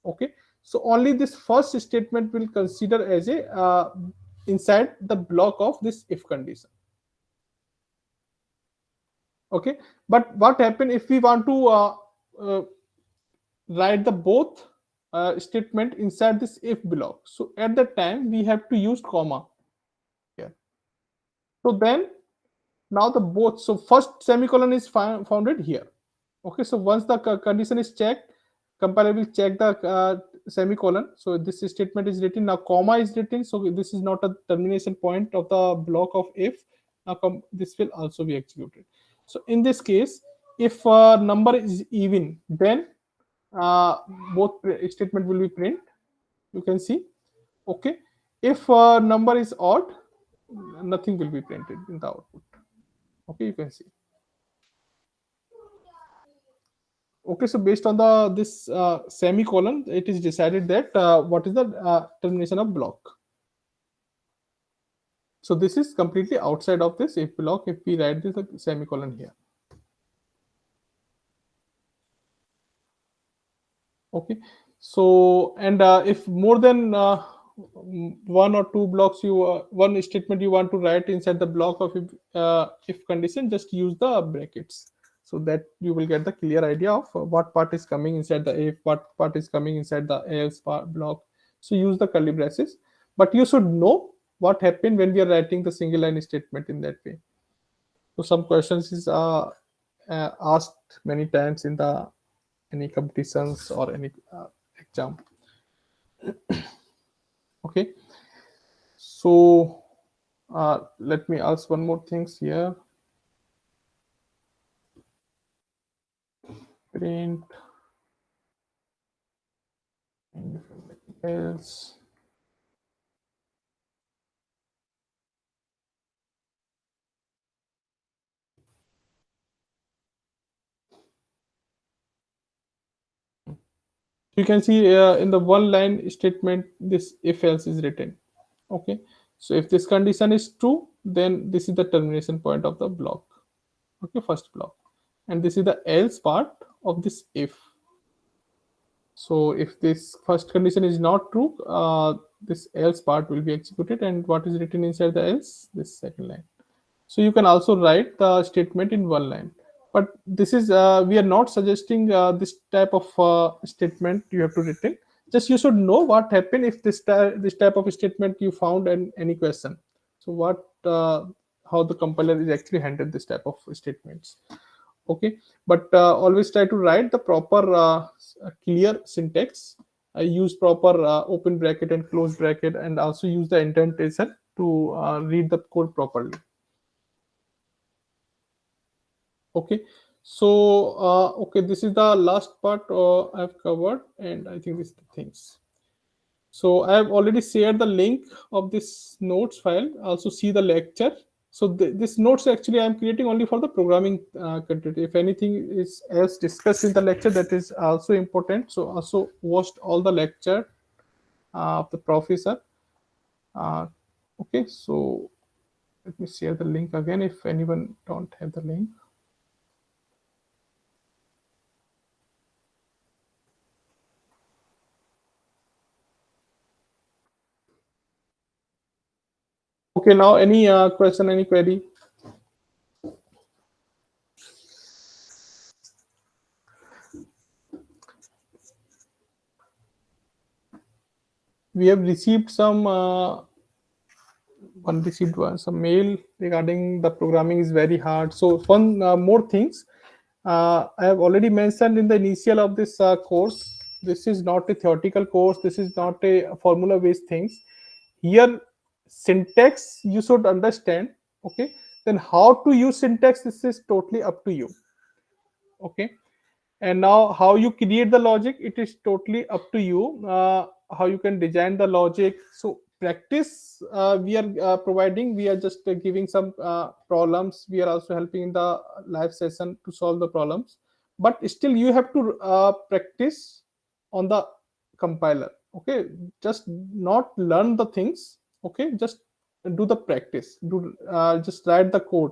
Speaker 1: Okay, so only this first statement will consider as a inside the block of this if condition. Okay, but what happen if we want to write the both statement inside this if block? So at that time we have to use comma here. So then now the both, so first semicolon is founded here. Okay, so once the condition is checked, compiler will check the semicolon. So this statement is written, now comma is written, so this is not a termination point of the block of if. Now this will also be executed. So in this case, if number is even, then both statement will be print. You can see. Okay, if number is odd, nothing will be printed in the output. Okay, you can see. Okay, so based on this semicolon, it is decided that what is the termination of block. So this is completely outside of this if block if we write this semicolon here. Okay, so and if more than one or two blocks one statement you want to write inside the block of if condition, just use the brackets, so that you will get the clear idea of what part is coming inside the if, what part is coming inside the else part block. So use the curly braces, but you should know what happened when we are writing the single line statement in that way. So some questions is asked many times in the any competitions or any exam. Okay, so let me ask one more things here. Print else. You can see in the one line statement this if else is written. Okay, so if this condition is true, then this is the termination point of the block. Okay, first block, and this is the else part of this if. So if this first condition is not true, this else part will be executed, and what is written inside the else, this second line. So you can also write the statement in one line, but this is we are not suggesting this type of statement you have to written. Just you should know what happened if this type of statement you found in any question. So what how the compiler is actually handled this type of statements. Okay, but always try to write the proper clear syntax. Use proper open bracket and close bracket, and also use the indentation to read the code properly. Okay, so okay, this is the last part I've covered, and I think this is the things. So I have already shared the link of this notes file. Also see the lecture. So this notes actually I'm creating only for the programming content. If anything is else discussed in the lecture, that is also important. So also watch all the lecture of the professor. Okay, so let me share the link again if anyone don't have the link. Okay, now any question, any query? We have received some some mail regarding the programming is very hard. So one more things I have already mentioned in the initial of this course. This is not a theoretical course. This is not a formula based things. Here syntax you should understand. Okay, then how to use syntax, this is totally up to you. Okay, and now how you create the logic, it is totally up to you. How you can design the logic. So practice we are providing, we are just giving some problems. We are also helping in the live session to solve the problems, but still you have to practice on the compiler. Okay, just not learn the things. Okay, just do the practice, do just write the code.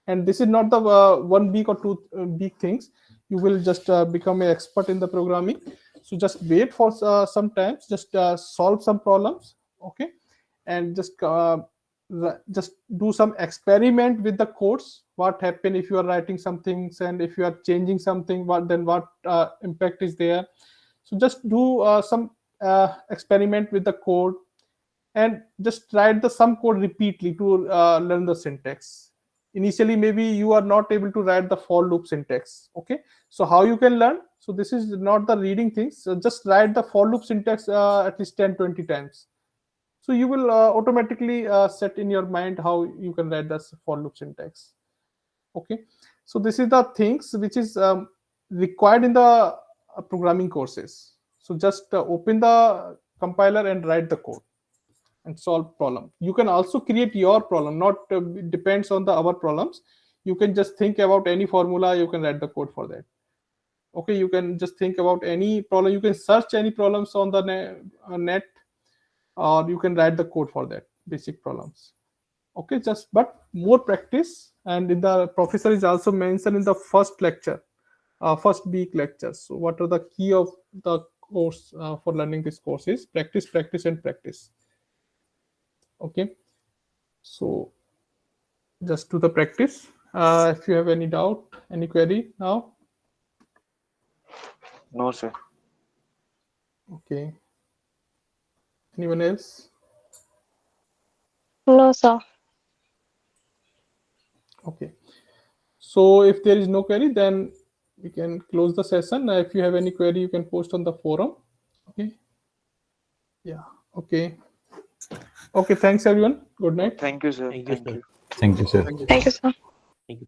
Speaker 1: And this is not the 1 week or 2 big things. You will just become an expert in the programming. So just wait for some time, just solve some problems. Okay, and just do some experiment with the codes. What happen if you are writing some things, and if you are changing something, what impact is there. So just do some experiment with the code, and just write the some code repeatedly to learn the syntax. Initially maybe you are not able to write the for loop syntax. Okay, so how you can learn? So this is not the reading things. So just write the for loop syntax at least 10-20 times. So you will automatically set in your mind how you can write this for loop syntax. Okay, so this is the things which is required in the programming courses. So just open the compiler and write the code and solve problem. You can also create your problem, not depends on the our problems. You can just think about any formula, you can write the code for that. Okay, you can just think about any problem, you can search any problems on the net, or you can write the code for that basic problems. Okay, just but more practice. And in the professor is also mentioned in the first lecture, first week lectures. So what are the key of the course for learning this course is practice, practice, and practice. Okay, so just do the practice. If you have any doubt, any query now.
Speaker 17: No, sir.
Speaker 1: Okay. Anyone else?
Speaker 18: No, sir.
Speaker 1: Okay. So if there is no query, then we can close the session. If you have any query, you can post on the forum. Okay. Yeah. Okay. Okay. Thanks, everyone. Good night.
Speaker 17: Thank you, sir.
Speaker 10: Thank you, sir.
Speaker 18: Thank you, sir.
Speaker 17: Thank you.